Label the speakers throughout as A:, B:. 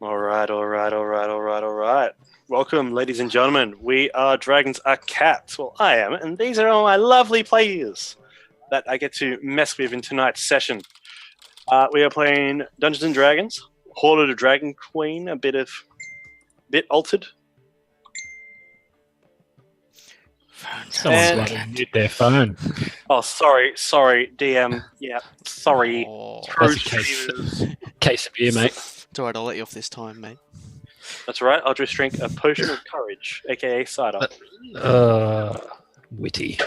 A: All right. Welcome, ladies and gentlemen. We are Dragons Are Cats. Well, I am, and these are all my lovely players that I get to mess with in tonight's session. We are playing Dungeons and Dragons, Horde of the Dragon Queen, a bit altered.
B: Someone's got to mute their phone.
A: Oh, sorry, DM. Yeah, sorry.
B: That's a case of beer, mate.
C: It's alright, I'll let you off this time, mate.
A: That's right. I'll just drink a potion of courage, aka cider.
B: Witty.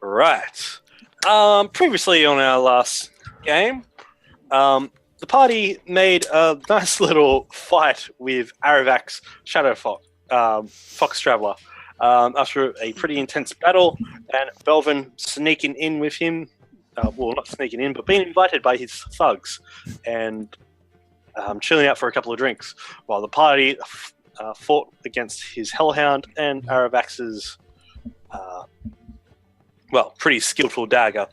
A: Right. Previously on our last game, the party made a nice little fight with Aravak's Shadow Fox Traveler. After a pretty intense battle, and Belvin sneaking in with him, well, not sneaking in, but being invited by his thugs, and chilling out for a couple of drinks, while the party fought against his Hellhound and Aravax's, pretty skillful dagger.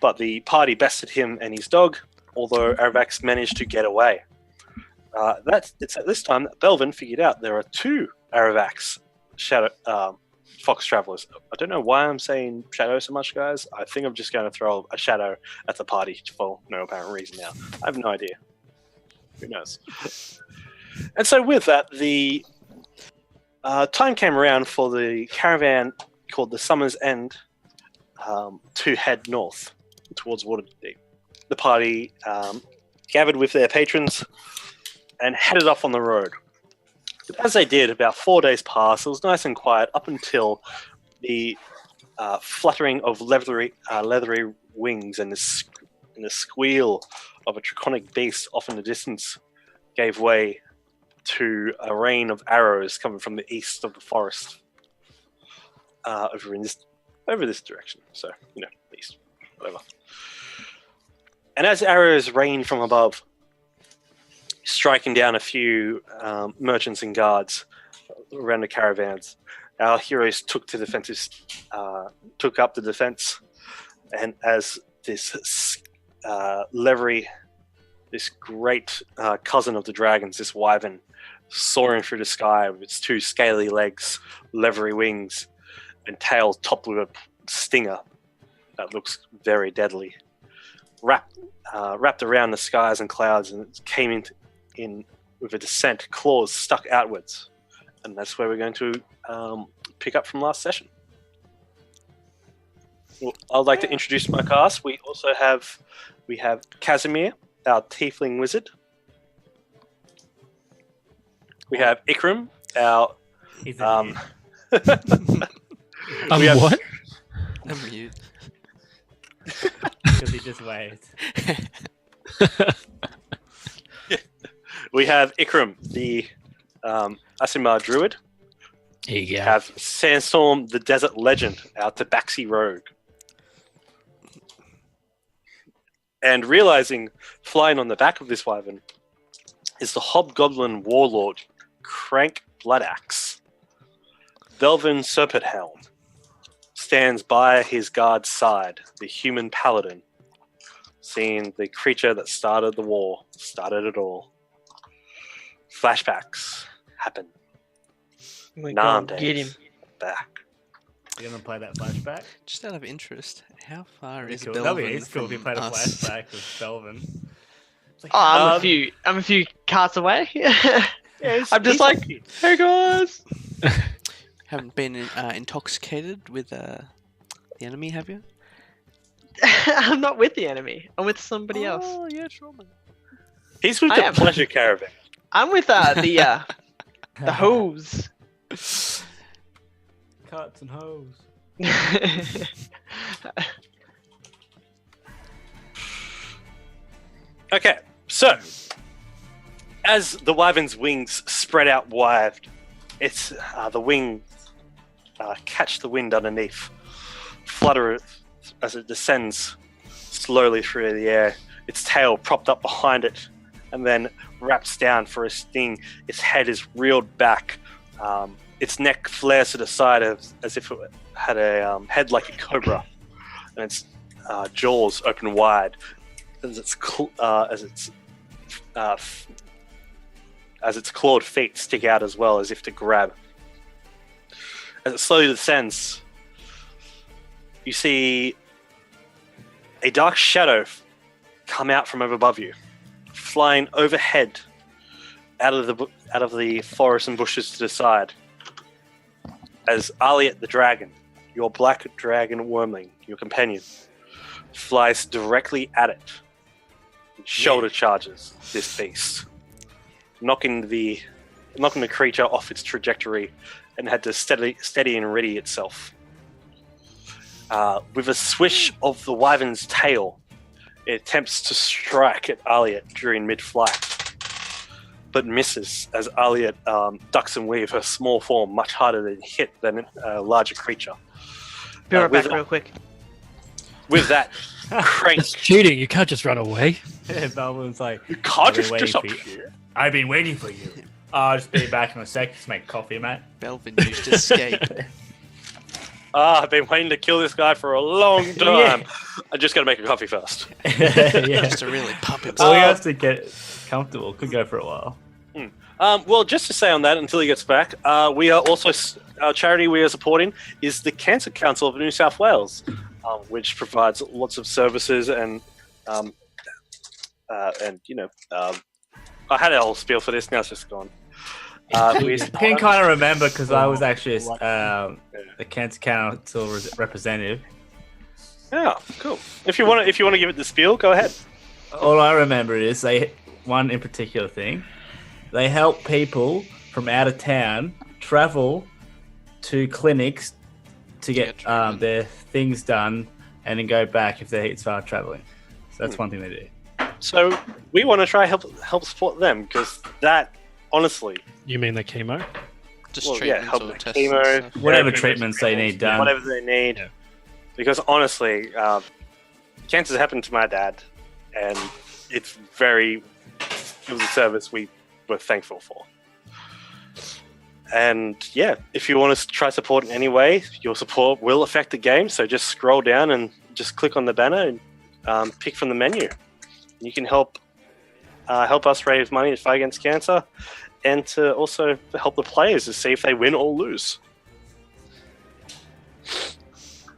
A: But the party bested him and his dog, although Aravax managed to get away. It's at this time that Belvin figured out there are two Aravax Shadow Fox Travelers. I don't know why I'm saying shadow so much, guys. I think I'm just going to throw a shadow at the party for no apparent reason now. I have no idea. Who knows? And so with that, the time came around for the caravan called the Summer's End to head north towards Waterdeep. The party gathered with their patrons and headed off on the road. But as they did, about 4 days passed. It was nice and quiet up until the fluttering of leathery wings and the squeal of a draconic beast off in the distance gave way to a rain of arrows coming from the east of the forest over this direction. So, east, whatever. And as arrows rained from above, striking down a few merchants and guards around the caravans, our heroes took up the defense, and as this this great cousin of the dragons, this wyvern, soaring through the sky with its two scaly legs, leathery wings, and tail topped with a stinger that looks very deadly, wrapped around the skies and clouds, and it came in with a descent, claws stuck outwards, and that's where we're going to pick up from last session. Well, I'd like to introduce my cast. We have Casimir, our tiefling wizard. We have Ikram, our
B: what?
C: I'm mute.
D: Because he just waved.
A: We have Ikram, the Asimar druid.
B: Here you
A: We
B: go.
A: have Sandstorm, the desert legend, our tabaxi rogue. And realizing, flying on the back of this wyvern, is the hobgoblin warlord, Crank Bloodaxe. Belvin Serpenthelm stands by his guard's side, the human paladin, seeing the creature that started the war, started it all. Flashbacks happen.
E: Get him.
A: Back.
D: You're going to play that flashback?
C: Just out of interest, how far is
D: Cool.
C: Belvin
D: That'd be cool if you
C: from
D: played a
C: us?
D: flashback with Belvin. It's like,
E: Oh, I'm a few carts away. I'm just like, hey guys.
C: Haven't been intoxicated with the enemy, have you?
E: I'm not with the enemy. I'm with somebody else.
C: Oh, yeah, sure, man.
A: He's with
E: I
A: the
E: am.
A: pleasure caravan.
E: I'm with the hose.
D: Cuts and hoes.
A: Okay, so as the wyvern's wings spread out wide, it's the wings catch the wind underneath, flutter as it descends slowly through the air. Its tail propped up behind it, and then wraps down for a sting. Its head is reeled back. Its neck flares to the side as if it had a head like a cobra, and its jaws open wide as its as its clawed feet stick out as well, as if to grab. As it slowly descends, you see a dark shadow come out from above you, flying overhead out of the forest and bushes to the side. As Aliet the dragon, your black dragon wormling, your companion, flies directly at it. Shoulder charges this beast, knocking the creature off its trajectory, and had to steady and ready itself. With a swish of the wyvern's tail, it attempts to strike at Aliet during mid-flight, but misses as Aliet ducks and weaves, her small form much harder to hit than a larger creature.
E: Be right back real quick.
A: With that, Crank.
B: That's cheating. You can't just run away.
D: Yeah, Belvin's like,
A: You can't just
D: waiting for
A: disappear.
D: I've been waiting for you. I'll just be back in a sec. Just make coffee, mate.
C: Belvin used to escape.
A: I've been waiting to kill this guy for a long time. I just got to make a coffee first.
D: Yeah.
C: Just to really pump himself.
D: So we have to get comfortable. Could go for a while.
A: Well, just to say on that, until he gets back, we are also our charity we are supporting is the Cancer Council of New South Wales, which provides lots of services and I had a whole spiel for this. Now it's just gone.
D: I can kind of remember because I was actually the Cancer Council representative.
A: Yeah, cool. If you want to give it the spiel, go ahead.
D: All I remember is one in particular thing. They help people from out of town travel to clinics to get their things done and then go back if it's far traveling. So that's one thing they do.
A: So we want to try help support them because that, honestly,
B: You mean the chemo?
C: Just
A: well, yeah,
C: treatments
A: help
C: or
A: with
C: tests
A: chemo,
C: and stuff.
D: Whatever treatments they need done.
A: whatever they need.
B: Yeah.
A: Because honestly, cancer's happened to my dad, and it was a service we were thankful for. And yeah, if you want to try support in any way, your support will affect the game. So just scroll down and just click on the banner and pick from the menu. You can help us raise money to fight against cancer, and to also help the players to see if they win or lose.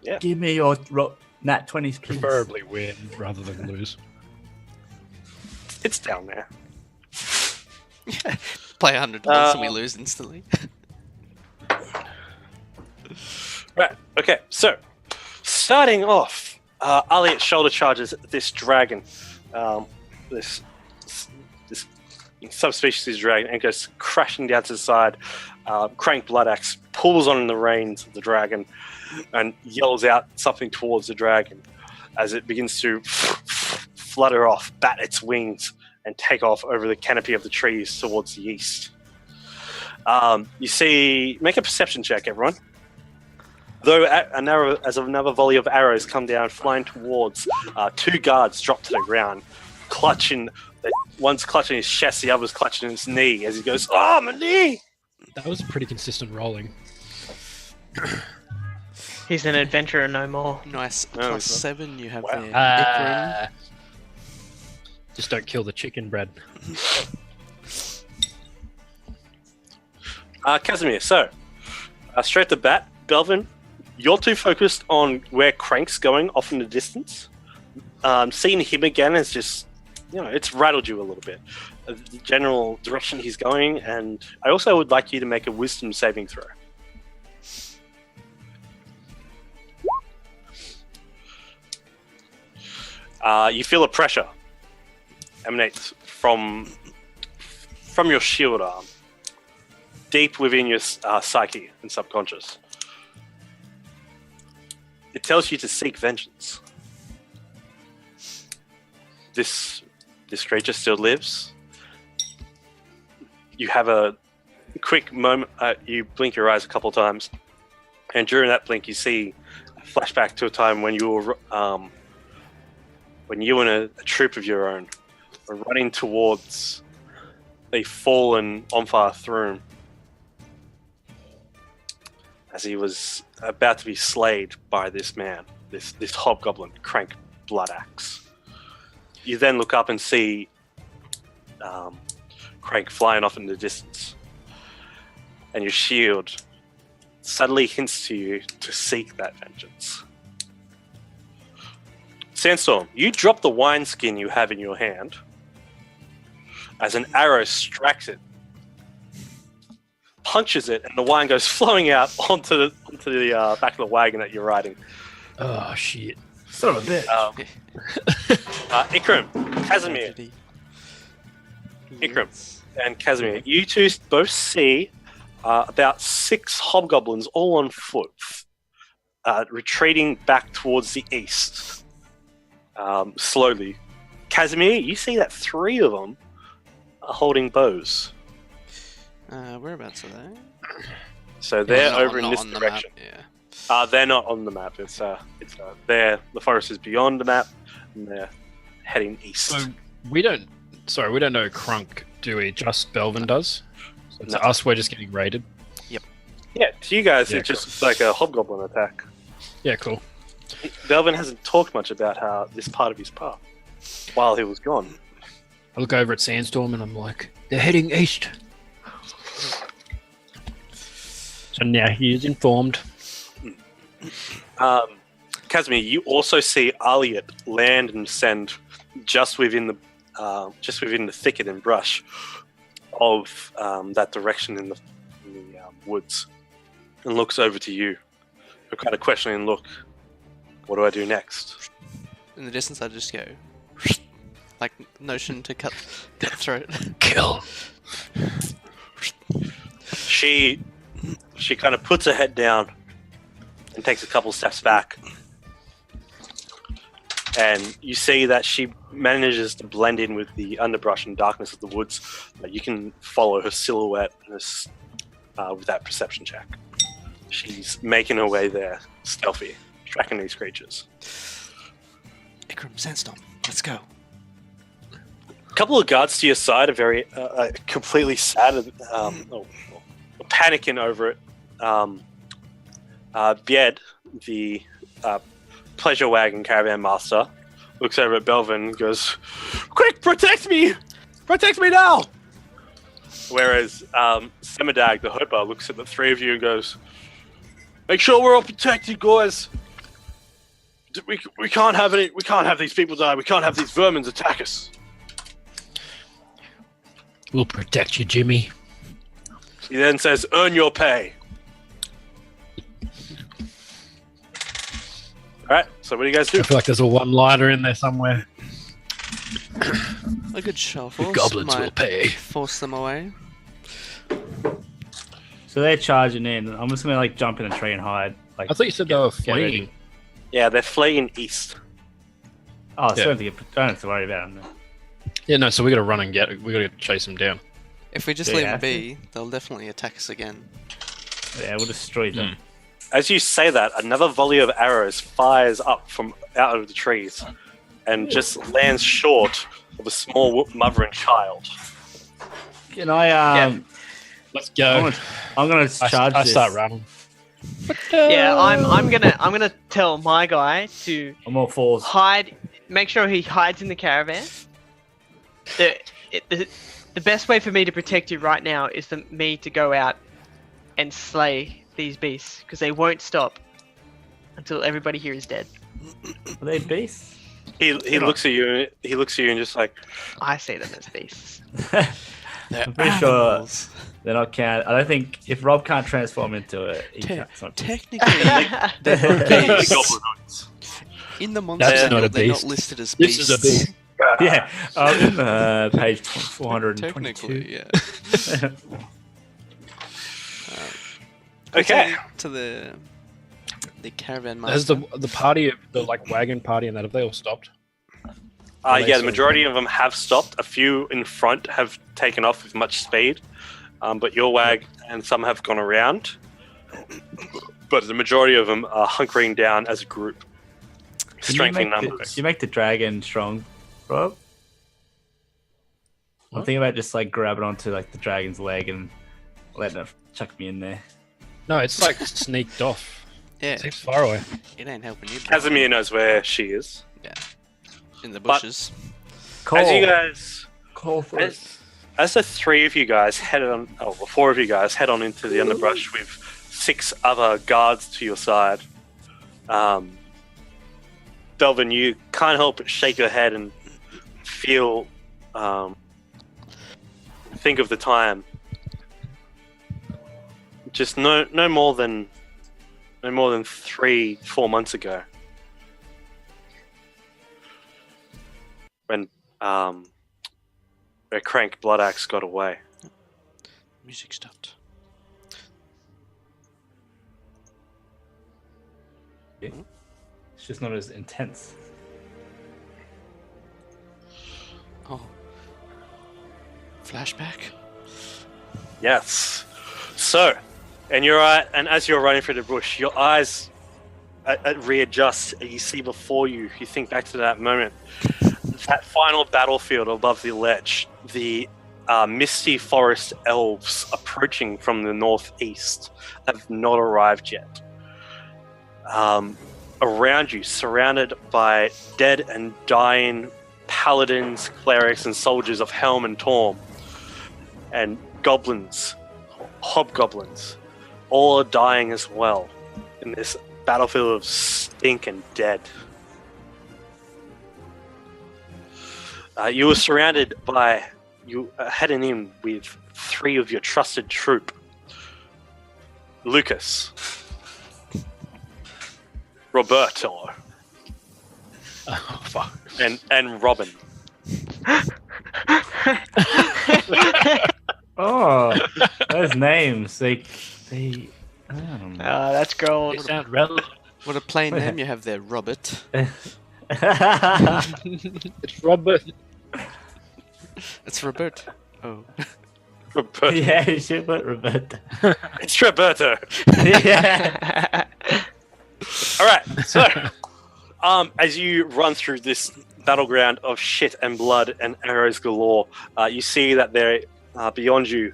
A: Yeah.
D: Give me your nat 20s, please.
B: Preferably win rather than lose.
A: It's down there.
C: Play $100 and we lose instantly.
A: Right. Okay. So, starting off, Aliet shoulder charges this dragon, this subspecies dragon, and goes crashing down to the side. Crank Bloodaxe pulls on the reins of the dragon and yells out something towards the dragon as it begins to flutter off, bat its wings, and take off over the canopy of the trees towards the east. You see, make a perception check, everyone. Though as another volley of arrows come down, flying towards, two guards drop to the ground, clutching. One's clutching his chest, the other's clutching his knee as he goes, "Oh, my knee!"
B: That was pretty consistent rolling.
E: He's an adventurer no more.
C: Nice.
A: No,
C: Plus 7 you have
A: wow.
C: there. Ikram.
B: Just don't kill the chicken, Brad.
A: Casimir, so, straight to bat, Belvin, you're too focused on where Crank's going off in the distance. Seeing him again is just, it's rattled you a little bit. The general direction he's going, and I also would like you to make a wisdom saving throw. You feel a pressure emanates from your shield arm, deep within your psyche and subconscious. It tells you to seek vengeance. This creature still lives. You have a quick moment. You blink your eyes a couple times, and during that blink, you see a flashback to a time when you were when you and a troop of your own were running towards a fallen Omphar Throom as he was about to be slayed by this man, this hobgoblin, Crank Bloodaxe. You then look up and see crank flying off in the distance. And your shield subtly hints to you to seek that vengeance. Sandstorm, you drop the wineskin you have in your hand as an arrow strikes it, punches it, and the wine goes flowing out onto the back of the wagon that you're riding.
B: Oh shit!
D: Son of a bitch.
A: Ikram, Casimir, Ikram, and Casimir, you two both see about 6 hobgoblins all on foot, retreating back towards the east, slowly. Casimir, you see that 3 of them are holding bows.
C: Whereabouts are they?
A: So they're
C: Not
A: over in
C: not
A: this
C: on the
A: direction.
C: map, yeah.
A: They're not on the map. It's there. The forest is beyond the map, and they're heading east.
B: So we don't know Crunk, do we? Just Belvin does. So to
A: No.
B: us, we're just getting raided.
A: Yeah, to you guys,
B: Yeah,
A: it's just like a hobgoblin attack.
B: Yeah, cool.
A: Belvin hasn't talked much about how this part of his path while he was gone.
B: I look over at Sandstorm and I'm like, they're heading east. So now he is informed.
A: Casimir, you also see Aliot land and descend just within the thicket and brush of that direction in the woods, and looks over to you. A kind of questioning look. What do I do next?
C: In the distance, I just go, like notion to cut throat.
B: Kill.
A: She kind of puts her head down and takes a couple steps back. And you see that she manages to blend in with the underbrush and darkness of the woods. But you can follow her silhouette with that perception check. She's making her way there, stealthy, tracking these creatures.
C: Ikram, Sandstorm, let's go.
A: A couple of guards to your side are very completely sad and panicking over it. Bied, the pleasure wagon caravan master, looks over at Belvin and goes, "Quick, protect me! Protect me now!" Whereas Semidag, the Hooper, looks at the 3 of you and goes, "Make sure we're all protected, guys. We can't have any. We can't have these people die. We can't have these vermins attack us."
B: We'll protect you, Jimmy.
A: He then says, "Earn your pay." Alright, so what do you guys do?
B: I feel like there's a one-liner in there somewhere.
C: A good show
B: The
C: force
B: goblins will
C: might
B: pay.
C: force them away.
D: So they're charging in. I'm just gonna jump in a tree and hide.
B: I thought you said they were
D: get ready.
B: fleeing.
A: Yeah, they're fleeing east.
D: Oh, so
B: Yeah.
D: don't have to worry about them.
B: Yeah, no, so we gotta run and we gotta chase them down.
C: If we just
D: Yeah,
C: leave them
D: I
C: be, they'll definitely attack us again.
D: Yeah, we'll destroy them.
A: As you say that, another volley of arrows fires up from out of the trees and just lands short of a small mother and child.
D: Can I?
B: Let's go.
D: I'm gonna charge
B: I
D: this.
B: start running.
E: Yeah, I'm gonna tell my guy to
D: I'm all fours.
E: hide. Make sure he hides in the caravan. The best way for me to protect you right now is for me to go out and slay these beasts, because they won't stop until everybody here is dead.
D: Are they beasts?
A: He looks at you. He looks at you and just like,
E: I see them as beasts.
D: I'm pretty sure they're not count. I don't think if Rob can't transform into it, he can't. it's not-
C: Technically, they're not
A: the
C: beasts.
A: goblin hoods.
C: In the monster
B: That's not
C: manual,
B: a
C: they're not
B: beast.
C: listed as
B: This
C: beasts.
B: is a beast.
D: Yeah, page 422.
C: Technically, yeah.
A: Okay.
C: To the caravan
B: Has
C: master.
B: the party of the wagon party and that, have they all stopped?
A: Yeah, the majority of them have stopped. A few in front have taken off with much speed, but your wag and some have gone around. But the majority of them are hunkering down as a group. Strength in numbers.
D: You make the dragon strong, Rob. I'm
B: What?
D: thinking about just grabbing onto the dragon's leg and letting it chuck me in there.
B: No, it's sneaked off.
C: Yeah,
B: Seems far away.
C: it ain't helping you. bro.
A: Casimir knows where she is.
C: In the bushes.
D: Call,
A: As you guys,
D: Call for it.
A: As the three of you guys four of you guys head on into the underbrush with 6 other guards to your side, Belvin, you can't help but shake your head and feel, think of the time. Just no more than 3-4 months ago, when where Crank Bloodaxe got away.
C: Music stopped.
D: It's just not as intense.
C: Oh. Flashback?
A: Yes. So, and as you're running through the bush, your eyes readjust, and you see before you. You think back to that moment, that final battlefield above the ledge, the misty forest elves approaching from the northeast have not arrived yet. Around you, surrounded by dead and dying paladins, clerics, and soldiers of Helm and Torm, and goblins, hobgoblins, all are dying as well in this battlefield of stink and dead. You were surrounded by, heading in with 3 of your trusted troop. Lucas, Roberto,
B: Oh, fuck.
A: and Robin.
D: Oh, those names. They
E: That's
B: They
E: gold.
B: sound relevant.
C: What a plain name you have there, Robert.
B: It's Robert.
C: It's Robert. Oh.
A: Roberto.
D: yeah, you should put Roberta.
A: It's Roberto.
D: yeah.
A: All right, so as you run through this battleground of shit and blood and arrows galore, you see that there, beyond you,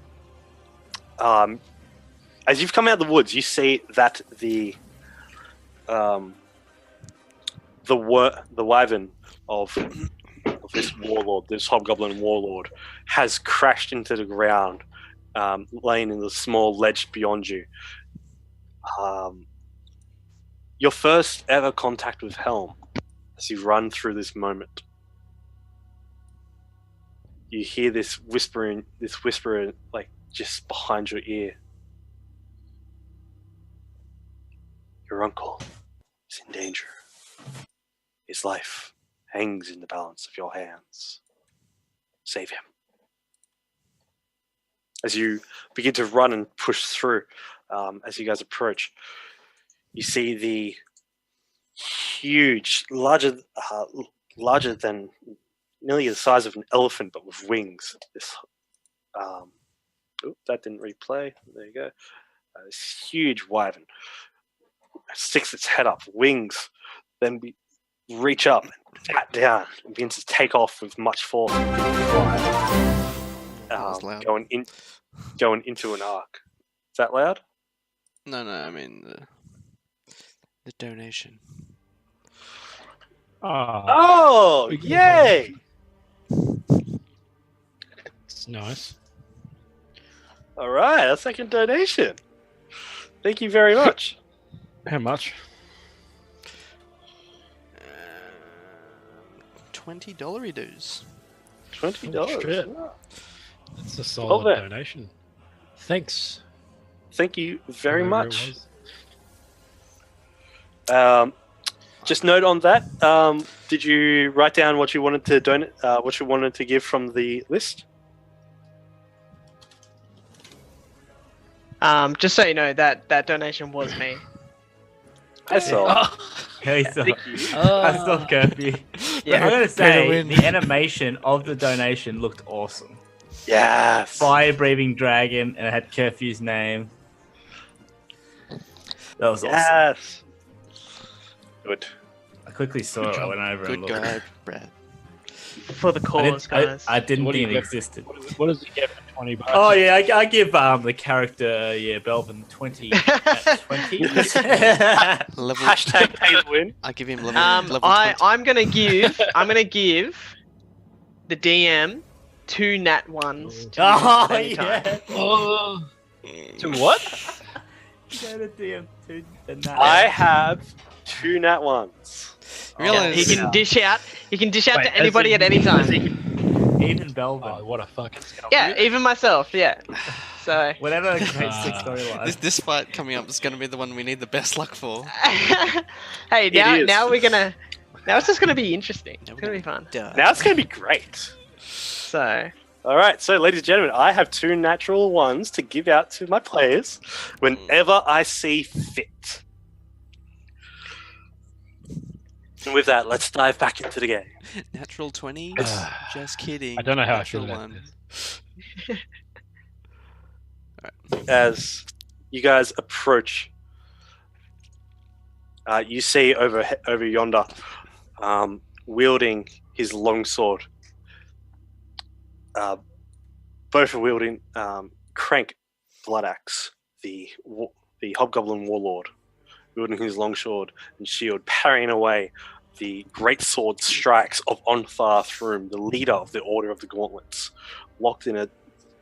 A: as you've come out of the woods, you see that the wyvern of this warlord, this hobgoblin warlord, has crashed into the ground, laying in the small ledge beyond you. Your first ever contact with Helm, as you run through this moment. You hear this whisper, like just behind your ear. Your uncle is in danger. His life hangs in the balance of your hands. Save him. As you begin to run and push through, as you guys approach, you see the huge, larger than nearly the size of an elephant, but with wings. This, that didn't replay. There you go. This huge wyvern sticks its head up, wings, then reach up and pat down and begins to take off with much force,
C: That was loud.
A: going into an arc. Is that loud?
C: No, I mean the donation.
A: Oh, yay!
B: It's nice.
A: All right, a second donation. Thank you very much.
B: How much?
C: $20 dues.
A: $20.
B: shit.
A: Yeah.
B: That's a solid
A: then.
B: donation. Thanks.
A: Thank you very
B: whoever it
A: much.
B: was.
A: Just note on that. Did you write down what you wanted to donate? What you wanted to give from the list?
E: Just so you know, that donation was me.
A: I saw.
D: Okay, so
A: Thank you.
D: I saw curfew.
E: Yeah.
D: I'm gonna say
C: win.
D: the animation of the donation looked awesome.
A: Yes.
D: Fire-breathing dragon, and it had curfew's name. That was awesome.
A: Yes. Good.
D: I quickly saw it. I went over
C: Good
D: and looked.
C: guy, Brad.
E: For the cause, guys.
D: I didn't
B: What do
D: think
B: you
D: it
B: get?
D: existed.
B: What does he get for $20?
D: Oh yeah, I give the character Belvin 20 at 20.
C: Level.
A: Hashtag pay to win.
C: I give him level 20.
E: I'm gonna give the DM 2 nat ones to use
D: Oh
E: at any time.
D: yeah.
B: Oh. To what?
D: Go to DM2 and that.
A: I have 2 nat ones.
C: You realise
E: He can dish out. He can dish out
B: Wait,
E: to anybody at any time.
D: Even Belvin.
B: Oh, what a fucking scout.
E: Yeah, even myself. Yeah. So.
D: Whatever creates the
B: Ah.
D: storyline.
C: this fight coming up is going to be the one we need the best luck for.
E: Hey,
A: is.
E: now we're gonna. Now it's just gonna be interesting.
C: Now
E: It's
C: we're
E: gonna be fun.
C: Duh.
A: Now it's going to be great.
E: So.
A: All right, so ladies and gentlemen, I have 2 natural ones to give out to my players whenever I see fit. And with that, let's dive back into the game.
C: Natural 20?
B: Ah.
C: Just kidding.
B: I don't know how I
C: Natural
B: feel about
C: 1.
A: As you guys approach, you see over yonder, wielding his longsword. Both are wielding Crank Bloodaxe, the Hobgoblin Warlord, wielding his longsword and shield, parrying away the great sword strikes of Ontharr Thrum, the leader of the Order of the Gauntlets, locked in a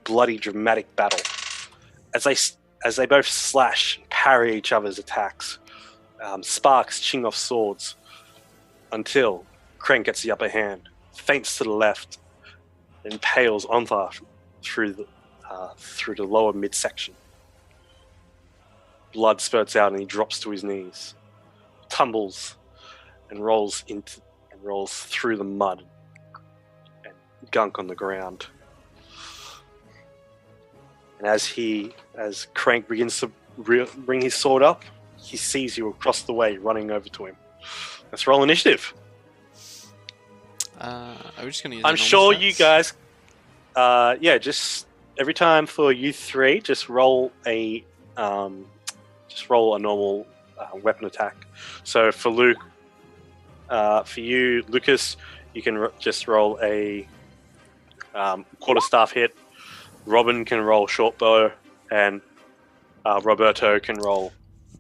A: bloody, dramatic battle. As they both slash and parry each other's attacks, sparks ching off swords until Crank gets the upper hand, feints to the left, impales Ontharr through the lower midsection. Blood spurts out and he drops to his knees, tumbles, and rolls through the mud and gunk on the ground. And as Crank begins to bring his sword up, he sees you across the way, running over to him. Let's roll initiative.
C: Are we just going to use
A: I'm
C: the normal
A: sure
C: stats?
A: you guys, just every time for you 3, just roll a normal weapon attack. So for Luke, for you, Lucas, you can just roll a quarterstaff hit. Robin can roll short bow, and Roberto can roll.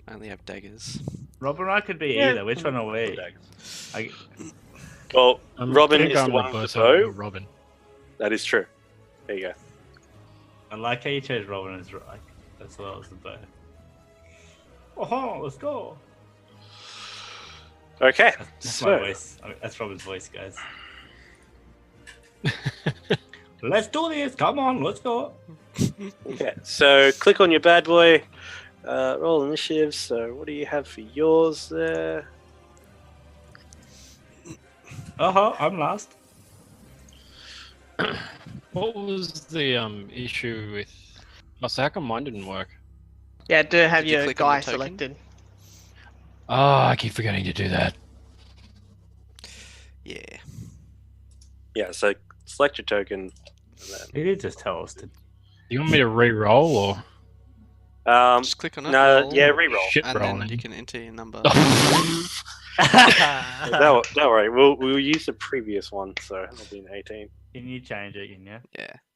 C: I only have daggers.
D: Rob and I could be
A: Yeah.
D: either. Which one are we? I,
A: Well,
B: I'm
A: Robin
B: gonna
A: is
B: go
A: the one with
B: Roberto
A: the
B: or
A: bow.
B: Robin.
A: That is true. There you go.
D: I like how you chose Robin as right. As well as the bow. Oh, let's go.
A: Okay,
D: That's my
A: so
D: voice. I mean, that's Robin's voice, guys. Let's do this. Come on, let's go.
A: click on your bad boy. Roll initiative. So what do you have for yours there?
D: I'm last.
B: What was the issue with? Oh, so how come mine didn't work?
E: Yeah, do have
C: Did you
E: your
C: click on
E: guy
C: the token?
E: selected.
B: Oh, I keep forgetting to do that.
C: Yeah.
A: Yeah, so select your token. And
D: He did just tell us to.
B: Do you want me to re-roll or
A: then,
C: Just click on it.
A: no,
C: roll,
A: yeah, re-roll.
B: shit
C: And then
B: rolling?
C: you can enter your number.
A: Don't worry, we'll use the previous one, so it'll be an 18.
D: Can you change it, can you?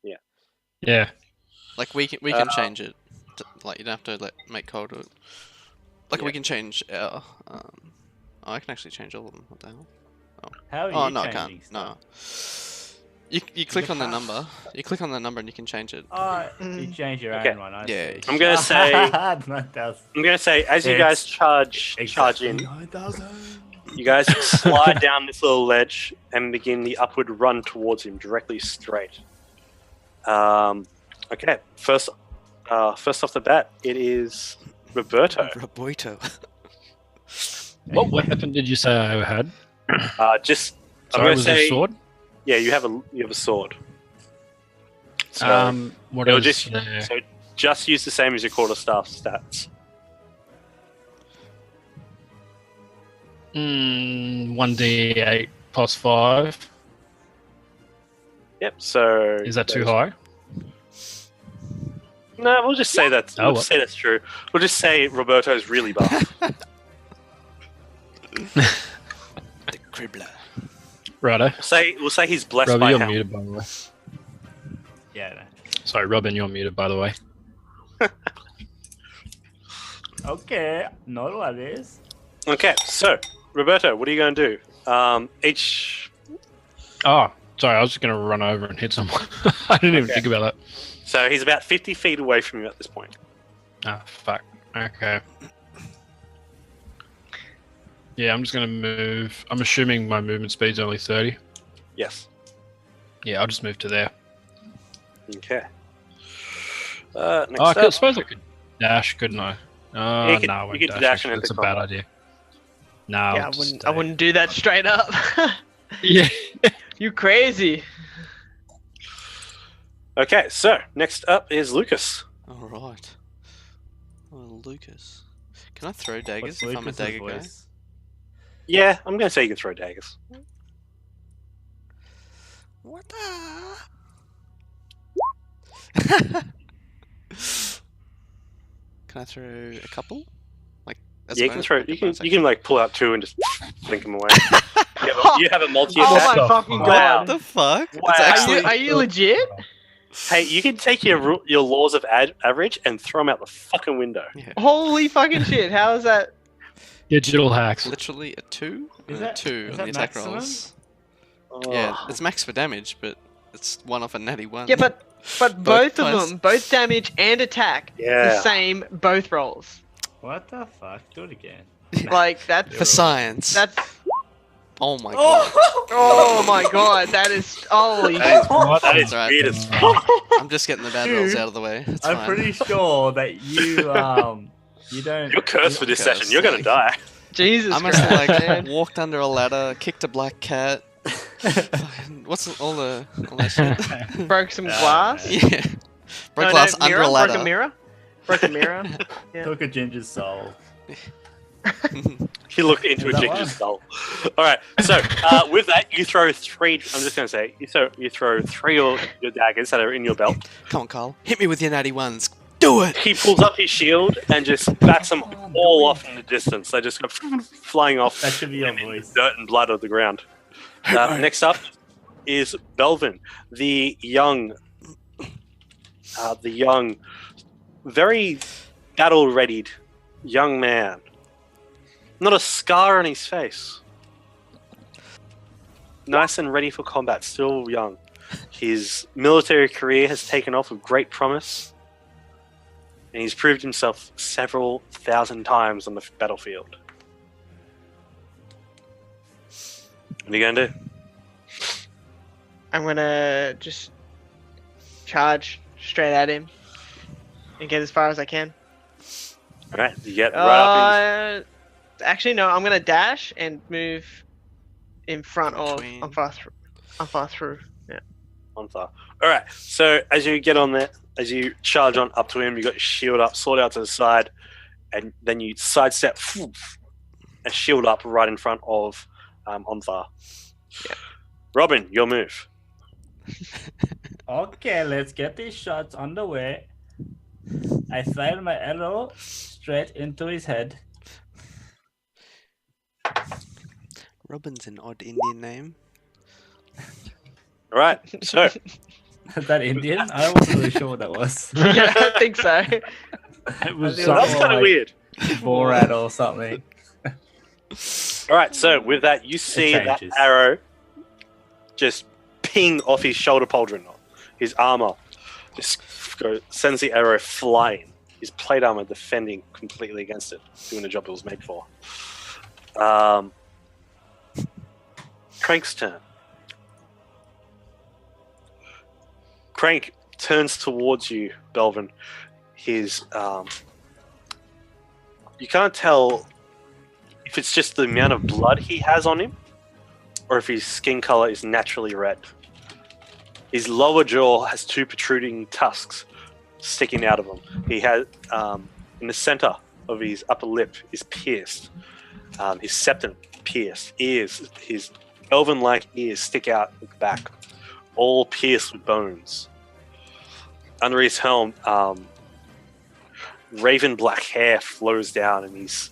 C: Yeah.
B: Yeah.
C: Like we can change it. Like you don't have to make Cole do it. Like we can change our. Oh, I can actually change all of them. What the hell?
D: How are you
C: Oh no, I
D: changing
C: can't. No.
D: stuff?
C: You click on the number. You click on the number and you can change it.
D: Oh, you change your
A: Okay.
D: own one. I
C: Yeah.
D: see.
A: I'm gonna say,
D: That does.
A: as you guys charge in,
D: 9,000.
A: you guys slide down this little ledge and begin the upward run towards him, directly straight. Okay, first off the bat, it is Roberto.
C: Roboito.
B: What weapon did you say I had?
A: I'm
B: Sorry,
A: gonna
B: was
A: say,
B: it a sword?
A: yeah, you have a sword. So,
B: What
A: it'll
B: is
A: just
B: there?
A: so just use the same as your quarterstaff stats.
B: 1d8 plus 5.
A: Yep. So
B: Is that too high?
A: No, we'll just say that's.
B: Oh,
A: We'll
B: well.
A: just say that's true. We'll just say Roberto's really buff.
C: The Cribbler.
B: Righto.
A: We'll say he's blessed
B: Robin,
A: by
B: you're
A: health.
B: muted, by the way.
D: Yeah.
B: Sorry, Robin, you're muted, by the way.
D: Okay, not like this.
A: Okay, so Roberto, what are you going to do? Each
B: Oh, Sorry, I was just gonna run over and hit someone. I didn't even
A: Okay.
B: think about that.
A: So he's about 50 feet away from you at this point.
B: Ah, fuck. Okay. Yeah, I'm just gonna move. I'm assuming my movement speed's only 30.
A: Yes.
B: Yeah, I'll just move to there.
A: Okay. Next
B: Oh, I
A: up.
B: suppose I could dash, couldn't I? Oh,
A: Yeah, you could-
B: no, I
A: you
B: won't
A: could
B: dash.
A: dash
B: Actually,
A: and
B: that's a
A: enter
B: bad
A: combat.
B: idea. No,
E: Yeah,
B: I'll
E: I
B: just
E: wouldn't.
B: stay.
E: I wouldn't do that straight up.
B: Yeah.
E: You crazy?
A: Okay, so next up is Lucas.
C: Alright. Oh, Lucas. Can I throw daggers
D: What's
C: if I'm a
D: Lucas's
C: dagger
D: voice?
A: Yeah, I'm going to say you can throw daggers.
C: guy? What the? Can I throw a couple? Like, as
A: Yeah,
C: a
A: you can
C: bonus-
A: throw.
C: like a
A: You can.
C: bonus
A: You can
C: action?
A: like pull out 2 and just blink them away. You have a multi
E: Oh
A: attack.
E: my
B: the
E: fucking
B: fuck?
A: Wow.
C: What the fuck?
A: Wow.
C: It's
E: Are
C: actually.
E: you, are you legit?
A: Hey, you can take your laws of average and throw them out the fucking window.
C: Yeah.
E: Holy fucking shit! How is that?
B: Digital hacks.
C: Literally a 2
D: Is
C: and a
D: that-
C: 2
D: is
C: on
D: that
C: the attack
D: maximum?
C: rolls.
A: Oh.
C: Yeah, it's max for damage, but it's one off a natty 1.
E: Yeah, but
C: Both
E: both of
C: times.
E: them, both damage and attack, the
A: Yeah.
E: same both rolls.
D: What the fuck? Do it again.
E: Like that's
C: For science.
E: that's.
C: Oh my god.
E: Oh my god, that is holy.
A: That is,
B: What
A: that
B: the-
A: is
C: Right.
A: weird as fuck.
C: I'm just getting the bad rolls out of the way. It's
D: I'm
C: fine.
D: pretty sure that you you don't.
A: You're cursed for this
C: Cursed,
A: session. You're gonna
C: like-
A: die.
E: Jesus
C: I must have
E: Christ,
C: like
E: man.
C: walked under a ladder, kicked a black cat. Fucking- What's all that shit?
E: Broke some glass.
C: Yeah. Broke
E: No,
C: glass
E: no,
C: under
E: mirror,
C: a ladder.
E: Broke a mirror. Broke a mirror. Yeah.
D: Took a ginger's soul.
A: He looked into
D: Is
A: a
D: that
A: ginger's
D: one?
A: skull. All right. So with that, you throw 3. I'm just gonna say you throw 3 of your daggers that are in your belt.
C: Come on, Carl. Hit me with your natty 1s. Do it!
A: He pulls up his shield and just bats them all off in the distance. They just go flying off.
D: That should be your
A: in the
D: voice.
A: dirt and blood of the ground. Next up is Belvin, the young, very battle-readied young man. Not a scar on his face. Nice and ready for combat, still young. His military career has taken off with great promise, and he's proved himself several thousand times on the battlefield. What are you gonna do?
E: I'm gonna just charge straight at him and get as far as I can.
A: All right, you get right up.
E: Actually, no. I'm gonna dash and move in front of.
C: Between.
E: I'm far through. Yeah.
A: On fire. All right. So as you get on there, as you charge on up to him, you got your shield up, sword out to the side, and then you sidestep and shield up right in front of Onthar.
E: Yeah.
A: Robin, your move.
D: Okay, let's get these shots underway. I fire my arrow straight into his head.
C: Robin's an odd Indian name.
A: All right. So
D: Is that Indian? I wasn't really sure what that was.
E: Yeah, I think so.
B: It was
D: I
A: that's
D: More
A: kind of
D: like-
A: weird.
D: Borat or something.
A: All right. So with that, you see that
D: changes.
A: arrow just ping off his shoulder pauldron, his armor, just sends the arrow flying. His plate armor defending completely against it, doing the job it was made for. Crank's turn. Crank turns towards you, Belvin. His you can't tell if it's just the amount of blood he has on him, or if his skin color is naturally red. His lower jaw has 2 protruding tusks sticking out of him. He has in the center of his upper lip is pierced. His septum pierced. Ears, his elven-like ears stick out at the back, all pierced with bones. Under his helm, raven black hair flows down, and his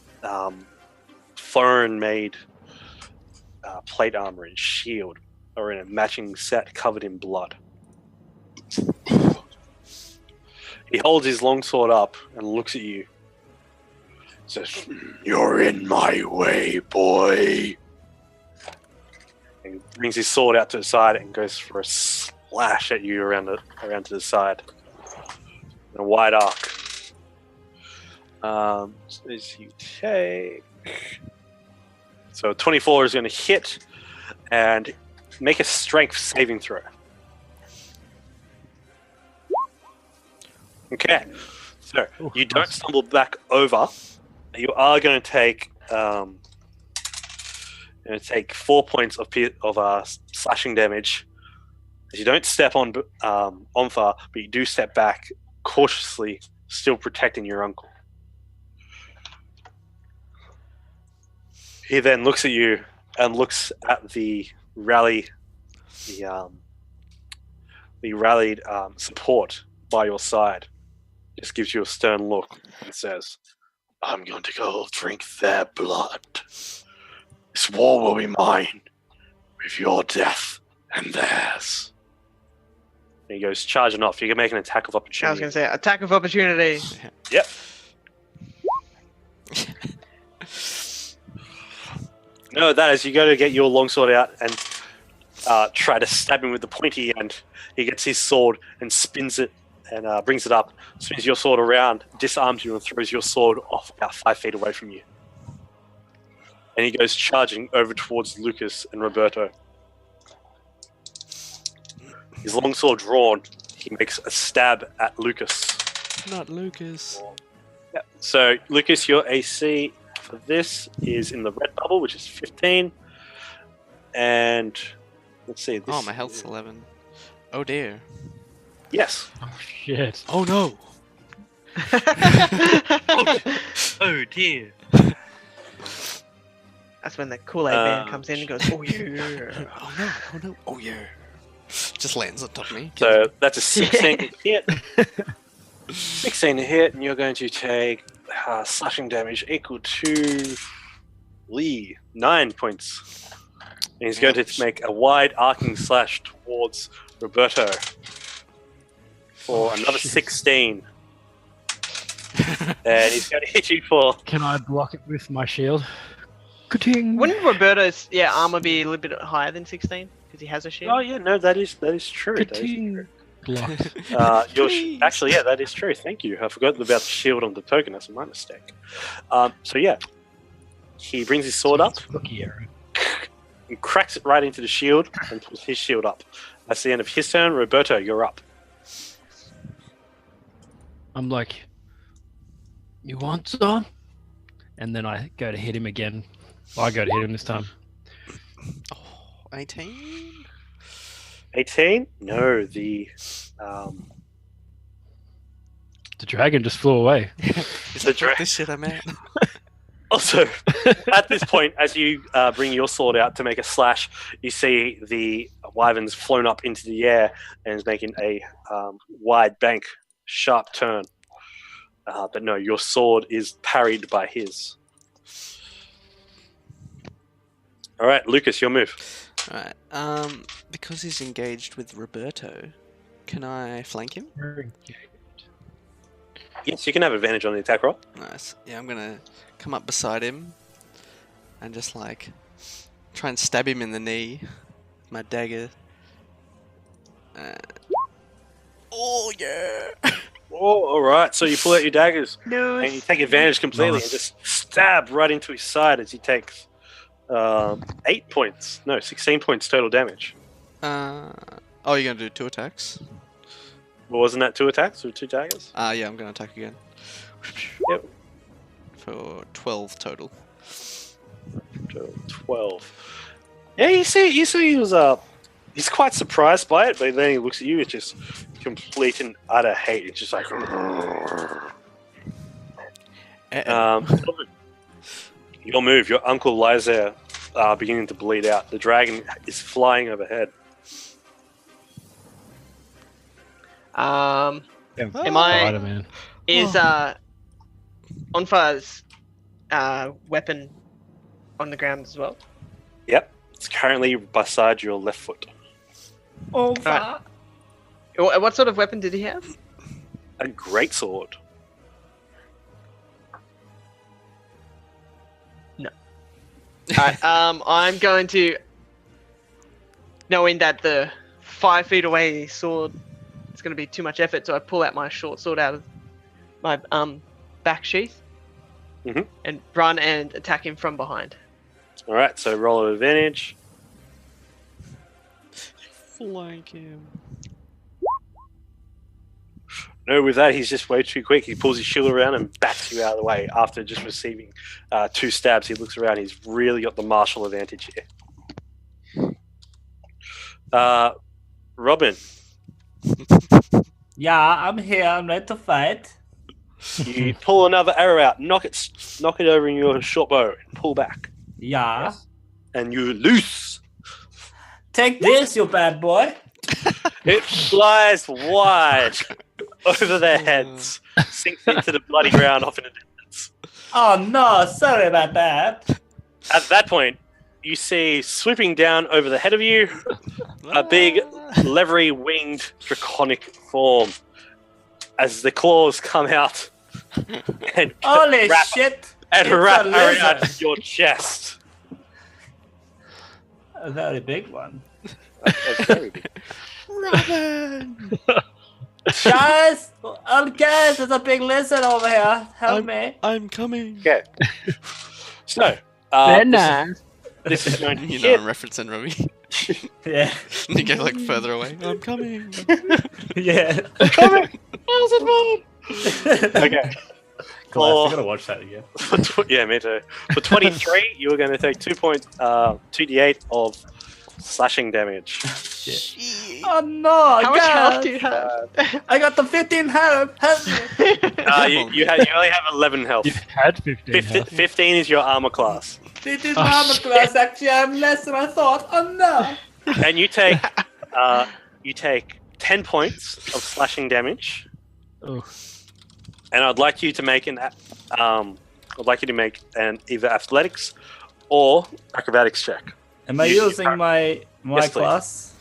A: foreign-made plate armor and shield are in a matching set covered in blood. He holds his longsword up and looks at you. Says, "You're in my way, boy." And brings his sword out to the side and goes for a slash at you around to the side. In a wide arc. So as you take... So 24 is going to hit and make a strength saving throw. Okay. So you don't stumble back over. You are going to take 4 points of slashing damage. As you don't step on Omphar, but you do step back cautiously, still protecting your uncle. He then looks at you and looks at the rallied support by your side. Just gives you a stern look and says, "I'm going to go drink their blood. This war will be mine, with your death and theirs." And he goes charging off. You can make an attack of
E: I
A: opportunity.
E: was going to say, attack of opportunity.
A: Yep. No, that is, you go to get your longsword out and try to stab him with the pointy end. He gets his sword and spins it and brings it up, spins your sword around, disarms you and throws your sword off about 5 feet away from you. And he goes charging over towards Lucas and Roberto. His longsword drawn, he makes a stab at Lucas.
C: Not Lucas.
A: Yep. So, Lucas, your AC for this is in the red bubble, which is 15. And let's see. This
C: My health's 11. Oh dear.
A: Yes.
B: Oh shit.
C: Oh no.
A: Oh dear.
E: That's when the Kool-Aid man comes in and goes, "Oh yeah."
C: Oh no. Oh no. Oh yeah. Just lands on top of me.
A: So that's a 16 to hit. 16 to hit, and you're going to take slashing damage equal to Lee, 9 points. And he's going to make a wide arcing slash towards Roberto for another 16. And he's going to hit you for...
B: Can I block it with my shield? Ka-ting!
E: Wouldn't Roberto's armor be a little bit higher than 16 because he has a shield?
A: Oh yeah, no, that is true. That is
B: Ka-ting!
A: true.
B: Blocked.
A: Actually, yeah, that is true. Thank you. I forgot about the shield on the token. That's my mistake. So yeah, he brings his sword up
B: Rookie arrow.
A: and cracks it right into the shield and pulls his shield up. That's the end of his turn. Roberto, you're up.
B: I'm like, you want some? And then I go to hit him again. Well, I go to hit him this time.
C: 18?
A: 18? No, the
B: dragon just flew away.
C: Is that what this shit I'm at?
A: also, at this point, as you bring your sword out to make a slash, you see the wyvern's flown up into the air and is making a wide bank, sharp turn. But no, your sword is parried by his. All right, Lucas, your move.
C: Alright, because he's engaged with Roberto, can I flank him?
A: Yes, you can have advantage on the attack roll.
C: Nice. Yeah, I'm gonna come up beside him and just like try and stab him in the knee with my dagger. Oh yeah!
A: Oh, all right. So you pull out your daggers
E: No.
A: and you take advantage completely and just stab right into his side as he takes 8 points. No, 16 points total damage.
C: Oh, you're gonna do 2 attacks?
A: Well, wasn't that 2 attacks or 2 daggers?
C: Yeah, I'm gonna attack again.
A: Yep.
C: For 12 total.
A: 12. Yeah, you see he was he's quite surprised by it, but then he looks at you. It's just complete and utter hate. It's just like. Your move. Your uncle lies there, beginning to bleed out. The dragon is flying overhead.
E: Am I?
B: Spider-Man.
E: Is Onfar's weapon on the ground as well?
A: Yep, it's currently beside your left foot.
E: Right. What sort of weapon did he have?
A: A great sword.
E: Alright, I'm going to knowing that the 5 feet away sword is going to be too much effort, so I pull out my short sword out of my back sheath and run and attack him from behind.
A: All right, so roll of advantage.
C: Flank him.
A: No, with that, he's just way too quick. He pulls his shield around and bats you out of the way after just receiving 2 stabs. He looks around. He's really got the martial advantage here. Robin.
D: Yeah, I'm here. I'm ready to fight.
A: You pull another arrow out, knock it over in your short bow, and pull back.
D: Yeah.
A: And you loose.
D: Take this, you bad boy.
A: It flies wide over their heads, sinks into the bloody ground off in the distance.
D: Oh no, sorry about that.
A: At that point, you see swooping down over the head of you a big, leathery winged draconic form as the claws come out and
D: Holy
A: wrap
D: shit.
A: and
D: It's
A: wrap
D: a
A: around
D: lizard.
A: your chest.
D: A very big one.
A: That's very big.
C: Robin!
D: Guys, guys, there's a big lizard over here. Help me.
C: I'm coming.
A: Okay. So, this is going to
C: You know
A: hit.
C: I'm referencing Robbie.
D: Yeah.
C: You get like further away. I'm coming.
D: Yeah.
A: Okay.
D: Class, I gotta watch that again.
A: Yeah, me too. For 23, you are going to take 2d8 of slashing damage.
D: Oh no,
E: How much
D: guys.
E: health do you have?
D: I got the 15 health. Help me.
A: You only have 11 health.
B: You've had 15 health.
A: 15 is your armor class.
D: This is
B: Oh,
D: armor
B: shit.
D: class. Actually, I'm less than I thought. Oh no.
A: And you take 10 points of slashing damage.
B: Oh.
A: And I'd like you to make an either athletics or acrobatics check.
D: Am I
A: You-
D: using my
A: Yes, please.
D: class?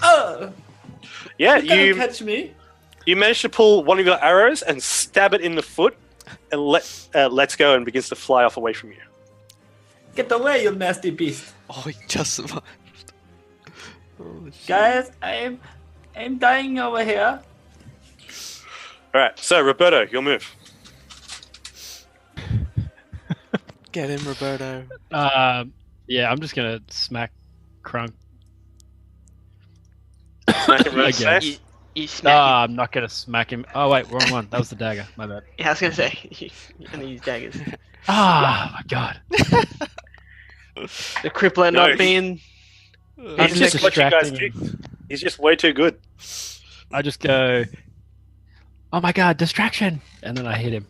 D: Oh,
A: Yeah,
D: you can't
A: you
D: catch me.
A: you manage to pull one of your arrows and stab it in the foot, and lets go and begins to fly off away from you.
D: Get away, you nasty beast.
C: Oh, he just survived. Holy shit.
D: Guys, I'm dying over here.
A: All right, so Roberto, your move.
C: Get him, Roberto.
B: Yeah, I'm just gonna smack Crunk.
A: Smack him right in the
B: Again.
A: face.
E: You smack him.
B: I'm not gonna smack him. Oh wait, wrong one. That was the dagger. My bad.
E: Yeah, I was going to say, you're going to use daggers.
B: Ah, my god.
E: The crippler
A: No,
E: not being...
B: I'm
A: He's
B: just
A: just what you guys
B: distracting
A: do. He's just way too good.
B: I just go, oh my god, distraction, and then I hit him.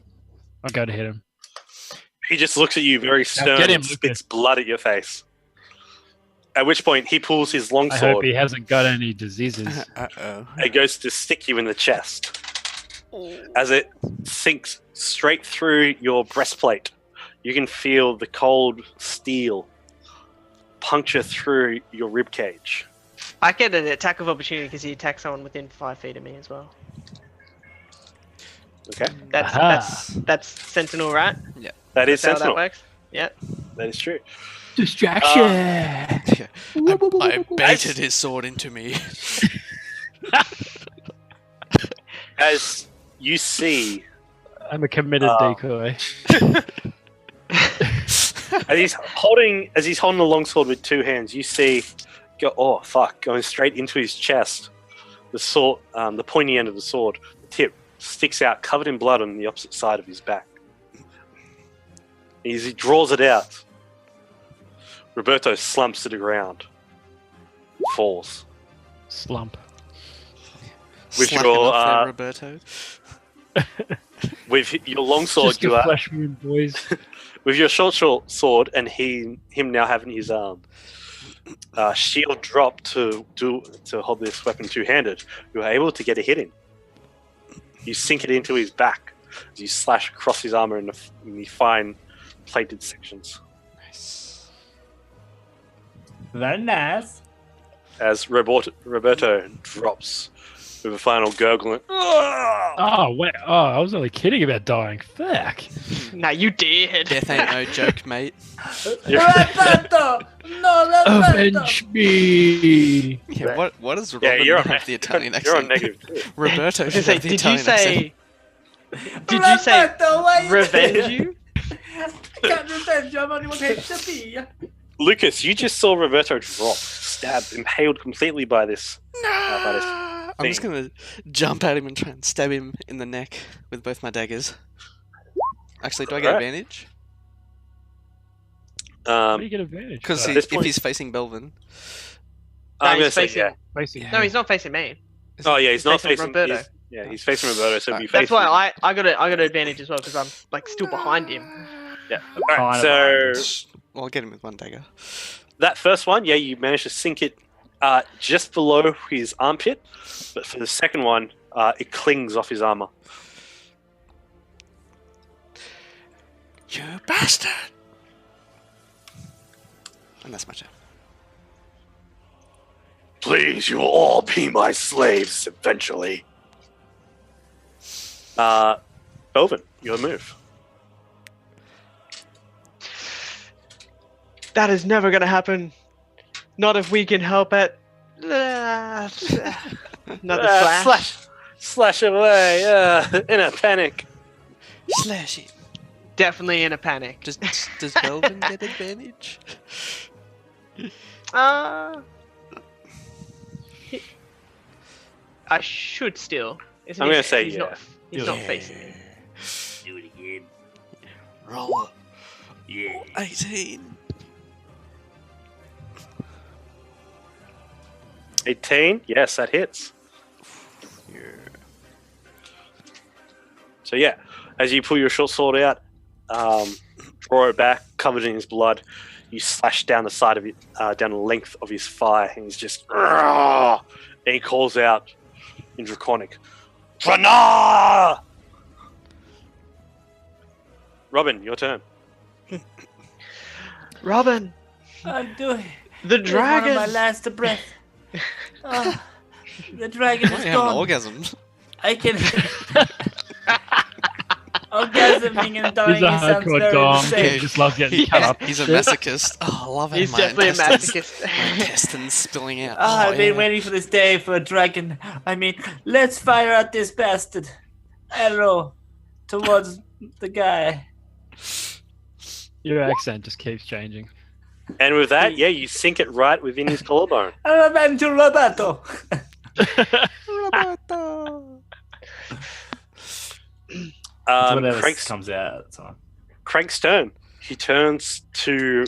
B: I go to hit him.
A: He just looks at you very stern
B: get him,
A: and spits
B: Lucas.
A: blood at your face. At which point he pulls his
B: I hope
A: longsword
B: he hasn't got any diseases.
C: Uh-oh.
A: and goes to stick you in the chest. As it sinks straight through your breastplate, you can feel the cold steel puncture through your ribcage.
E: I get an attack of opportunity because he attacks someone within 5 feet of me as well.
A: Okay,
E: That's Sentinel, right?
A: that is
E: That's how
A: sentinel.
E: that works? Yeah.
A: That is true.
B: Distraction.
C: Yeah. I baited his sword into me.
A: As you see,
B: I'm a committed decoy.
A: as he's holding the longsword with 2 hands, you see, going straight into his chest. The sword, the pointy end of the sword, the tip sticks out, covered in blood on the opposite side of his back. As he draws it out, Roberto slumps to the ground, falls.
B: Slump.
A: With
C: Slacking
A: your,
C: off there, Roberto.
A: With your longsword,
B: Just a flesh wound, boys.
A: with your short sword, and him now having his shield drop to hold this weapon 2-handed, you are able to get a hit in. You sink it into his back as you slash across his armor in the fine plated sections.
C: Nice.
D: Very nice.
A: As Roberto drops with a final gurgling.
B: Oh, wait. Oh, I was only kidding about dying. Fuck.
E: Nah, you did.
C: Death ain't no joke, mate.
D: Roberto! No, Roberto!
B: Avenge me.
C: Yeah, what does
A: Yeah,
C: Robin
A: you're on,
C: have the Italian accent?
A: you're on negative 2.
C: Roberto
E: I
C: should
E: was gonna
C: have
E: say,
C: the
E: did you
C: Italian accent.
E: say? Did you say
D: Roberto, why you
E: revenge
D: there?
E: you?
D: I can't revenge you, I'm only one HP.
A: Lucas, you just saw Roberto drop, stabbed, impaled completely by this.
C: I'm just gonna jump at him and try and stab him in the neck with both my daggers. Actually, do I get
A: Alright.
C: advantage?
B: How do you get advantage?
C: Because
A: At this
C: if
A: point-
C: he's facing Belvin.
A: I'm
E: No,
A: gonna
E: he's
A: say
E: facing.
A: yeah.
B: Basically,
E: No, he's not facing me.
A: Oh yeah, he's not
E: facing
A: facing
E: Roberto.
A: he's facing Roberto, so be
E: That's
A: facing.
E: why I got an advantage as well because I'm like still behind him.
A: Yeah. All right.
D: Kind of
A: So
C: Well, I'll get him with one dagger.
A: that first one, yeah, you managed to sink it just below his armpit, but for the second one, it clings off his armor.
C: You bastard! And that's my turn.
A: Please, you will all be my slaves eventually. Belvin, your move.
E: That is never gonna happen. Not if we can help it. Another slash.
A: slash away, in a panic.
C: Slash it.
E: Definitely in a panic.
C: Does Belvin get advantage?
E: I should still. Isn't
A: I'm
E: he-
A: gonna say
E: he's
A: yeah.
E: Not, he's not facing me.
D: Do it again.
C: Roll
D: Yeah.
C: 18.
A: 18, yes, that hits.
C: Yeah.
A: So yeah, as you pull your short sword out, draw it back, covered in his blood, you slash down the side of it, down the length of his thigh, and he's just, and he calls out in Draconic, Drana! Robin, your turn.
E: Robin,
D: I'm doing
E: the
D: This is one of my
E: dragon.
D: last breath. The dragon
C: Why
D: is
C: do you have an
D: gone.
C: orgasm?
D: I can. Orgasming and dying
B: He's a
D: sounds
B: hardcore
D: very
B: dom.
D: the same.
B: He just loves getting cut up.
C: He's a masochist. Oh, I love it.
E: He's
C: My
E: definitely a
C: intestines-
E: masochist.
C: My intestines spilling out.
D: Ah, I've been
C: yeah.
D: waiting for this day for a dragon. I mean, let's fire at this bastard. Arrow towards the guy.
B: Your accent just keeps changing.
A: And with that, yeah, you sink it right within his collarbone.
D: Revenge Roberto.
C: Roberto.
D: Whatever
A: Craig's,
D: comes out at the time.
A: Craig's turn. He turns to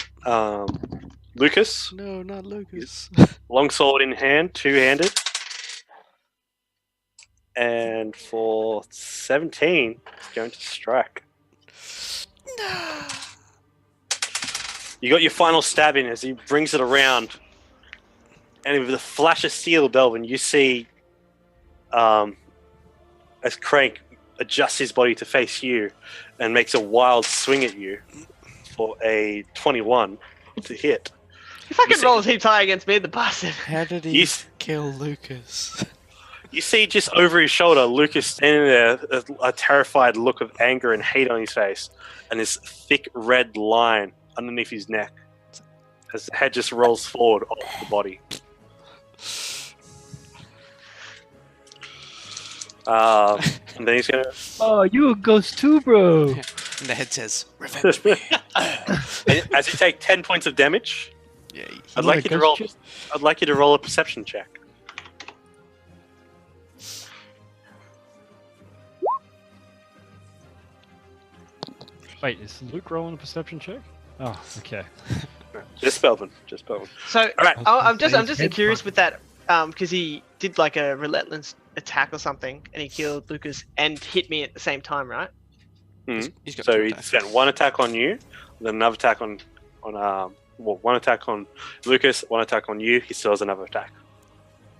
A: Lucas,
C: No, not Lucas.
A: longsword in hand, two-handed. And for 17, he's going to strike.
C: No.
A: You got your final stab in as he brings it around. And with a flash of steel, Belvin, you see as Crank adjusts his body to face you and makes a wild swing at you for a 21 to hit.
E: He fucking
A: see-
E: rolls heaps high against me, the bastard.
C: How did he
A: You, s-
C: kill Lucas?
A: you see just over his shoulder, Lucas standing there, a terrified look of anger and hate on his face, and this thick red line underneath his neck as the head just rolls forward off the body. And then he's gonna.
B: Oh, you a ghost too, bro.
C: And the head says, "Revenge me."
A: And as you take 10 points of damage,
C: Yeah.
A: I'd
B: You
A: like
B: want
A: you
B: a
A: to roll.
B: ghost
A: I'd like you to roll a perception check.
B: Wait, is Luke rolling a perception check? Oh, okay.
A: Just Belvin. Just Belvin.
E: So
A: All right.
E: I'm just
B: Head
E: curious
B: fuck.
E: with that because he did like a relentless attack or something and he killed Lucas and hit me at the same time, right?
A: Mhm.
C: He's got
A: So
C: two
A: he
C: attacks.
A: spent one attack on you, then another attack on one attack on Lucas, one attack on you. He still has another attack.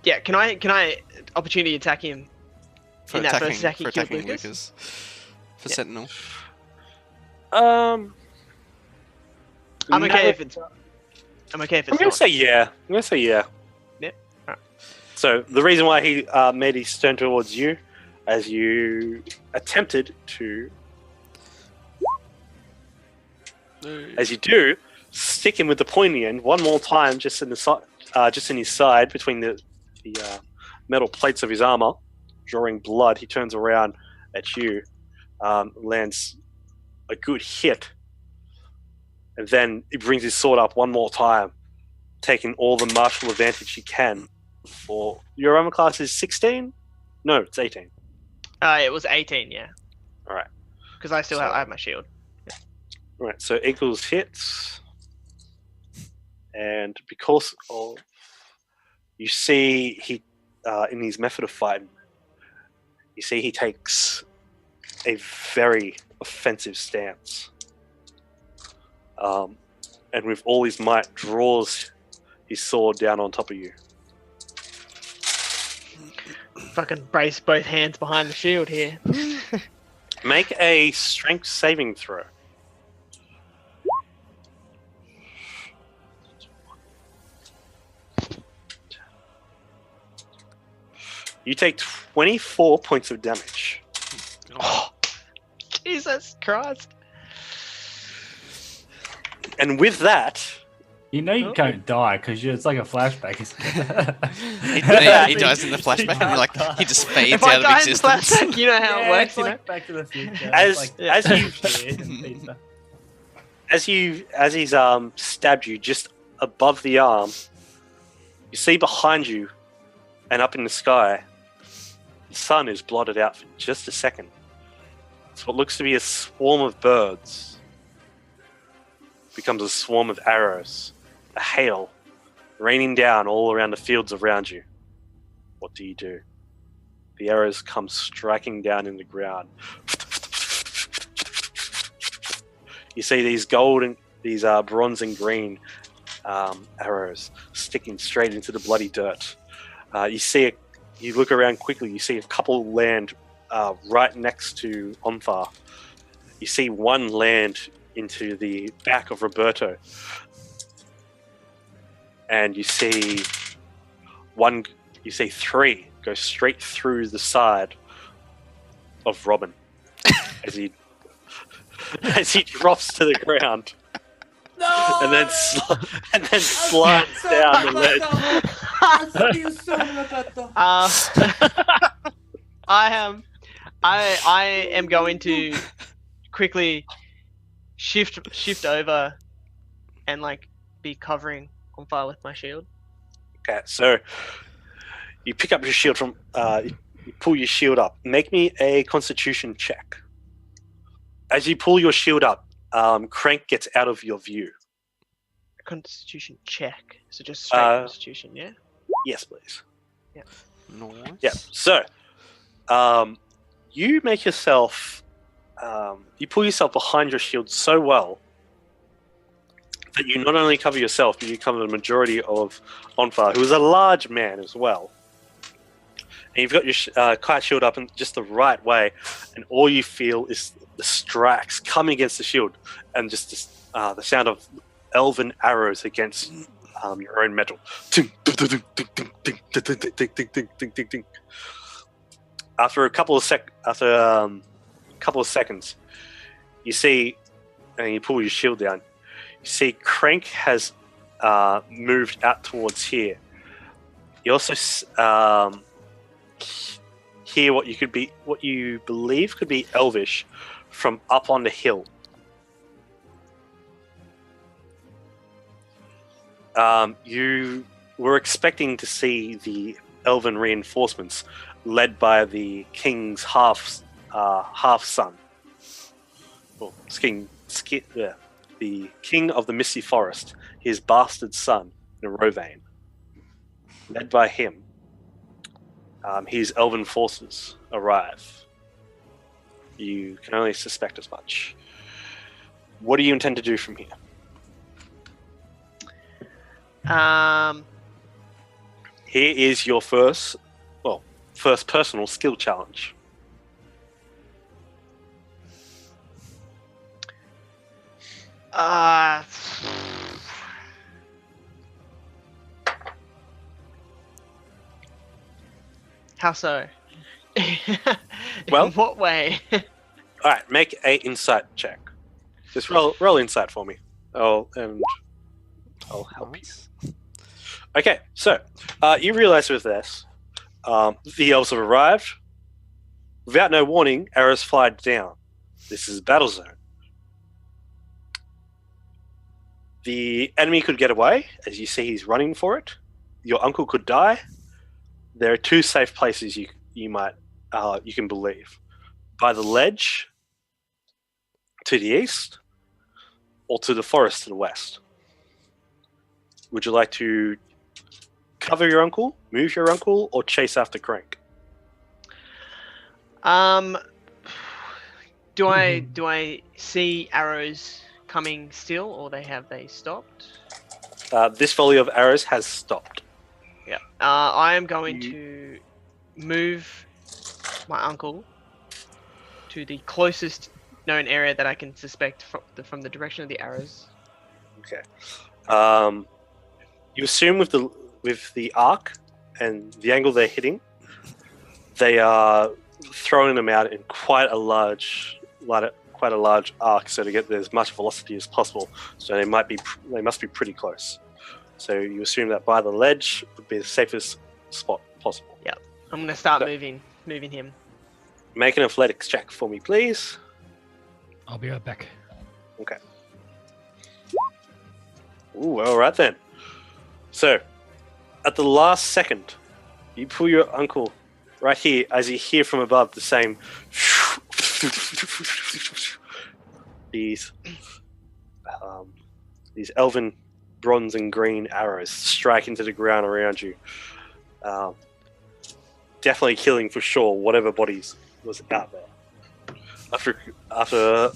E: Yeah. Can I opportunity attack him?
C: for
E: in that
C: attacking,
E: first attack he
C: for
E: killed
C: attacking
E: Lucas?
C: Lucas. For
E: Yeah.
C: Sentinel.
E: I'm okay
A: no,
E: if it's. I'm okay if
A: I'm
E: it's
A: gonna
E: not.
A: say yeah. I'm gonna say yeah. So the reason why he made his turn towards you, as you attempted to, as you do, stick him with the pointy end one more time, just in the just in his side between the metal plates of his armor, drawing blood. He turns around at you, lands a good hit, and then he brings his sword up one more time, taking all the martial advantage he can. For your armor class is 16? No, it's 18.
E: It was 18, yeah.
A: All right.
E: Because I still have my shield.
A: All right. So equals hits, and because of you see he in his method of fighting, you see he takes a very offensive stance, and with all his might draws his sword down on top of you.
E: Fucking brace both hands behind the shield here.
A: Make a strength saving throw. You take 24 points of damage.
E: Oh, Jesus Christ.
A: And with that,
D: You know you can't die because it's like a flashback.
C: He dies in the flashback and like he just fades
E: If I
C: out of
E: die in the
C: existence.
E: flashback, you know how it works,
D: it's
E: you know?
D: like Back to the Future.
A: As-
D: It's
A: as he's stabbed you just above the arm, you see behind you and up in the sky, the sun is blotted out for just a second. It's what looks to be a swarm of birds becomes a swarm of arrows, a hail, raining down all around the fields around you. What do you do? The arrows come striking down in the ground. You see these bronze and green arrows sticking straight into the bloody dirt. You look around quickly, you see a couple land right next to Onthar. You see one land into the back of Roberto. And you see three go straight through the side of Robin as he drops to the ground.
D: No!
A: And then slides down the ledge.
E: I am going to quickly shift over and like be covering on fire with my shield.
A: Okay, so you pick up your shield from you pull your shield up. Make me a Constitution check. As you pull your shield up, Crank gets out of your view.
E: A Constitution check. So just straight Constitution, yeah?
A: Yes, please.
E: Yeah.
C: Nice.
A: Yeah. So, you make yourself, you pull yourself behind your shield so well that you not only cover yourself, but you cover the majority of Onfar, who is a large man as well. And you've got your kite shield up in just the right way, and all you feel is the strikes coming against the shield, and just the sound of elven arrows against your own metal. After a couple of seconds, you see, and you pull your shield down. You see, Crank has moved out towards here. You also hear what you believe could be Elvish from up on the hill. You were expecting to see the elven reinforcements led by the king's half son, well, the king of the Misty Forest, his bastard son, Nerovane. Led by him, his elven forces arrive. You can only suspect as much. What do you intend to do from here? Here is your first personal skill challenge.
E: How so?
A: Well-
E: In what way?
A: All right, make a insight check. Just roll insight for me. I'll help
C: Nice.
A: you. Okay, so you realize with this, the elves have arrived. Without no warning, arrows fly down. This is a battle zone. The enemy could get away, as you see he's running for it. Your uncle could die. There are two safe places you can believe: by the ledge to the east, or to the forest to the west. Would you like to cover your uncle, move your uncle, or chase after Crank?
E: Do I see arrows coming still, or have they stopped?
A: This volley of arrows has stopped.
E: Yeah. I am going to move my uncle to the closest known area that I can suspect from the direction of the arrows.
A: Okay. You assume with the arc and the angle they're hitting, they are throwing them out in quite a large arc, so to get as much velocity as possible. So they must be pretty close. So you assume that by the ledge would be the safest spot possible.
E: Yeah. I'm gonna start
A: So-
E: moving him.
A: Make an athletics check for me, please.
B: I'll be right back.
A: Okay. Ooh, all right then. So, at the last second, you pull your uncle right here as you hear from above the same these elven bronze and green arrows strike into the ground around you. Definitely killing for sure whatever bodies was out there. After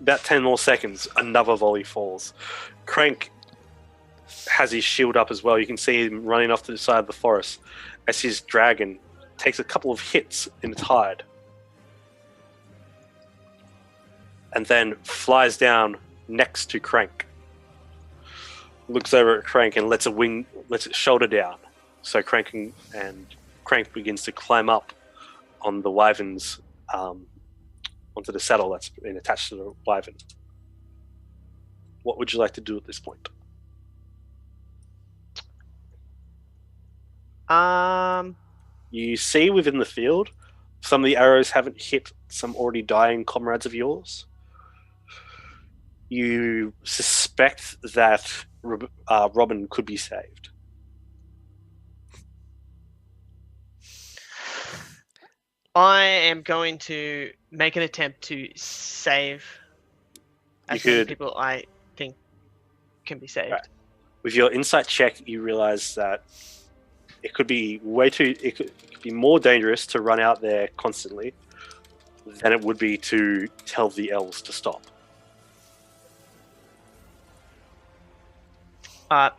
A: about 10 more seconds, another volley falls. Crank has his shield up as well. You can see him running off to the side of the forest as his dragon takes a couple of hits in its hide and then flies down next to Crank. Looks over at Crank and lets its shoulder down. So Crank begins to climb up on the wyvern's onto the saddle that's been attached to the wyvern. What would you like to do at this point? You see within the field, some of the arrows haven't hit some already dying comrades of yours. You suspect that Robin could be saved.
E: I am going to make an attempt to save as many people I think can be saved.
A: Right. With your insight check, you realize that it could be it could be more dangerous to run out there constantly than it would be to tell the elves to stop.
E: Alright,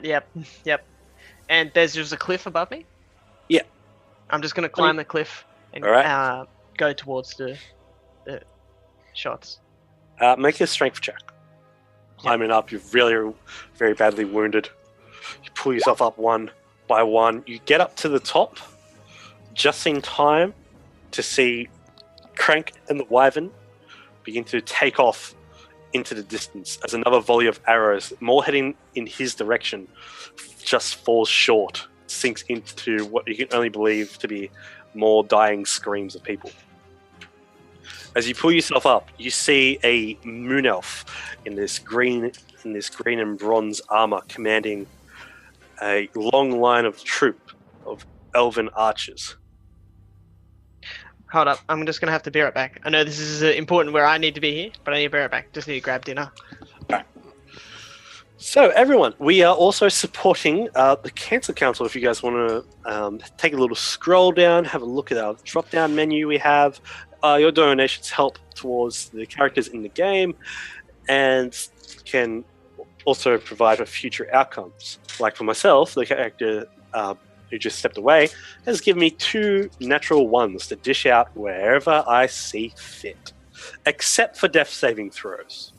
E: yep. And there's just a cliff above me?
A: Yeah.
E: I'm just going to climb the cliff and
A: Alright.
E: Go towards the shots.
A: Make a strength check. Climbing up, you're really very badly wounded. You pull yourself up one by one. You get up to the top just in time to see Crank and the wyvern begin to take off into the distance as another volley of arrows, more heading in his direction, just falls short, sinks into what you can only believe to be more dying screams of people. As you pull yourself up, you see a moon elf in this green and bronze armor, commanding a long line of troop of elven archers.
E: Hold up, I'm just going to have to be right back. I know this is important where I need to be here, but I need to be right back. Just need to grab dinner.
A: Right. So, everyone, we are also supporting the Cancer Council. If you guys want to take a little scroll down, have a look at our drop-down menu we have. Your donations help towards the characters in the game and can also provide for future outcomes. Like for myself, the character who just stepped away has given me 2 natural ones to dish out wherever I see fit, except for death saving throws.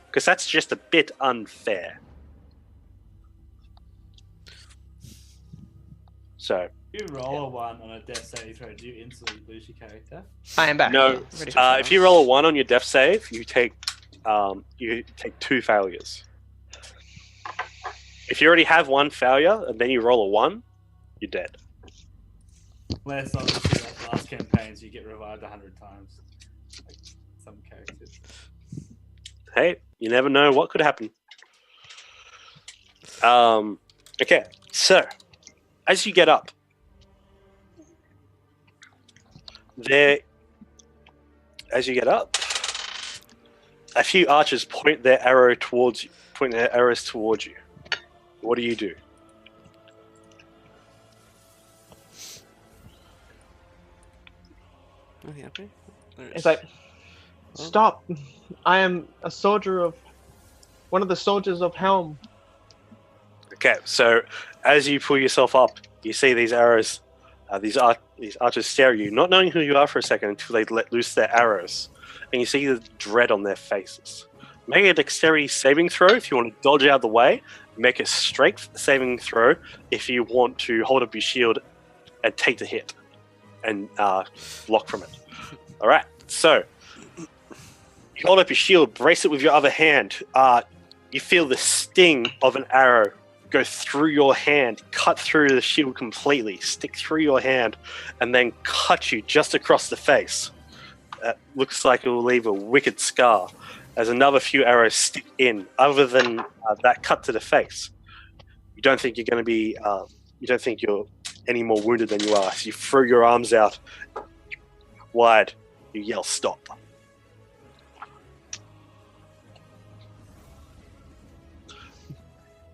A: Because that's just a bit unfair. So
D: If you roll a 1 on a death saving throw, do you instantly lose your character?
E: I am back.
A: no,
E: Yeah, ready for
A: if you roll a 1 on your death save, you take 2 failures. If you already have 1 failure and then you roll a 1, you're dead.
D: Unless obviously like last campaigns you get revived 100 times. Like some characters.
A: Hey, you never know what could happen. Okay, so as you get up, a few archers point their arrows towards you. What do you do?
C: Oh, you happy? There it
E: It's
C: is.
E: like, stop! I am a soldier of one of the soldiers of Helm.
A: Okay, so as you pull yourself up, you see these arrows. These archers stare at you, not knowing who you are for a second until they let loose their arrows, and you see the dread on their faces. Make a dexterity saving throw if you want to dodge out of the way. Make a strength saving throw if you want to hold up your shield and take the hit and block from it. All right, so you hold up your shield, brace it with your other hand. You feel the sting of an arrow go through your hand, cut through the shield completely, stick through your hand, and then cut you just across the face. Looks like it will leave a wicked scar as another few arrows stick in. Other than that cut to the face, you don't think you're going to be. You don't think you're any more wounded than you are. So you throw your arms out wide. You yell, "Stop!"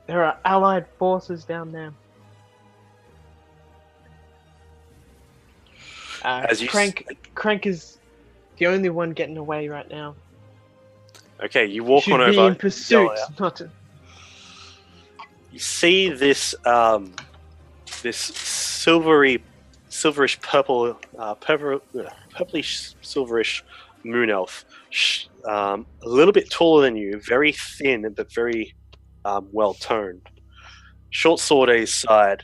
E: There are allied forces down there.
A: As you
E: Crank is the only one getting away right now.
A: Okay, you walk
E: Should
A: on
E: be
A: over.
E: in pursuit,
A: yell out.
E: not to...
A: You see this silverish purple, purplish silverish moon elf, a little bit taller than you, very thin but very well toned. Short sword at his side,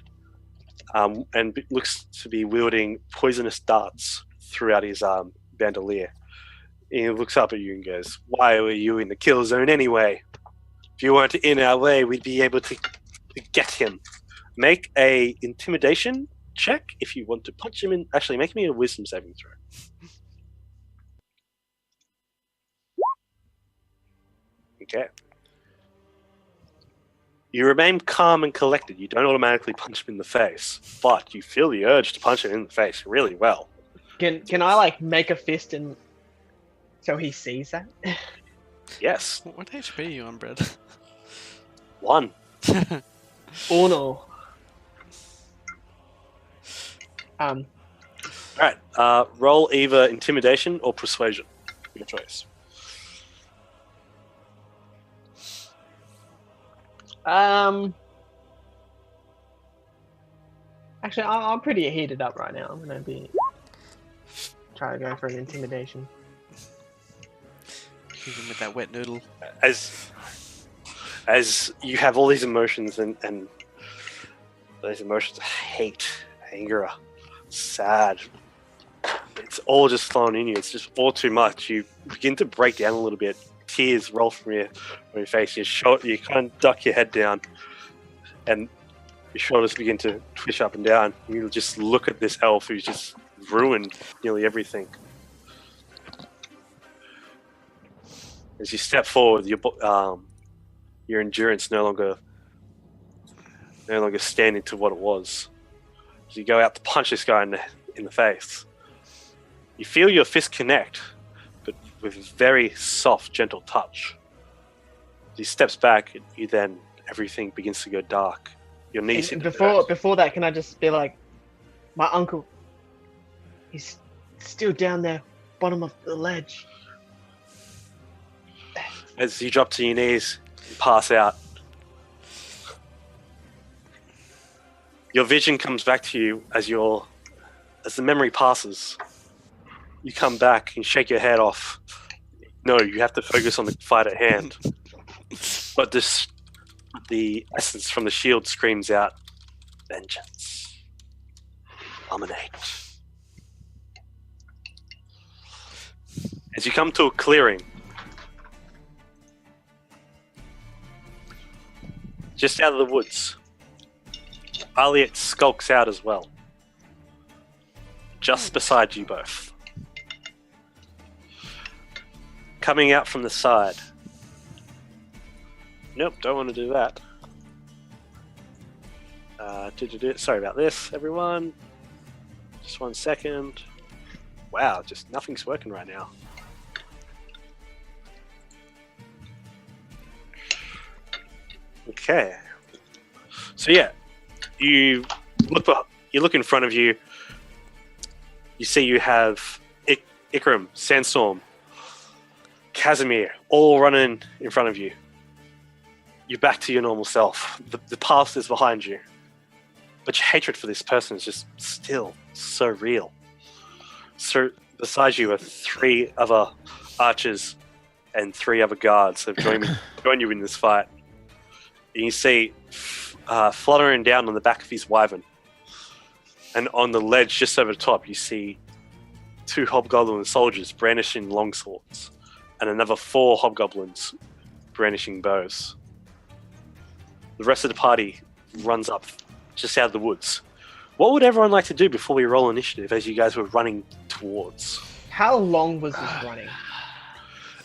A: and looks to be wielding poisonous darts throughout his bandolier. He looks up at you and goes, "Why were you in the kill zone anyway? If you weren't in our way, we'd be able to get him." Make a intimidation check if you want to punch him in. Actually, make me a wisdom saving throw. Okay. You remain calm and collected. You don't automatically punch him in the face, but you feel the urge to punch him in the face really well.
E: Can I like make a fist and so he sees that?
C: What
A: Yes.
C: HP are you on, Brad?
A: 1.
E: Uno.
A: Alright, roll either intimidation or persuasion. Your choice.
E: Actually, I'm pretty heated up right now. I'm gonna try to go for an intimidation.
C: Even with that wet noodle.
A: As you have all these emotions and those emotions of hate, anger, sad, it's all just flowing in you. It's just all too much. You begin to break down a little bit. Tears roll from your face. You kind of duck your head down, and your shoulders begin to twitch up and down. You just look at this elf who's just ruined nearly everything. As you step forward, your endurance no longer standing to what it was. As you go out to punch this guy in the face, you feel your fist connect, but with a very soft, gentle touch. As he steps back, everything begins to go dark. Your knees hit the dirt.
E: Before that, can I just be like, my uncle, he's still down there, bottom of the ledge.
A: As you drop to your knees, you pass out. Your vision comes back to you as the memory passes. You come back and shake your head off. No, you have to focus on the fight at hand. But the essence from the shield screams out, vengeance. dominate. As you come to a clearing, just out of the woods, Elliot skulks out as well. Just beside you both. Coming out from the side. Nope, don't want to do that. Sorry about this, everyone. Just 1 second. Wow, just nothing's working right now. Okay. So yeah, you look in front of you. You see you have Ikram, Sandstorm, Casimir, all running in front of you. You're back to your normal self. The past is behind you. But your hatred for this person is just still so real. So beside you are 3 other archers and 3 other guards that have joined you in this fight. And you see fluttering down on the back of his wyvern. And on the ledge just over the top, you see 2 hobgoblin soldiers brandishing longswords. And another 4 hobgoblins brandishing bows. The rest of the party runs up just out of the woods. What would everyone like to do before we roll initiative as you guys were running towards?
E: How long was this running?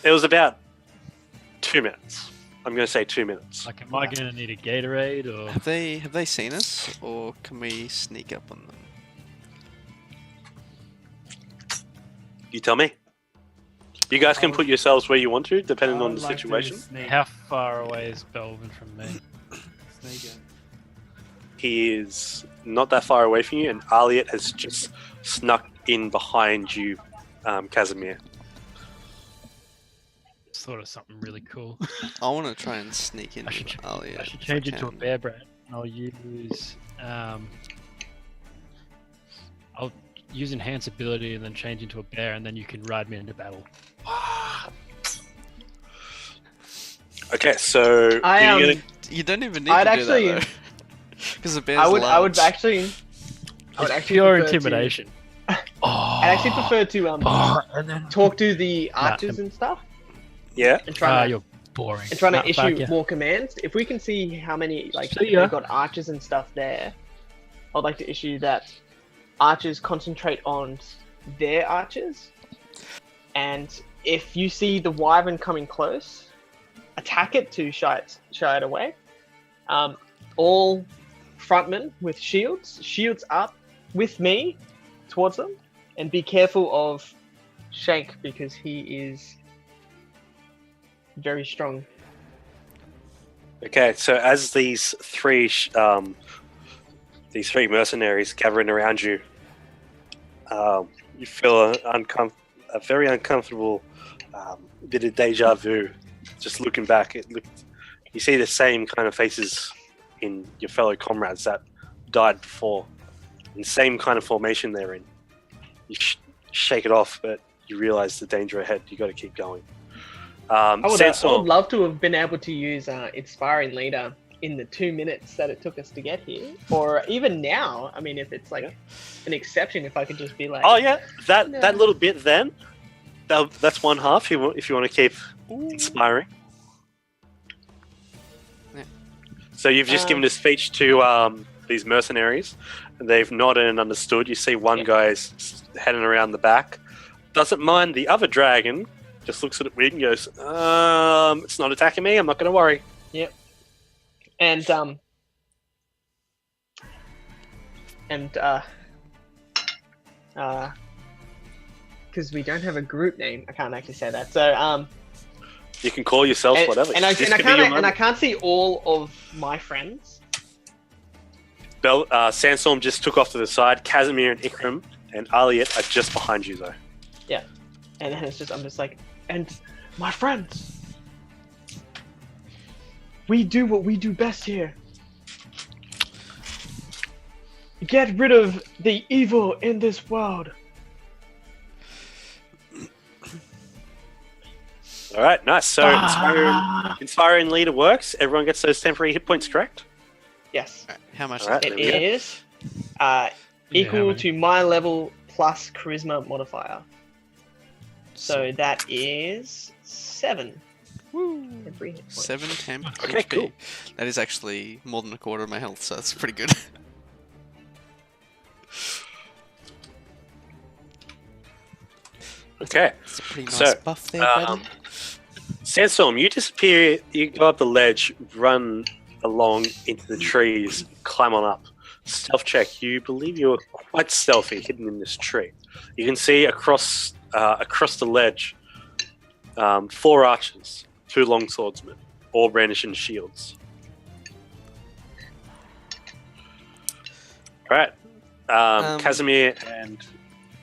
A: It was about 2 minutes. I'm going to say 2 minutes.
B: Like, am I going to need a Gatorade or?
C: Have they seen us, or can we sneak up on them?
A: You tell me. You guys can put yourselves where you want to, depending on the situation.
B: How far away is Belvin from me?
A: He is not that far away from you, and Elliot has just snuck in behind you, Casimir.
B: Sort of something really cool.
C: I want to try and sneak in.
B: I should
C: Elliot,
B: change it to a bear brand. I'll use enhance ability and then change into a bear, and then you can ride me into battle.
A: Okay, so
C: you don't even need to do that though. Because the bear's large.
E: I would actually
B: pure intimidation.
E: I'd actually prefer to talk to the archers and stuff.
A: Yeah.
E: And try
B: you're boring.
E: And trying to issue more commands. If we can see how many they've got archers and stuff there, I'd like to issue that archers concentrate on their archers. And if you see the wyvern coming close, attack it to shy it away. All frontmen with shields up with me towards them, and be careful of Shank because he is very strong.
A: Okay, so as these 3 mercenaries gathering around you, you feel a very uncomfortable bit of deja vu. Just looking back, you see the same kind of faces in your fellow comrades that died before, and same kind of formation they're in. You shake it off, but you realize the danger ahead. You got to keep going. I would
E: love to have been able to use Inspiring Leader in the 2 minutes that it took us to get here, or even now. I mean, if it's like an exception, if I could just be like,
A: oh yeah, that little bit then, that's 1 half. If you want to keep inspiring.
C: Yeah.
A: So you've just given a speech to these mercenaries, and they've nodded and understood. You see one guy's heading around the back, doesn't mind the other dragon. Just looks at it weird and goes, it's not attacking me, I'm not going to worry.
E: Yep. And because we don't have a group name, I can't actually say that. So,
A: you can call yourself whatever.
E: And I can't see all of my friends.
A: Sandstorm just took off to the side. Casimir and Ikram and Elliot are just behind you, though.
E: Yeah. And then I'm just like, and my friends, we do what we do best here. Get rid of the evil in this world.
A: All right, nice. So inspiring leader works. Everyone gets those temporary hit points, correct?
E: Yes.
C: How much?
A: All right,
E: it is equal to my level plus charisma modifier. So that is 7.
C: Woo.
E: Every hit point.
C: 7 temp.
A: Okay,
C: HP.
A: cool.
C: That is actually more than a quarter of my health, so that's pretty good.
A: Okay.
C: It's a pretty nice
A: So,
C: buff there, buddy.
A: Sandstorm, you disappear, you go up the ledge, run along into the trees, climb on up. Stealth check, you believe you're quite stealthy, hidden in this tree. You can see across the ledge 4 archers, 2 longswordsmen, all brandishing shields. Alright. Casimir and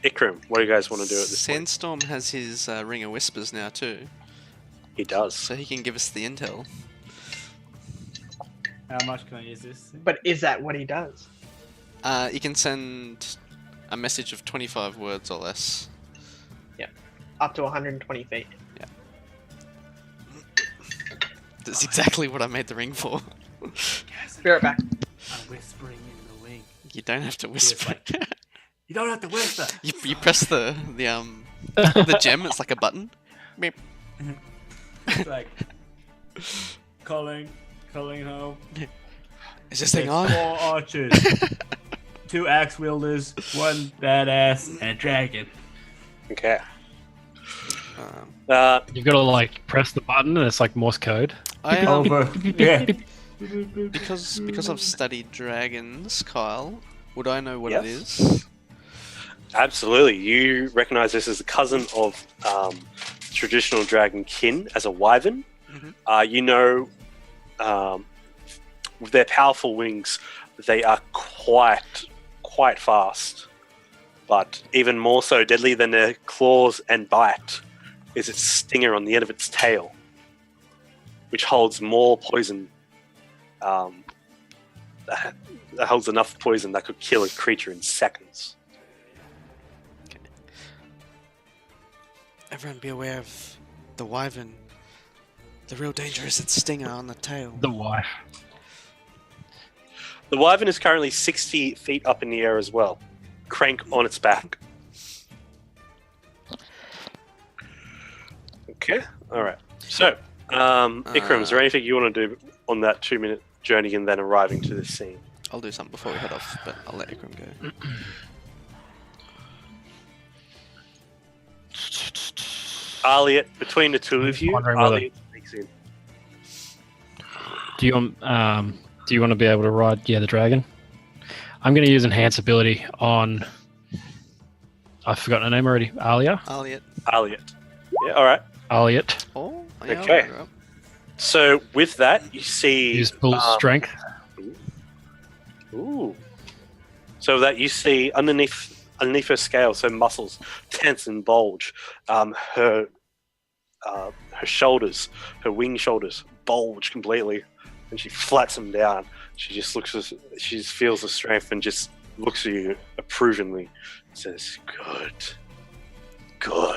A: Ikram, what do you guys want to do at this point?
C: Sandstorm has his Ring of Whispers now too,
A: He does.
C: so he can give us the intel.
D: How much can I use this?
E: But is that what he does?
C: You can send a message of 25 words or less.
E: Up to 120 feet.
C: That's exactly what I made the ring for.
E: Be right back.
D: I'm whispering in the wing.
C: You don't have to whisper.
D: You don't have to whisper.
C: You press the gem. It's like a button. Beep.
D: It's like calling home.
C: Is this thing
D: There's
C: on?
D: 4 archers, 2 axe wielders, 1 badass, and a dragon.
A: Okay.
B: You've got to like press the button, and it's like Morse code.
C: I
D: Over. Yeah.
C: because I've studied dragons, Kyle. Would I know what
A: Yes.
C: it is?
A: Absolutely. You recognize this as a cousin of traditional dragon kin as a wyvern.
C: Mhm.
A: You know, with their powerful wings, they are quite fast. But even more so deadly than their claws and bite is its stinger on the end of its tail, which holds more poison. That holds enough poison that could kill a creature in seconds.
C: Everyone be aware of the wyvern. The real danger is its stinger on the tail.
B: The wife.
A: The wyvern is currently 60 feet up in the air as well, crank on its back. Okay, alright. So, Ikram, is there anything you want to do on that 2-minute journey and then arriving to this scene?
C: I'll do something before we head off, but I'll let Ikram go.
A: Aliet, between the two of you,
B: Wondering whether-
A: Aliet speaks in.
B: Do you want to be able to ride the dragon? I'm going to use enhance ability on. I've forgotten her name already. Alia.
C: Aliet.
A: Aliet. Yeah, alright.
B: Aliet.
C: Oh, yeah,
A: Okay.
C: I'll look her up.
A: So, with that, you see...
B: Use full strength.
A: Ooh. So that you see underneath her scale, so muscles tense and bulge. Her shoulders, her wing shoulders, bulge completely, and she flats them down. She just she just feels the strength and just looks at you approvingly. Says, "Good."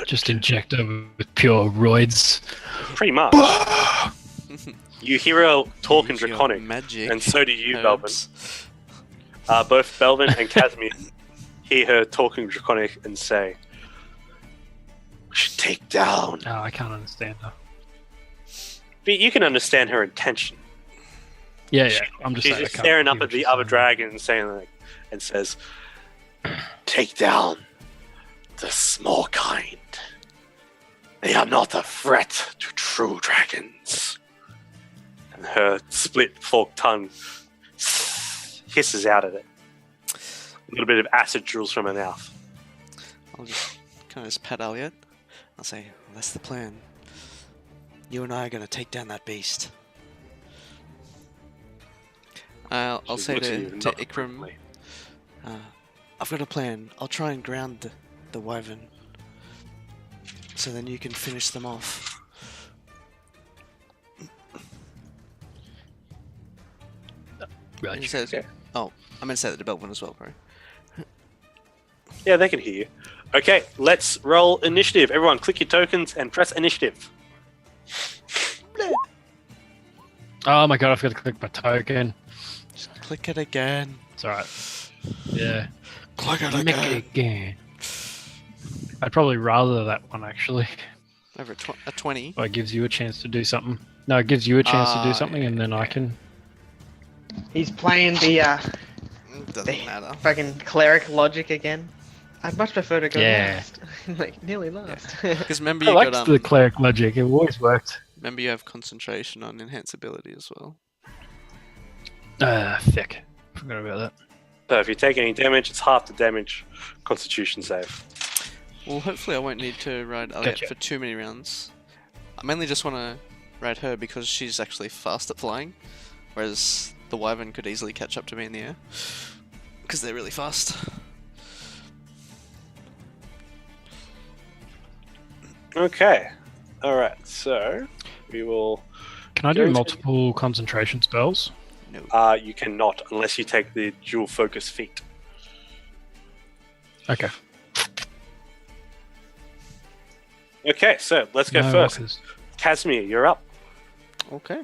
B: Just inject her with pure roids.
A: Pretty much. You hear her talk in
C: Use your
A: Draconic,
C: magic
A: and so do you,
C: herbs.
A: Belvin. Both Belvin and Casimir hear her talking Draconic and say, "We should take down."
B: Oh, I can't understand her.
A: But you can understand her intention.
B: Yeah. I'm just
A: She's
B: saying. I
A: just
B: can't
A: staring
B: hear
A: up
B: what
A: at the
B: she's
A: other
B: saying.
A: dragon and saying and says, "Take down the small kind. They are not a threat to true dragons." And her split forked tongue hisses out at it. A little bit of acid drools from her mouth.
C: I'll just kind of just pat Aliet. I'll say, well, that's the plan. You and I are going to take down that beast. I'll
A: She
C: say
A: looks at you
C: to
A: not
C: Ikram,
A: approvingly.
C: I've got a plan. I'll try and ground the wyvern. So then you can finish them off.
B: Right.
C: He says,
A: Okay.
C: oh, I'm going to say that to Belvin as well, bro.
A: Yeah, they can hear you. Okay, let's roll initiative. Everyone, click your tokens and press initiative.
B: Oh my god, I forgot to click my token.
C: Click it again.
B: It's alright. Yeah.
C: Click it
B: Make it again. I'd probably rather that one actually.
C: Over a 20.
B: Well, it gives you a chance to do something. No, it gives you a chance to do something, and then I can.
E: He's playing the
C: Doesn't matter.
E: fucking cleric logic again. I'd much prefer to go
B: Yeah.
E: last. Like, nearly last.
C: Because remember
B: I
C: you
B: liked
C: got
B: the cleric logic. It always worked.
C: remember you have concentration on enhance ability as well.
B: Thick. Forgot about that.
A: So if you take any damage, it's half the damage Constitution save.
C: Well, hopefully I won't need to ride Elliot
B: Gotcha.
C: for too many rounds. I mainly just want to ride her because she's actually fast at flying, whereas the Wyvern could easily catch up to me in the air because they're really fast.
A: Okay. Alright, so we will...
B: Can I do multiple concentration spells?
C: No.
A: You cannot, unless you take the dual focus feat.
B: Okay.
A: Okay, so let's go
B: No
A: first.
B: workers.
A: Casimir, you're up.
C: Okay.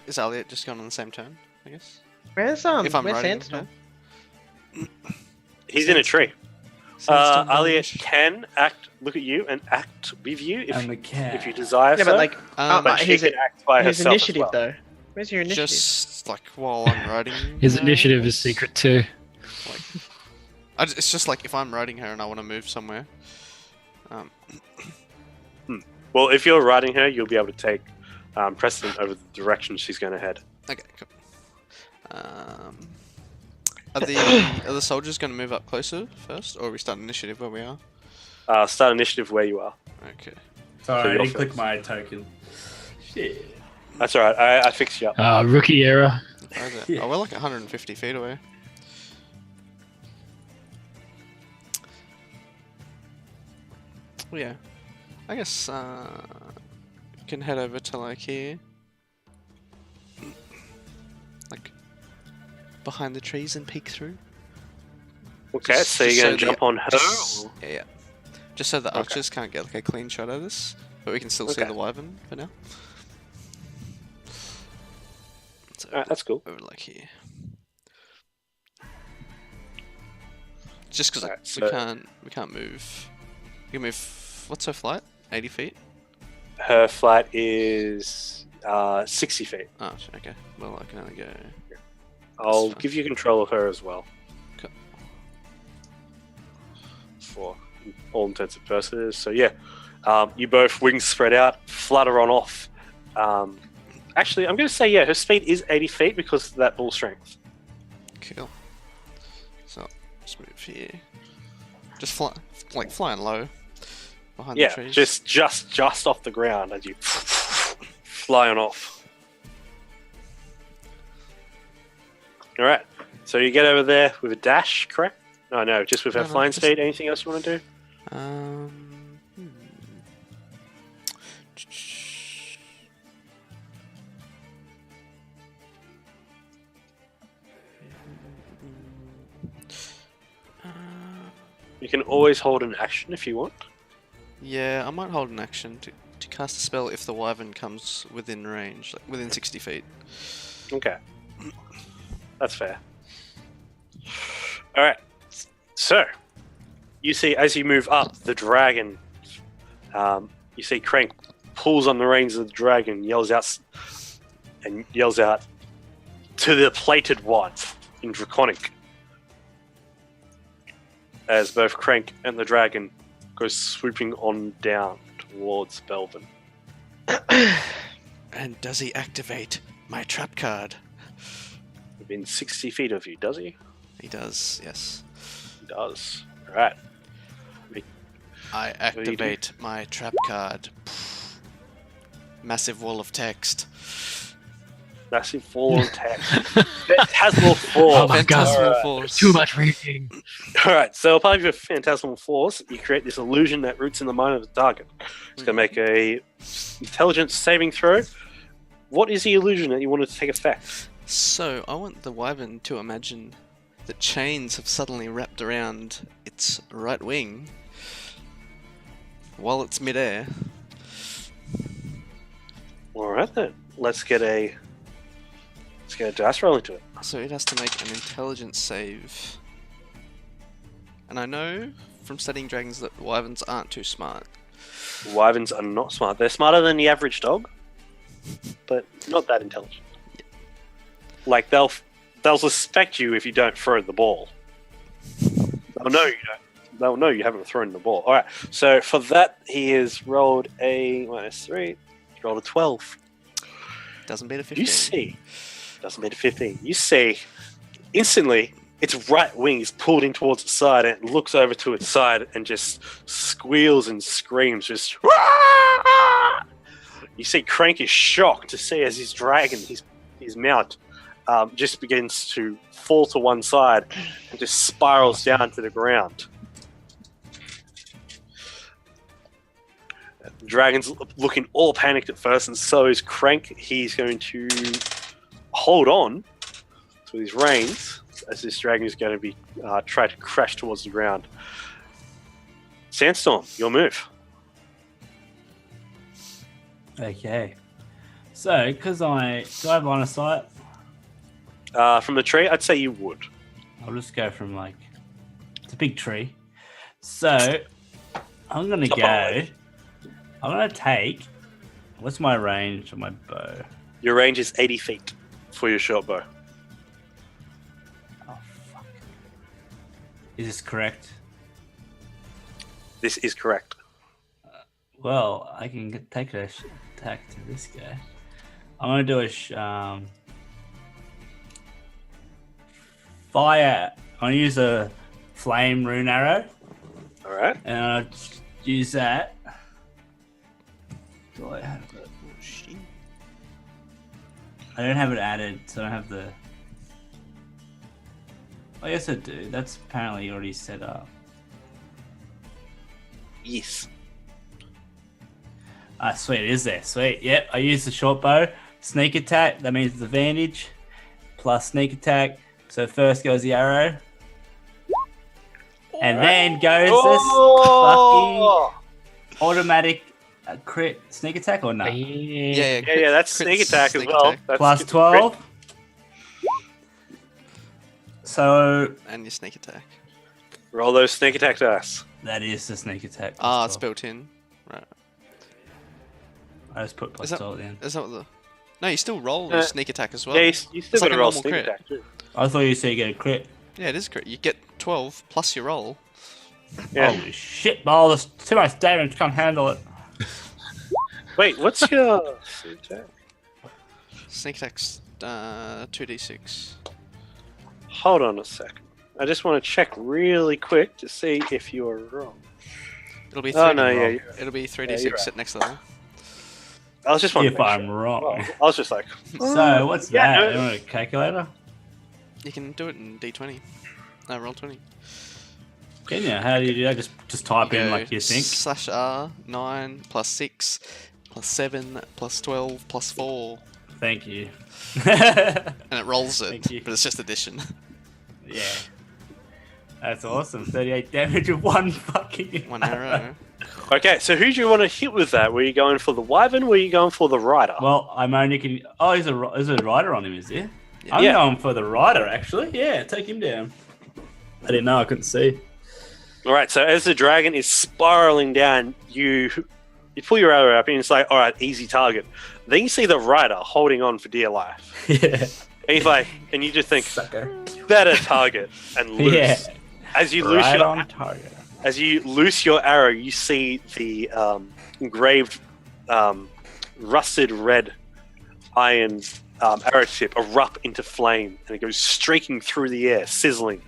C: Is Elliot just gone on the same turn? I guess.
E: Where's
C: If I'm
E: where's
C: riding
E: Sandstorm?
A: He's in a tree.
C: Sandstorm
A: Elliot
C: damage.
A: can look at you and act with you
D: And the cat.
A: if you desire
E: Yeah,
A: so.
E: but like,
A: but she can act by
E: his
A: herself
E: initiative
A: as well.
E: though. Where's your initiative?
C: Just like while I'm riding.
B: His
C: her,
B: initiative is secret too.
C: Like, it's just like if I'm riding her and I want to move somewhere.
A: Well, if you're riding her, you'll be able to take precedent over the direction she's going to head.
C: Okay, cool. Are the soldiers going to move up closer first, or are we start initiative where we are?
A: Start initiative where you are.
C: Okay.
D: Sorry,
A: So
D: I
A: you're
D: didn't click
A: first.
D: my token. Shit.
A: That's alright, I fixed you up.
B: Rookie error.
C: Where is it?
D: Yeah.
C: Oh, we're like 150 feet away. Well, yeah. I guess we can head over to like here. Like behind the trees and peek through.
A: Okay,
C: just-
A: so
C: just
A: you're going
C: so
A: to jump on her?
C: Just,
A: or-
C: yeah. Just so the
A: Okay.
C: archers can't get like a clean shot of this, but we can still see
A: Okay.
C: the wyvern for now. So
A: Alright, that's cool.
C: over like here. Just because
A: Alright,
C: we
A: so-
C: can't move. You can move. What's her flight? 80 feet.
A: Her flight is 60 feet.
C: Oh, okay. Well, I can only go.
A: I'll
C: fine.
A: give you control of her as well.
C: Cool.
A: For all intents and purposes. So yeah, you both wings spread out, flutter on off. Actually, I'm going to say yeah, her speed is 80 feet because of that bull strength.
C: Cool. So just move here. Just fly, like flying low behind the
A: Yeah,
C: trees.
A: just off the ground as you fly on off. All right, so you get over there with a dash, correct? No, just with her
C: No,
A: flying
C: just-
A: speed. Anything else you want to do?
C: Hmm.
A: You can always hold an action if you want.
C: Yeah, I might hold an action to cast a spell if the wyvern comes within range, like within 60 feet.
A: Okay, that's fair. All right, so you see as you move up, the dragon. You see Crank pulls on the reins of the dragon, yells out to the plated one in Draconic. As both Crank and the dragon go swooping on down towards Belvin.
C: And does he activate my trap card?
A: Within 60 feet of you, does he?
C: He does, yes.
A: He does. All right.
C: I
A: do you do?
C: activate my trap card. Massive wall of text.
A: Massive fall on text. Phantasmal force.
B: Oh my God.
C: Phantasmal
A: Alright.
C: force.
B: Too much reading.
A: Alright, so part of your phantasmal force, you create this illusion that roots in the mind of the target. It's going to make a intelligence saving throw. What is the illusion that you want to take effect?
C: So, I want the wyvern to imagine that chains have suddenly wrapped around its right wing while it's midair.
A: Alright then, let's get a dice roll into it.
C: So it has to make an intelligence save. And I know from studying dragons that wyverns aren't too smart.
A: Wyverns are not smart. They're smarter than the average dog, but not that intelligent. Like they'll suspect you if you don't throw the ball. They'll know you don't. They'll know you haven't thrown the ball. All right. So for that, he has rolled a -3. He's rolled a 12.
C: Doesn't beat a 15.
A: You see, doesn't beat a 15. You see, instantly, its right wing is pulled in towards its side, and it looks over to its side and just squeals and screams. Just. You see, Crank is shocked to see as his dragon, his mount, just begins to fall to one side and just spirals down to the ground. The dragon's looking all panicked at first, and so is Crank. He's going to hold on to his reins as this dragon is going to be try to crash towards the ground. Sandstorm, your move.
D: Okay. So, because do I have line of sight?
A: From the tree, I'd say you would.
D: I'll just go from it's a big tree. So, I'm going to go. I'm going to take. What's my range of my bow?
A: Your range is 80 feet for your short bow.
D: Oh, fuck. Is this correct?
A: This is correct.
D: Well, I can take a attack to this guy. I'm going to do a fire. I'm going to use a flame rune arrow.
A: All right.
D: And I'll use that. Do I have it? I don't have it added, so I don't have the... I guess I do. That's apparently already set up.
A: Yes.
D: Ah, sweet. It is there. Sweet. Yep, I use the short bow. Sneak attack. That means it's advantage. Plus sneak attack. So first goes the arrow. And then goes this fucking automatic crit sneak attack or no?
C: Yeah,
A: That's sneak attack as well. That's
D: Plus 12. So
C: and your sneak attack.
A: Roll those sneak attack dice.
D: that is the sneak attack.
C: Ah, it's built in. Right.
D: I just put plus 12 in.
C: Is that what the... No, you still roll your sneak attack as well.
A: Yeah, you still
C: It's
A: got
C: like
A: to
C: a
A: roll
C: normal
A: sneak
C: crit.
A: attack too.
D: I thought you said you get a crit.
C: Yeah, it is crit. You get 12 plus your roll.
A: Yeah.
D: Holy shit, ball. There's too much damage. Can't handle it.
A: Wait, what's your sneak attack?
C: Sneak attack's 2d6.
A: Hold on a second. I just want to check really quick to see if you are wrong.
C: It'll be 3
A: Oh no, yeah,
C: It'll be 3d6
A: you're right.
C: sit next level.
A: I was just wondering
D: If I'm wrong.
A: Well, I was just like,
D: So, what's
A: Yeah,
D: that?
A: no.
D: You want a calculator?
C: You can do it in d20. No, roll 20.
D: Can you? How do you do that? Just type in
C: Go
D: like you think?
C: /R 9 plus 6 plus 7 plus 12 plus 4.
D: Thank you.
C: And it rolls it,
D: Thank you.
C: but it's just addition.
D: Yeah. That's awesome. 38 damage with one fucking...
C: One arrow.
A: okay, so who do you want to hit with that? Were you going for the wyvern? Or were you going for the rider?
D: Well, I'm only can... Oh, there's a rider on him, is there?
C: Yeah.
D: I'm
A: Yeah.
D: going for the rider, actually. Yeah, take him down. I didn't know. I couldn't see.
A: All right, so as the dragon is spiraling down, you pull your arrow up and it's like, all right, easy target. Then you see the rider holding on for dear life.
D: Yeah.
A: And he's like, and you just think,
D: Sucker.
A: better target and loose.
D: Yeah.
A: As you loose
D: Right
A: your
D: on target.
A: As you loose your arrow, you see the engraved, rusted red iron arrow tip erupt into flame, and it goes streaking through the air, sizzling.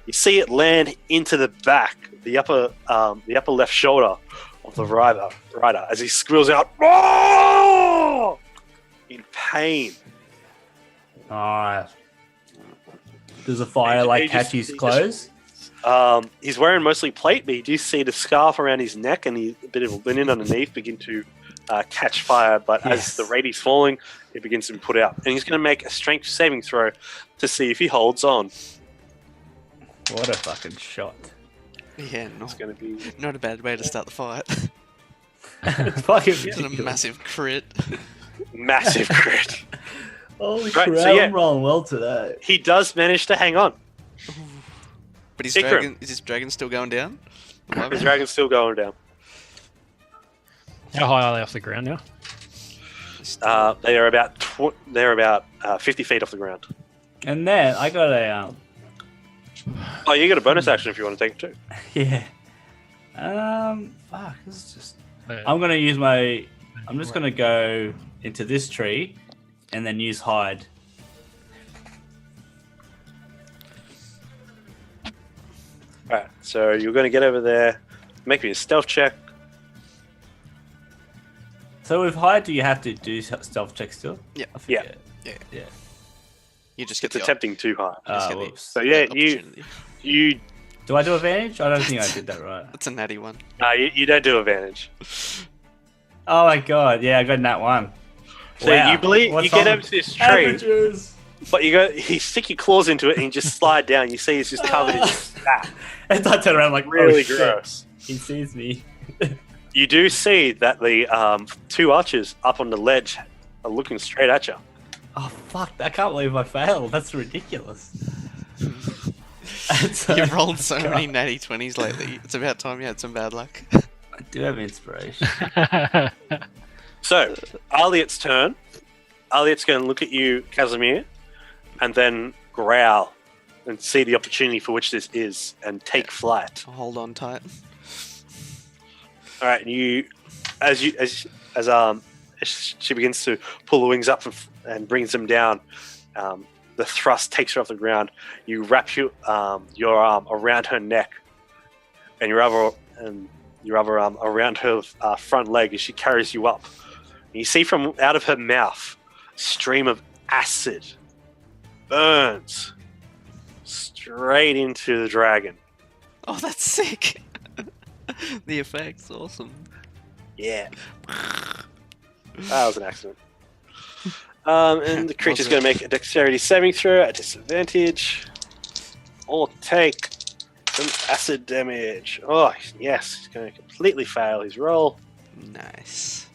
A: You see it land into the back, the upper left shoulder of the rider as he squeals out, "Oh!" in pain.
D: Nice. Does the fire
A: He
D: catch
A: just-
D: his
A: he just-
D: clothes?
A: He's wearing mostly plate, but you do see the scarf around his neck and a bit of linen underneath begin to catch fire. But
D: Yes.
A: as the rady's falling, it begins to be put out. And he's going to make a strength saving throw to see if he holds on.
D: What a fucking shot.
C: Yeah,
A: It's going to be
C: not a bad way to start the fight.
D: It's fucking
C: It's a
D: ridiculous.
C: massive crit.
A: massive crit.
D: Holy
A: Right,
D: crap,
A: so yeah.
D: I'm rolling well today.
A: He does manage to hang on.
C: But
A: Ikram.
C: is his dragon still going down?
A: His dragon's still going down.
B: How high are they off the ground now?
A: They are about 50 feet off the ground.
D: And then I got a
A: Oh, you get a bonus action if you want to take it too.
D: yeah. Fuck. This is just. I'm gonna use my. I'm just gonna go into this tree, and then use hide.
A: Alright, so you're going to get over there, make me a stealth check.
D: So with hide, do you have to do stealth check still?
C: Yeah.
D: I forget.
C: Yeah. You just get
A: It's attempting too high.
D: Whoops.
A: So yeah,
C: opportunity.
A: you
D: Do I do advantage? I don't think I did that right.
C: It's a natty one.
A: you don't do advantage.
D: Oh my god! Yeah, I got that one.
A: So you get over to this tree,
D: Averages.
A: but you stick your claws into it and you just slide down. You see it's just covered in sap.
D: And I turn around like,
A: Really
D: oh, shit.
A: gross.
D: He sees me.
A: You do see that the two archers up on the ledge are looking straight at you.
D: Oh fuck! I can't believe I failed. That's ridiculous.
C: You've rolled so many natty 20s lately. It's about time you had some bad luck.
D: I do have inspiration.
A: So, Aliet's turn. Aliet's going to look at you, Casimir, and then growl and see the opportunity for which this is and take flight.
C: I'll hold on tight.
A: All right, and you, as she begins to pull the wings up and brings them down, the thrust takes her off the ground. You wrap your arm around her neck, and your other arm around her front leg as she carries you up. And you see from out of her mouth a stream of acid burns straight into the dragon.
C: Oh, that's sick. The effect's awesome.
A: Yeah. That was an accident. And the creature's going to make a dexterity saving throw at disadvantage. Or take some acid damage. Oh, yes. He's going to completely fail his roll.
C: Nice.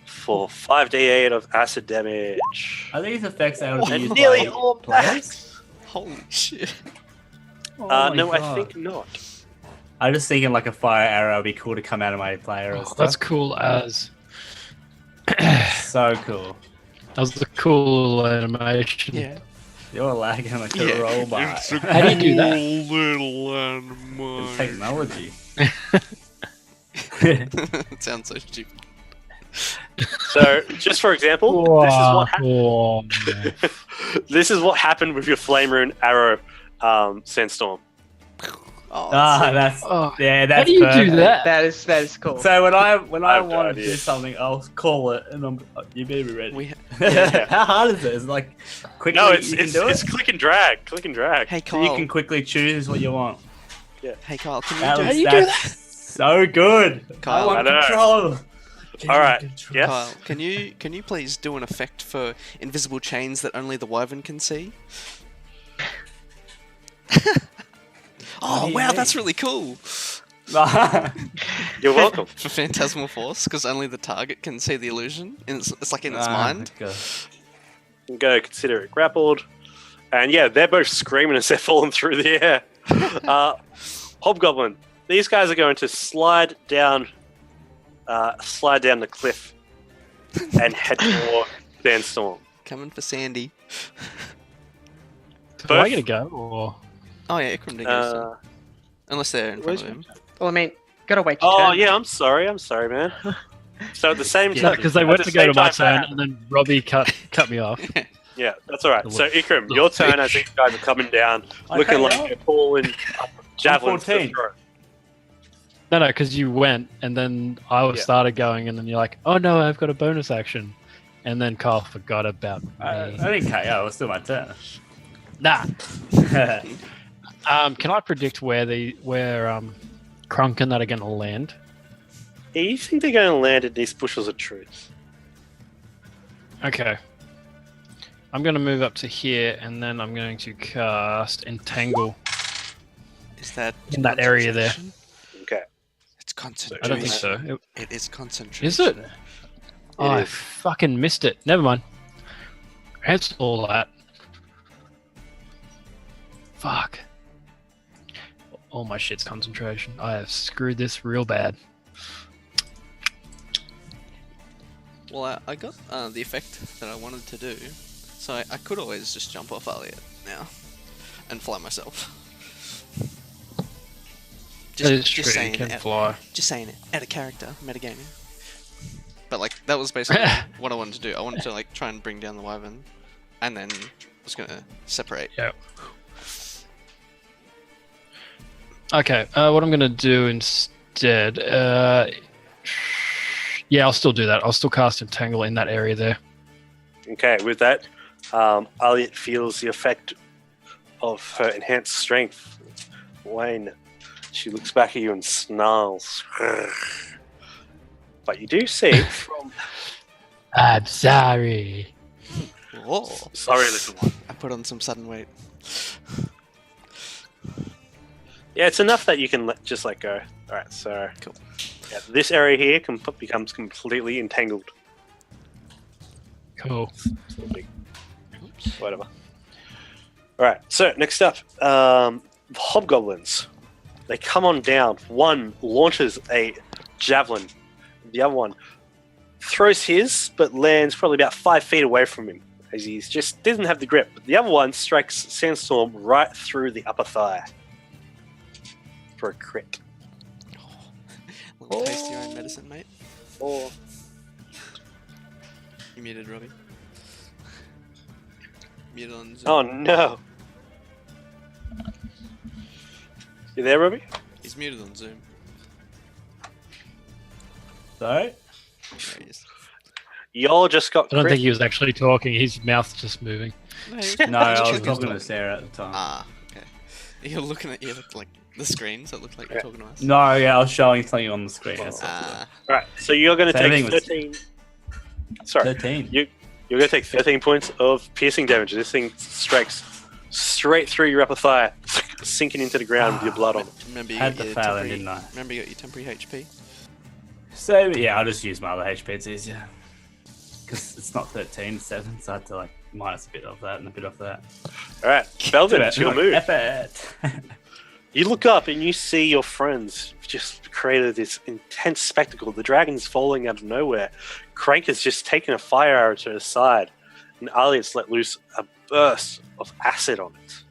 A: For 5d8 of acid damage.
D: Are these effects able to
A: And
D: use
A: nearly
D: by
A: all
D: players?
A: max.
C: Holy shit.
D: Oh my
A: No, I
D: God.
A: think not.
D: I'm just thinking like a fire arrow would be cool to come out of my player or
B: Oh,
D: stuff.
B: that's cool as.
D: So cool.
B: That was a cool animation.
C: Yeah.
D: You're lagging like a
C: Yeah.
D: robot.
B: How do you do that?
C: Little animal.
D: It's technology.
C: It sounds so stupid.
A: So, just for example,
B: Oh,
A: this is what happened with your Flame Rune Arrow Sandstorm.
C: Oh,
D: That's
B: oh.
D: yeah.
B: How
D: That's
B: do you
D: perfect.
B: do that?
E: That is cool.
D: So when I
A: I have no
D: want to
A: idea.
D: do something, I'll call it, and you better be ready.
C: we
D: How hard is it? Is it like quickly?
A: No, it's
D: you can do
A: it's
D: it?
A: click and drag. Click and drag.
C: Hey
D: So you
C: Kyle.
D: can quickly choose what you want.
C: Hey Kyle, can
D: That
C: you
D: was,
C: do
B: you do
D: that's so good.
C: Kyle,
D: I want
A: I know.
D: control.
A: All right. Yes.
C: Kyle, can you please do an effect for invisible chains that only the Wyvern can see? Oh
D: do you
C: wow,
D: mean?
C: that's really cool.
A: You're welcome.
C: For Phantasmal Force, because only the target can see the illusion, and it's like in its mind.
D: God.
A: Go consider it grappled. And yeah, they're both screaming as they're falling through the air. Hobgoblin. These guys are going to slide down the cliff and head toward Sandstorm.
C: Coming for Sandy.
B: Do I get to go? Or...
C: Oh yeah, Ikram didn't go. So. Unless they're in front of him.
E: Well, I mean, gotta wait your
A: Oh
E: turn.
A: yeah, I'm sorry, man. So at the same
B: No,
A: time,
B: because they
A: at
B: went
A: the
B: to go to
A: same
B: my
A: time,
B: turn, and then Robbie cut me off.
A: Yeah, that's all right.
B: The
A: So
B: little-
A: Ikram,
B: little
A: your turn
B: fish.
A: as these guys are coming down,
D: Okay,
A: looking like
D: yeah.
A: they're falling javelins to
D: 14.
A: throw.
B: No, because you went, and then I
A: Yeah.
B: started going, and then you're like, "Oh no, I've got a bonus action," and then Carl forgot about me.
D: I didn't KO. It was still my turn.
B: Nah. Can I predict where Krunk and that are going to land?
A: Yeah, you think they're going to land in these bushels of truth?
B: Okay. I'm going to move up to here, and then I'm going to cast Entangle.
C: Is that
B: In that area there.
C: concentration?
A: Okay.
C: It's concentration.
B: I don't think so.
C: It is concentration.
B: Is it? Oh, I
A: is.
B: fucking missed it. Never mind. Cancel all that. Fuck. All my shit's concentration. I have screwed this real bad.
C: Well, I got the effect that I wanted to do, so I could always just jump off Elliot now and fly myself.
B: That is true, you can fly.
C: Just saying it, out of character, metagaming. But like that was basically what I wanted to do. I wanted to like try and bring down the wyvern, and then I was gonna separate.
B: Yep. Okay, what I'm gonna do instead, yeah, I'll still do that. I'll still cast Entangle in that area there.
A: Okay, with that, Elliot feels the effect of her enhanced strength. Wayne, she looks back at you and snarls. But you do see from...
B: I'm sorry.
C: Whoa.
A: Sorry, little one.
C: I put on some sudden weight.
A: Yeah, it's enough that you can just let go. Alright, so...
C: Cool.
A: Yeah, this area here becomes completely entangled.
B: Cool.
A: Whatever. Alright, so next up, the hobgoblins. They come on down. One launches a javelin. The other one throws his, but lands probably about 5 feet away from him, as he just doesn't have the grip. But the other one strikes Sandstorm right through the upper thigh for a crit.
C: Little taste your own medicine, mate.
A: Or
C: You muted, Robbie. Muted on Zoom.
A: oh no! You there, Robbie?
C: He's muted on Zoom.
D: Sorry?
C: There he is.
A: Y'all just got
B: I don't
A: crit.
B: think he was actually talking. His mouth's just moving.
D: No, I was talking to Sarah at the time.
C: Ah, okay. You're looking at like the screen, so it looked like you're talking to us.
D: No, yeah, I was showing something on the screen.
C: Ah,
A: Alright, so you're going to
D: Same
A: take
D: thing with-
A: 13... Sorry.
D: 13.
A: You're going to take 13 points of piercing damage. This thing strikes straight through your upper thigh, sinking into the ground with your blood on it.
C: remember you
D: Had
C: got
D: to
C: your
D: fail,
C: temporary,
D: didn't I?
C: Remember you got your temporary HP?
D: So, yeah, I'll just use my other HP, it's easier. Because it's not 13, it's 7, so I had to, like, minus a bit of that and a bit of that.
A: Alright, Belvin, it's your move.
D: Effort!
A: You look up and you see your friends just created this intense spectacle. The dragon's falling out of nowhere. Crank has just taken a fire arrow to his side, and Elliot's let loose a burst of acid on it.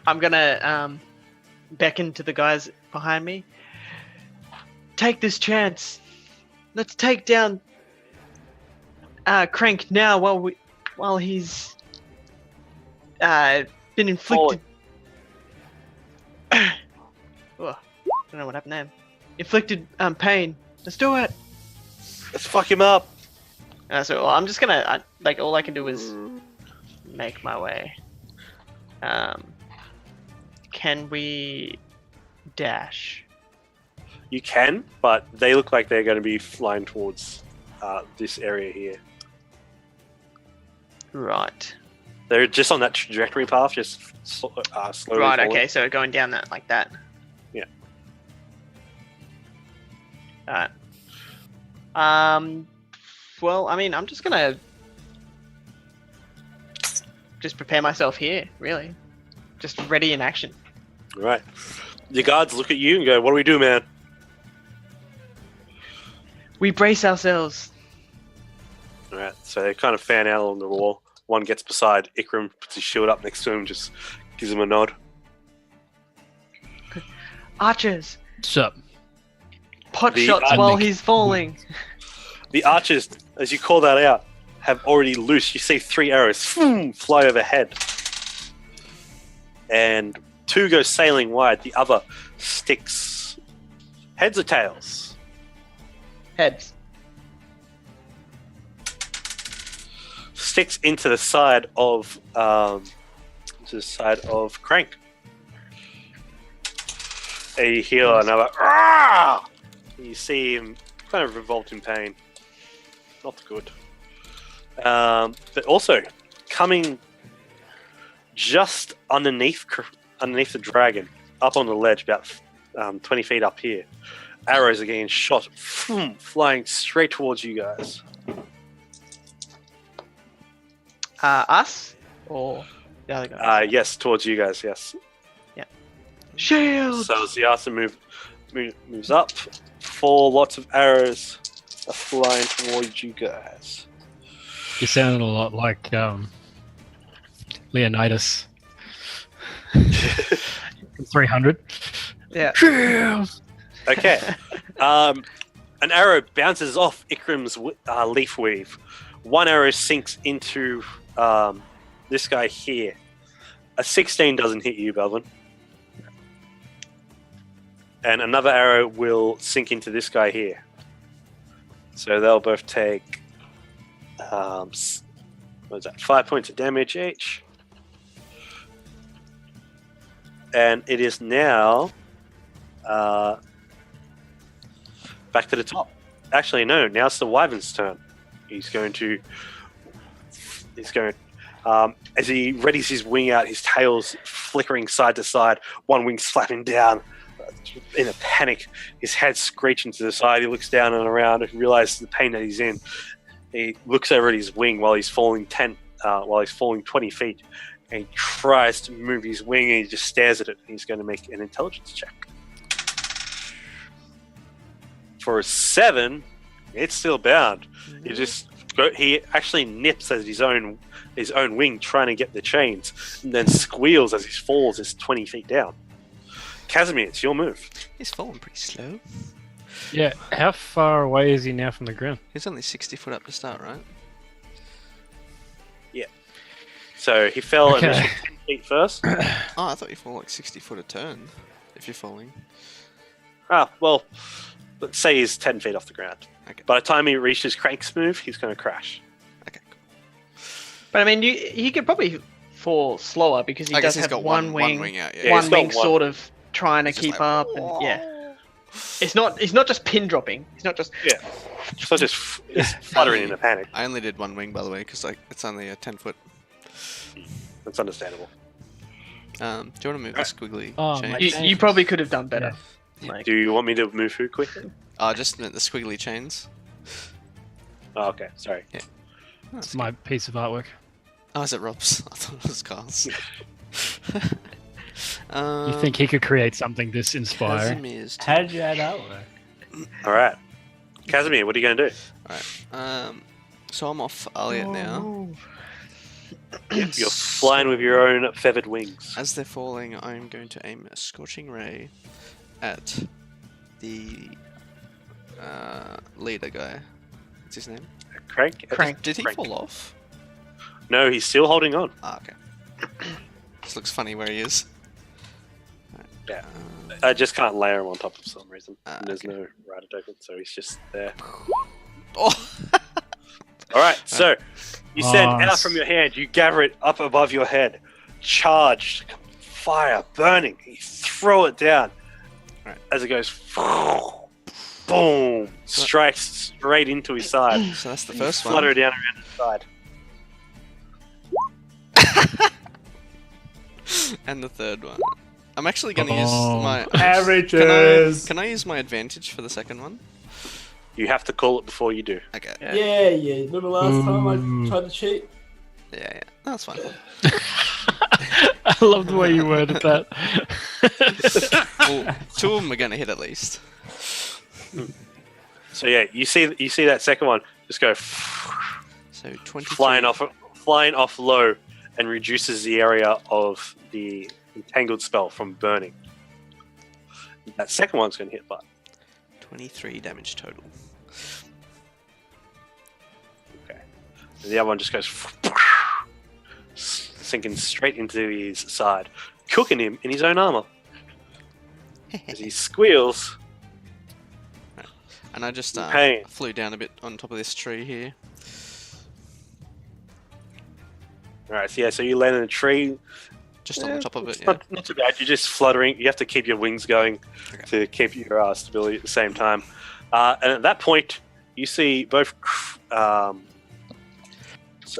E: I'm gonna beckon to the guys behind me. Take this chance. Let's take down Crank now while he's been inflicted. Oh, I don't know what happened there. Inflicted pain. Let's do it.
A: Let's fuck him up.
E: So I'm just gonna all I can do is make my way. Can we dash?
A: You can, but they look like they're going to be flying towards this area here.
E: Right.
A: They're just on that trajectory path, just slowly
E: Right.
A: falling.
E: Okay. So going down that like that.
A: Yeah.
E: Alright. Well, I mean, I'm just gonna just prepare myself here. Really, just ready in action.
A: Right. The guards look at you and go, "What do we do, man?"
E: We brace ourselves.
A: All right. So they kind of fan out along the wall. One gets beside Ikram, puts his shield up next to him, just gives him a nod.
E: Archers,
B: What's up?
E: pot
A: The
E: shots while he's falling.
A: The archers, as you call that out, have already loosed. You see 3 arrows fly overhead. And 2 go sailing wide. The other sticks heads or tails.
E: Heads.
A: Sticks into the side of Crank. And you hear another "Arrgh!" You see him kind of revolt in pain. Not good. But also coming just underneath the dragon, up on the ledge, about 20 feet up here. Arrows are getting shot, flying straight towards you guys.
E: Us or The other guy.
A: Yes, towards you guys. Yes.
E: Shield.
A: So Ziasa moves up. 4 lots of arrows are flying towards you guys.
B: You sound a lot like Leonidas. 300.
E: Yeah.
A: Okay. An arrow bounces off Ikrim's leaf weave. One arrow sinks into this guy here. A 16 doesn't hit you, Belvin. And another arrow will sink into this guy here. So they'll both take 5 points of damage each. And it is now back to the top. Actually, no. Now it's the Wyvern's turn. He's going as he readies his wing out, his tail's flickering side to side. One wing slapping down. In a panic, his head screeching to the side. He looks down and around and realizes the pain that he's in. He looks over at his wing while he's falling 20 feet, and he tries to move his wing, and he just stares at it. He's going to make an intelligence check. For a 7, it's still bound. He actually nips at his own wing, trying to get the chains, and then squeals as he falls. It's 20 feet down. Casimir, it's your move.
C: He's falling pretty slow.
B: Yeah, how far away is he now from the ground?
C: He's only 60 foot up to start, right?
A: So he fell
B: Okay.
A: initially 10 feet first.
C: Oh, I thought you fall like 60 foot a turn if you're falling.
A: Well, let's say he's 10 feet off the ground.
C: Okay.
A: By the time he reaches Crank's move, he's going to crash.
C: Okay, cool.
E: But I mean, he could probably fall slower because he
C: I guess
E: does
C: he's
E: have
C: got
E: one
C: one
E: wing.
C: wing out, yeah.
A: Yeah,
E: One
A: he's got
E: wing
A: one.
E: sort of trying to
C: It's just
E: keep
C: like,
E: up, and yeah, it's not just pin dropping. It's not just
A: So just fluttering in a panic.
C: I only did one wing, by the way, because like it's only a 10 foot.
A: That's understandable.
C: Do you want to move the squiggly
B: Oh,
C: chain?
B: my
E: you probably could have done better. Like,
A: Do you want me to move who quickly?
C: I just meant the squiggly chains.
A: Oh, okay, sorry.
B: It's my piece of artwork.
C: Oh, is it Rob's? I thought it was Carl's.
B: You think he could create something this inspiring?
C: Casimir's
D: How
C: turn.
D: did you add that work?
A: All right. Casimir, what are you going to do?
C: Alright. So I'm off Elliot now.
A: You're flying with your own feathered wings.
C: As they're falling, I'm going to aim a scorching ray at the leader guy. What's his name?
A: Crank?
C: Did he
A: Crank.
C: fall off?
A: No, he's still holding on.
C: Ah, okay. This looks funny where he is.
A: Yeah. I just can't layer him on top for some reason. And there's
C: okay.
A: no rider token, so he's just there.
C: Oh!
A: Alright, so you send out
B: Nice.
A: from your hand, you gather it up above your head, charged, fire, burning. You throw it down
C: Right.
A: as it goes boom, strikes straight into his side.
C: So that's the
A: You
C: first
A: flutter
C: one.
A: down around his side.
C: And the third one. I'm actually going to
B: Oh.
C: use my...
D: Averages.
C: Can I use my advantage for the second one?
A: You have to call it before you do.
C: Okay.
D: Yeah. Remember last time
B: Ooh.
D: I tried to cheat?
C: Yeah. That's fine.
B: I love the way you worded that.
C: Well, 2 of them are going to hit at least.
A: So yeah, you see that second one just go
C: So 23.
A: flying off low and reduces the area of the entangled spell from burning. That second one's going to hit butt.
C: 23 damage total.
A: And the other one just goes sinking straight into his side, cooking him in his own armor. As he squeals,
C: And I just
A: Pain.
C: flew down a bit on top of this tree here.
A: Alright, so yeah, so you land in a tree.
C: Just on the top of it,
A: It's
C: yeah.
A: not too bad, you're just fluttering. You have to keep your wings going
C: Okay.
A: to keep your stability at the same time. And at that point, you see both. So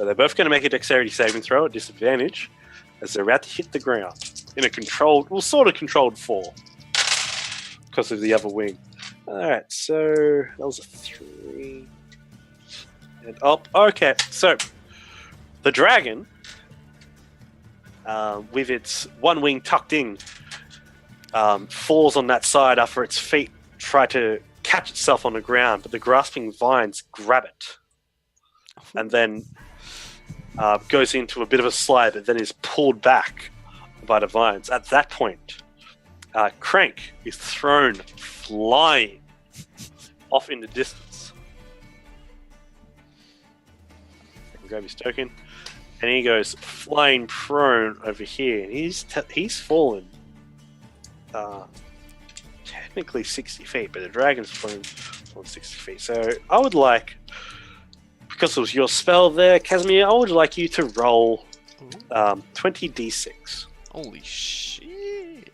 A: they're both going to make a dexterity saving throw at disadvantage as they're about to hit the ground in a controlled, well, sort of controlled fall because of the other wing. Alright, so that was a 3. And up. Okay, so the dragon with its one wing tucked in, falls on that side after its feet try to catch itself on the ground, but the grasping vines grab it, and then goes into a bit of a slide, but then is pulled back by the vines. At that point, Crank is thrown flying off in the distance. I can grab his token, and he goes flying prone over here. And he's fallen technically 60 feet, but the dragon's fallen 60 feet. So I would like, because it was your spell there, Casimir, I would like you to roll 20d6.
C: Holy shit.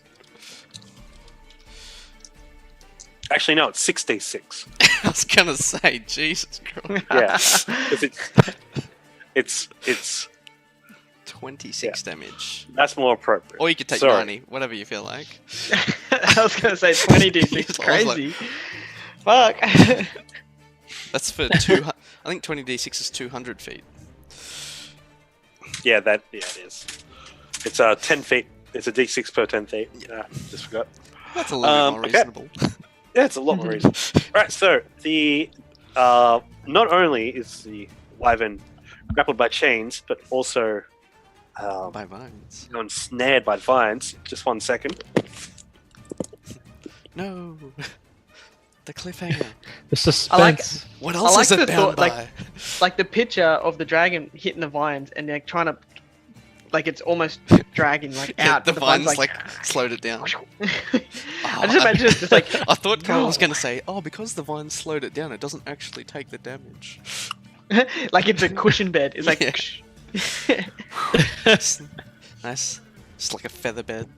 A: Actually, no, it's 6d6.
C: I was gonna say, Jesus Christ.
A: Yeah, it's
C: 26 damage.
A: that's more appropriate.
C: Or you could take
A: Sorry.
C: 90, whatever you feel like.
E: I was gonna say 20d6 is
C: I was
E: crazy. Fuck.
C: That's for 200. I think 20d6 is 200 feet.
A: Yeah, it is. It's 10 feet. It's a d6 per 10 feet. Just forgot.
C: That's a little bit more
A: okay.
C: reasonable.
A: Yeah, it's a lot more reason. Right, so the not only is the wyvern grappled by chains, but also
C: By vines.
A: ensnared by vines. Just 1 second.
C: No. The cliffhanger.
B: The suspense.
C: What
E: I
C: else
E: like
C: is it
E: the
C: bound
E: thought,
C: by?
E: like the picture of the dragon hitting the vines, and they're trying to, like, it's almost dragging like out.
C: The
E: but
C: vines like slowed it down.
E: I just imagine it's just like.
C: I thought Carl was
E: No.
C: going to say, oh, because the vines slowed it down, it doesn't actually take the damage.
E: Like it's a cushion bed. It's like.
C: Yeah. Nice. Just like a feather bed.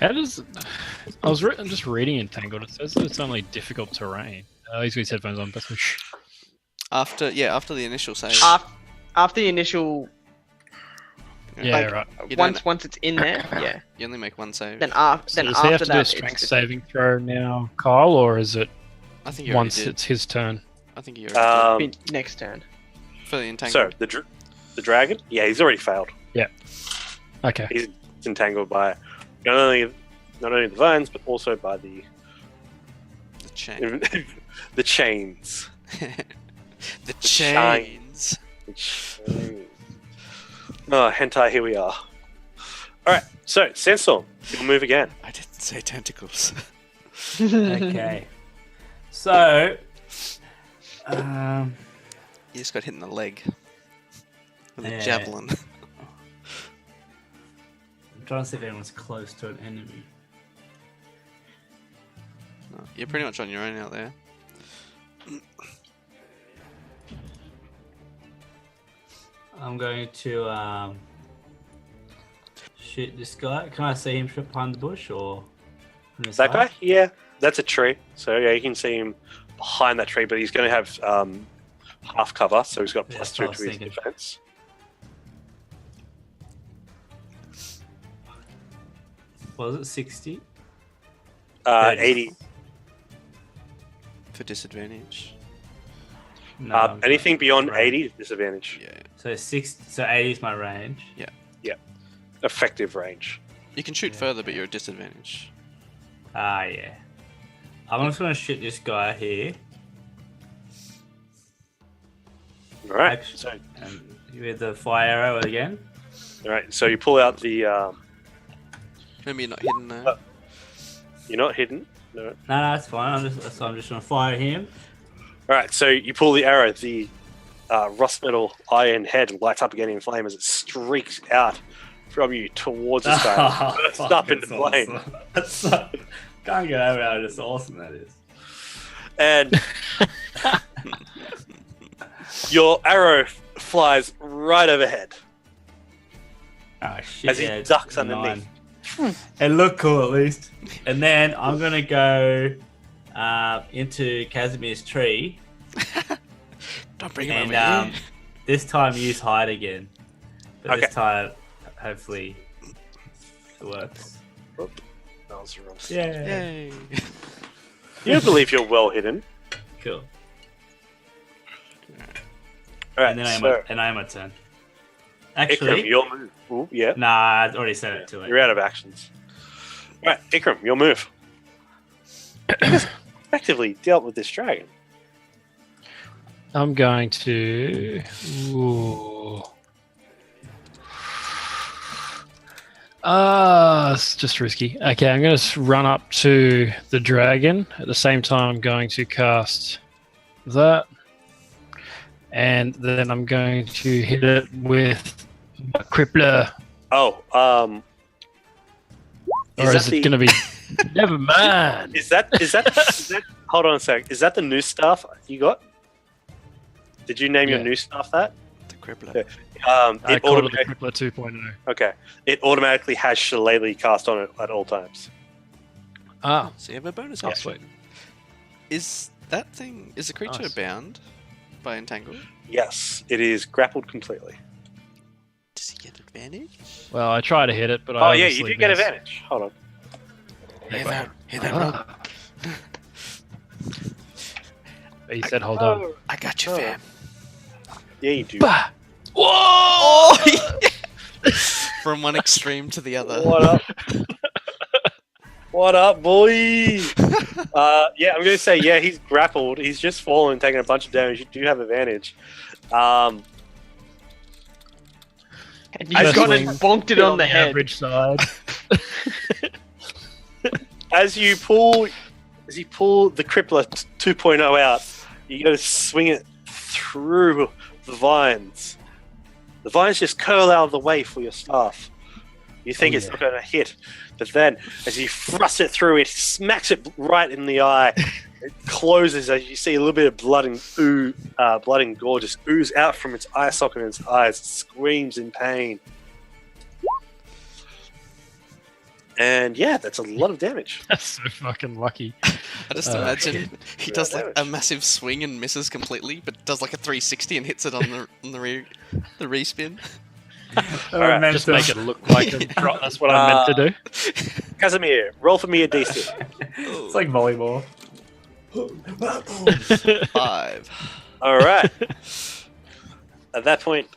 B: How does? I'm just reading Entangled. It says that it's only difficult terrain. He's got his headphones on. But shh.
C: After the initial save.
E: After the initial,
B: Yeah,
E: like,
B: right.
C: You
E: once it's in there, yeah.
C: You only make one save.
E: Then
B: So
E: after
B: does he have to do a
E: that,
B: strength
E: it's just,
B: saving throw now, Kyle, or is it
C: I think you
B: once
C: already did.
B: it's his turn?
C: I think you already did.
E: next turn.
C: For the entangled.
A: So the dragon, yeah, he's already failed.
B: Okay.
A: He's entangled by not only the vines, but also by the
C: The chain.
A: the chains.
C: The
A: shine.
C: chains.
A: Oh, hentai, here we are. Alright, so, Sandstorm, you'll move again.
C: I didn't say tentacles.
D: Okay. So,
C: You just got hit in the leg. With a
D: Yeah.
C: javelin.
D: I'm trying to see if anyone's close to an enemy.
C: No, you're pretty much on your own out there.
D: I'm going to shoot this guy. Can I see him behind the bush or from the
A: That
D: side?
A: guy? Yeah, that's a tree. So, yeah, you can see him behind that tree, but he's going to have half cover, so he's got
D: Yeah,
A: plus
D: that's what
A: 2
D: I was
A: to his
D: thinking.
A: defense.
D: Was it 60?
A: 80.
C: For disadvantage.
D: No. I'm
A: Anything beyond
D: right.
A: 80 is disadvantage.
C: Yeah.
D: So 80 is my range.
A: Effective range.
C: You can shoot
D: Yeah.
C: further, but you're at disadvantage.
D: Ah, yeah. I'm just going to shoot this guy here.
A: Alright,
D: Actually-
A: so,
D: With the fire arrow again.
A: so you pull out the.
C: Remember, you're not hidden there.
A: You're not hidden. No.
D: No, it's fine. I'm just going to fire him.
A: Alright, so you pull the arrow, the rust metal iron head lights up again in flame as it streaks out from you towards this guy. Bursts up into flame.
D: Awesome. Can't get over how just awesome that is.
A: And your arrow flies right overhead
D: Oh, shit.
A: as he
D: yeah, it's
A: ducks
D: a
A: underneath.
D: 9. It looked cool at least. And then I'm going to go into Casimir's tree.
C: Don't bring him
D: And
C: over here.
D: this time use hide again. But
A: Okay.
D: this time, hopefully, it works.
A: That was wrong.
D: Yeah.
C: Yay.
A: You believe you're well hidden.
D: Cool.
A: All right,
D: and then I am my turn.
A: Ikram,
D: Actually,
A: your move. Ooh, yeah,
D: nah, I already said it too late.
A: you're out of actions. All right, Ikram, your move. You just effectively dealt with this dragon.
B: I'm going to. Ooh. It's just risky. Okay, I'm going to run up to the dragon. At the same time, I'm going to cast that. And then I'm going to hit it with a crippler.
A: Oh,
B: Or is it going to be... Never mind.
A: Is that hold on a sec. Is that the new staff you got? Did you name your new staff that?
C: The crippler.
B: I called it the crippler 2.0.
A: Okay. It automatically has Shillelagh cast on it at all times.
B: Ah,
C: So you have a bonus
B: oh,
C: action.
B: sweet.
C: Is the creature
B: Nice.
C: bound by entangle?
A: Yes, it is grappled completely.
C: Does he get advantage?
B: Well, I try to hit it, but
A: Oh
B: I
A: yeah, you
B: obviously
A: do get
B: miss.
A: advantage. Hold on.
C: Hear that, Rob?
B: Ah. He said, hold on.
C: I got you,
A: Oh.
C: fam.
A: Yeah, you do.
B: Bah!
C: Oh! From one extreme to the other.
A: What up? What up, boy? Yeah, I'm gonna say he's grappled. He's just fallen, taking a bunch of damage. You do have advantage.
E: And
A: I
E: you've gone
B: swing
E: and bonked it on the head.
B: average side.
A: As you pull the crippler 2.0 out, you gotta swing it through the vines. The vines just curl out of the way for your staff. You think it's not gonna hit, but then as you thrust it through, it smacks it right in the eye. It closes as you see a little bit of blood and gore just ooze out from its eye socket and its eyes. It screams in pain. And yeah, that's a lot of damage.
B: That's so fucking lucky.
C: I just imagine he does like a
A: damage.
C: massive swing and misses completely, but does like a 360 and hits it on the respin.
A: Alright,
B: Just make it look like a drop. That's what I meant to do.
A: Casimir, roll for me a d6.
D: It's like volleyball.
C: 5.
A: All right. At that point,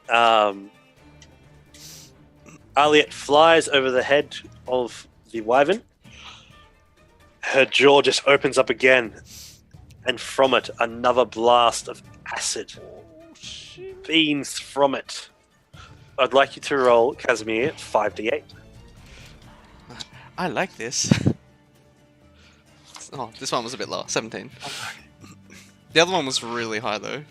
A: Aliet flies over the head of the wyvern. Her jaw just opens up again, and from it, another blast of acid beams from it. I'd like you to roll, Casimir, 5d8.
C: I like this. Oh, this one was a bit low. 17. The other one was really high though.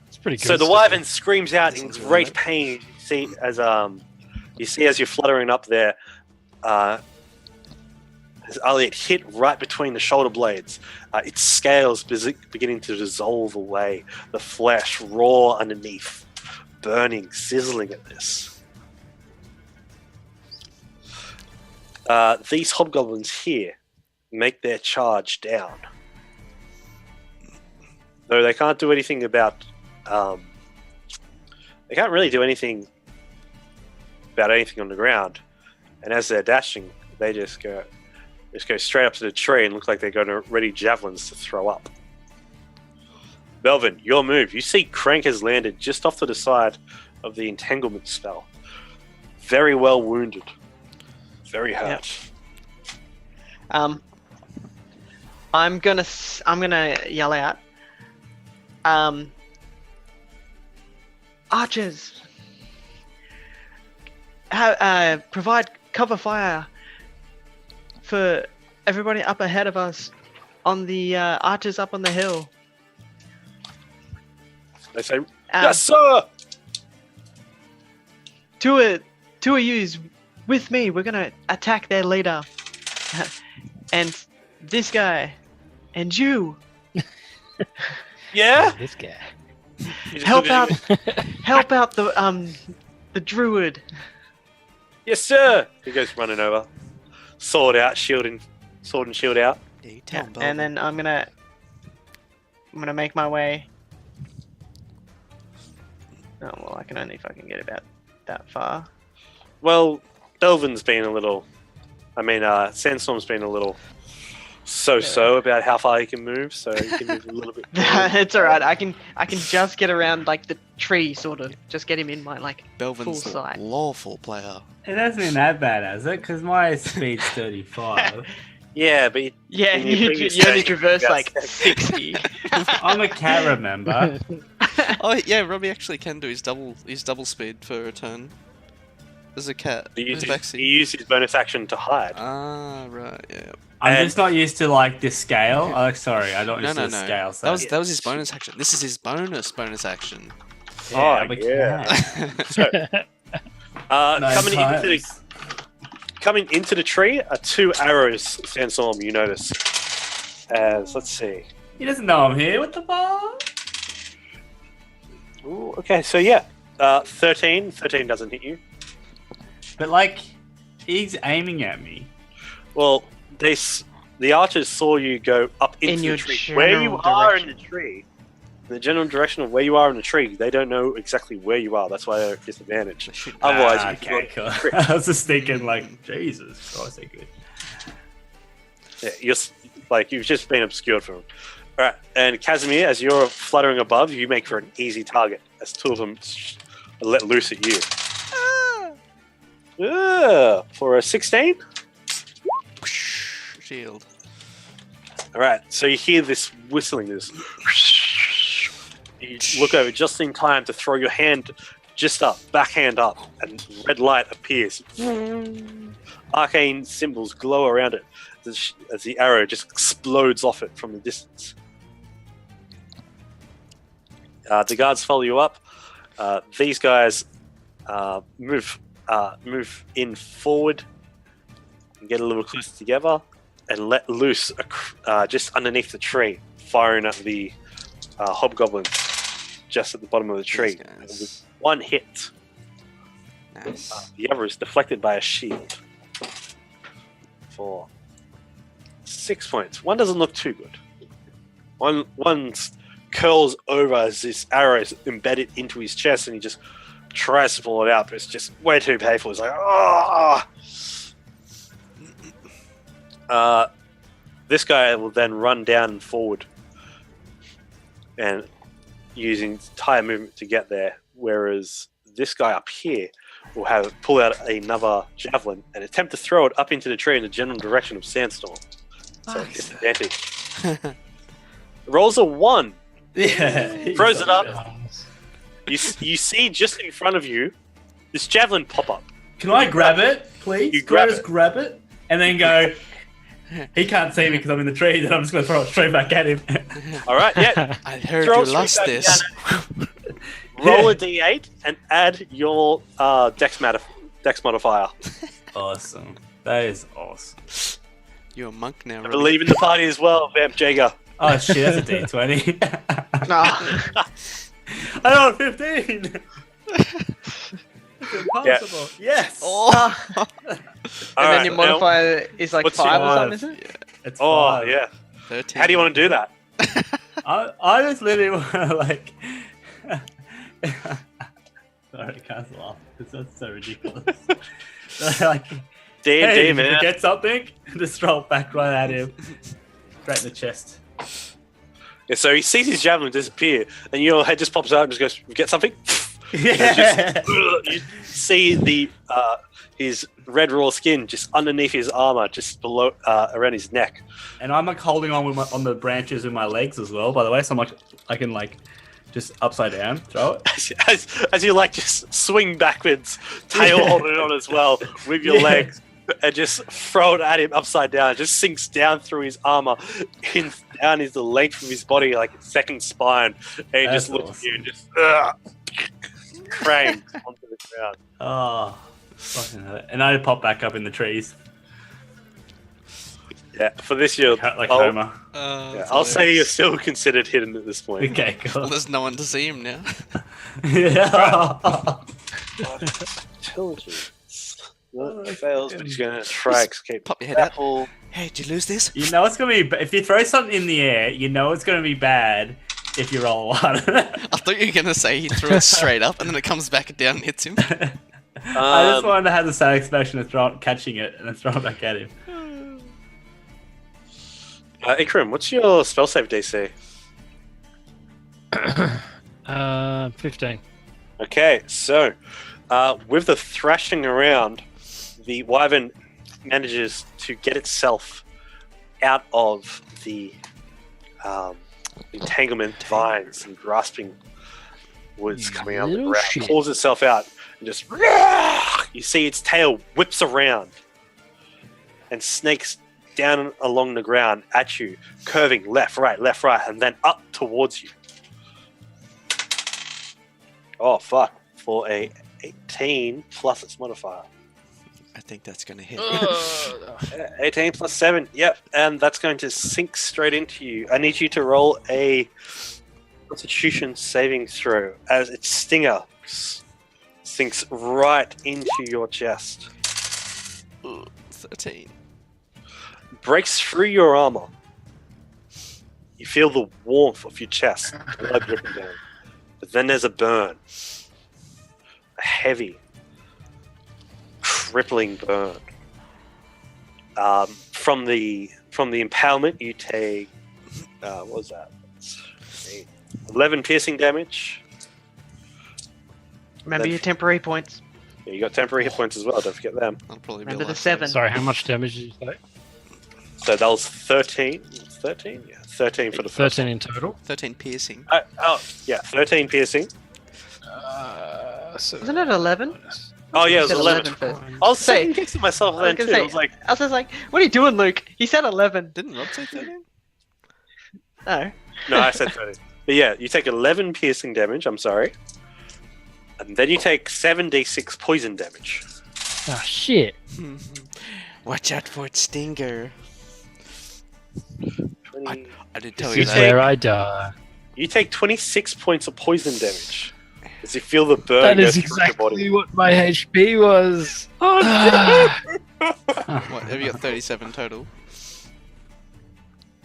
B: It's pretty good.
A: So the
B: stuff.
A: wyvern screams out in
C: This one's
A: great
C: right.
A: pain. You see as you're fluttering up there, as Aliet hit right between the shoulder blades, its scales beginning to dissolve away. The flesh raw underneath, burning, sizzling at this. These hobgoblins here make their charge down. Though they can't do anything about... they can't really do anything about anything on the ground. And as they're dashing, they just go straight up to the tree and look like they're going to ready javelins to throw up. Belvin, your move. You see Crank has landed just off to the side of the entanglement spell. Very well wounded. Very hurt.
E: I'm gonna yell out. Archers, provide cover fire for everybody up ahead of us on the archers up on the hill.
A: They say, yes, sir!
E: Two of yous with me. We're gonna attack their leader, and this guy, and you.
A: Yeah?
B: This guy.
A: You just
E: Help
A: look at
E: out!
A: him.
E: Help out the druid.
A: Yes, sir! He goes running over. Sword out, sword and shield out.
C: Yeah, you tell him,
E: And
C: Belvin.
E: then I'm gonna make my way. Oh well, I can only fucking get about that far.
A: Well, Belvin's been a little... Sandstorm's been a little so about how far he can move, so he can move a little bit.
E: It's alright. I can just get around like the tree, sort of. Just get him in my like full
C: Belvin's a
E: sight.
C: lawful player.
D: It hasn't been that bad, has it? Because my speed's 35.
A: Yeah, but
E: Yeah,
A: in
E: you
A: your previous
E: only
A: game,
E: traverse
A: you got
E: like 60.
D: I'm a cat, remember?
C: Oh yeah, Robbie actually can do his double speed for a turn. There's a cat.
A: he
C: There's Vexy.
A: used his bonus action to hide.
C: Ah, right, yeah.
D: I'm just not used to like this scale. Oh, sorry, I don't
C: No,
D: used
C: no,
D: to the
C: no.
D: scale. So
C: That was his bonus action. This is his bonus action.
D: yeah,
A: Oh,
D: I'm a
A: yeah.
D: cat.
A: So,
D: Nice
A: coming into the tree are 2 arrows, Sandstorm, you notice. As, let's see.
D: He doesn't know I'm here. What the fuck?
A: Ooh, okay, so yeah. 13. 13 doesn't hit you.
D: But like, he's aiming at me.
A: Well, the archers saw you go up
E: In
A: into
E: your
A: the tree. Where you
E: general
A: are in the
E: direction.
A: tree, the general direction of where you are in the tree, they don't know exactly where you are. That's why they're at disadvantage. Otherwise, you
D: okay,
A: could
D: cool. I was just thinking like, Jesus, Christ, they're good.
A: Yeah, you've just been obscured from them. All right, and Casimir, as you're fluttering above, you make for an easy target as 2 of them let loose at you. For a 16.
C: Shield.
A: All right, so you hear this whistling, this. You look over just in time to throw your hand just up, backhand up, and red light appears. Arcane symbols glow around it as the arrow just explodes off it from the distance. The guards follow you up. These guys move in forward and get a little closer together and let loose just underneath the tree, firing at the hobgoblins just at the bottom of the tree. And with 1 hit,
C: Nice.
A: the other is deflected by a shield for 6 points. One doesn't look too good. One curls over as this arrow is embedded into his chest, and he just tries to pull it out, but it's just way too painful. It's like, this guy will then run down and forward and using entire movement to get there, whereas this guy up here will pull out another javelin and attempt to throw it up into the tree in the general direction of Sandstorm. So disadvantage. Rolls a 1.
D: Yeah.
A: Throws it up. You see just in front of you this javelin pop up.
D: Can I grab it, please?
A: You
D: Can I
A: grab
D: just
A: it.
D: grab it and then go? He can't see me because I'm in the tree. Then I'm just going to throw it straight back at him.
A: All right, yeah.
C: I heard
A: Throw
C: you
A: it straight
C: lost
A: back
C: this.
A: down. Roll a d8 and add your dex modifier.
D: Awesome. That is awesome.
C: You're a monk now,
A: I
C: Robbie.
A: believe in the party as well, Vamp Jaeger.
D: Oh shit, that's a D20.
E: Ah,
D: I got 15. It's impossible. Yes.
C: Oh.
E: and
A: All
E: then
A: right,
E: your
A: now-
E: modifier is like
A: what's
E: 5 or
D: your-
E: something, isn't it?
D: It's
A: Oh,
D: 5.
A: yeah.
C: 13.
A: How do you want to do that?
D: I just literally want to like. Sorry, I can't laugh because that's so ridiculous. Like,
A: D&D,
D: hey, did you
A: man.
D: forget something? Just throw it back right at him. Right in the chest.
A: Yeah, so he sees his javelin disappear, and your head just pops out and just goes, "Get something?"
D: Yeah.
A: You see the his red raw skin just underneath his armor, just below around his neck.
D: And I'm like holding on with on the branches with my legs as well, by the way, so I'm like, I can like just upside down throw it.
A: As you like just swing backwards, tail holding it on as well with your legs, and just throw it at him upside down. It just sinks down through his armor, down is the length of his body, like his second spine, and he
D: That's
A: just looks
D: awesome.
A: at you and just crangs onto the ground.
D: Oh, fucking hell. And I pop back up in the trees,
A: Yeah, for this year,
D: like
A: I'll,
D: Homer.
A: yeah, I'll say you're still considered hidden at this point.
D: Okay,
C: Well,
D: cool.
C: there's no one to see him now.
D: Yeah.
A: Intelligence. Well, it fails, but he's going to try escape.
C: Pop your head out.
A: Apple.
C: Hey, did you lose this?
D: You know it's gonna be if you throw something in the air. You know it's gonna be bad if you roll one.
C: I thought you were gonna say he threw it straight up and then it comes back down and hits him.
D: I just wanted to have the satisfaction of catching it and then throw it back at him.
A: Ikram, what's your spell save DC?
B: 15.
A: Okay, so with the thrashing around, the wyvern manages to get itself out of the entanglement vines and grasping woods coming out of the
B: Little
A: ground.
B: shit.
A: Pulls itself out and just you see its tail whips around and snakes down along the ground at you, curving left, right, and then up towards you. Oh fuck! For a 18 plus its modifier.
C: I think that's gonna hit.
A: 18 plus 7, yep, and that's going to sink straight into you. I need you to roll a Constitution saving throw as its stinger sinks right into your chest.
C: Ooh, 13.
A: Breaks through your armor. You feel the warmth of your chest, blood dripping down. But then there's a burn. A heavy, crippling burn. From the impalement, you take what was that? 11 piercing damage.
E: Remember your temporary points.
A: Yeah, you got temporary hit points as well. Don't forget them.
C: I'll probably
E: Remember
C: be
E: the 7.
B: Sorry, how much damage did you say?
A: So that was 13. 13? Yeah, 13 for the first
B: 13 in total.
C: 13 piercing.
A: yeah, 13 piercing.
B: So
E: Wasn't it 11?
A: Oh yeah, it was
E: Said
A: 11.
E: first.
A: I was
E: Say-
A: second guessing myself
E: I
A: then
E: was
A: too.
E: gonna
A: I
E: say-
A: was like,
E: I was just like, what are you doing, Luke? He said 11.
C: Didn't Rob say 13?
E: No.
A: no, I said 13. But yeah, you take 11 piercing damage. I'm sorry, and then you take 7d6 poison damage.
B: Ah, shit.
C: Watch out for its stinger.
A: 20...
C: I did tell
B: This
C: you
B: is
C: that.
B: where I die.
A: You take 26 points of poison damage as you feel the burn
B: That
A: go
B: is
A: through your body.
B: exactly what my HP was.
A: Oh,
C: What, have you got 37 total?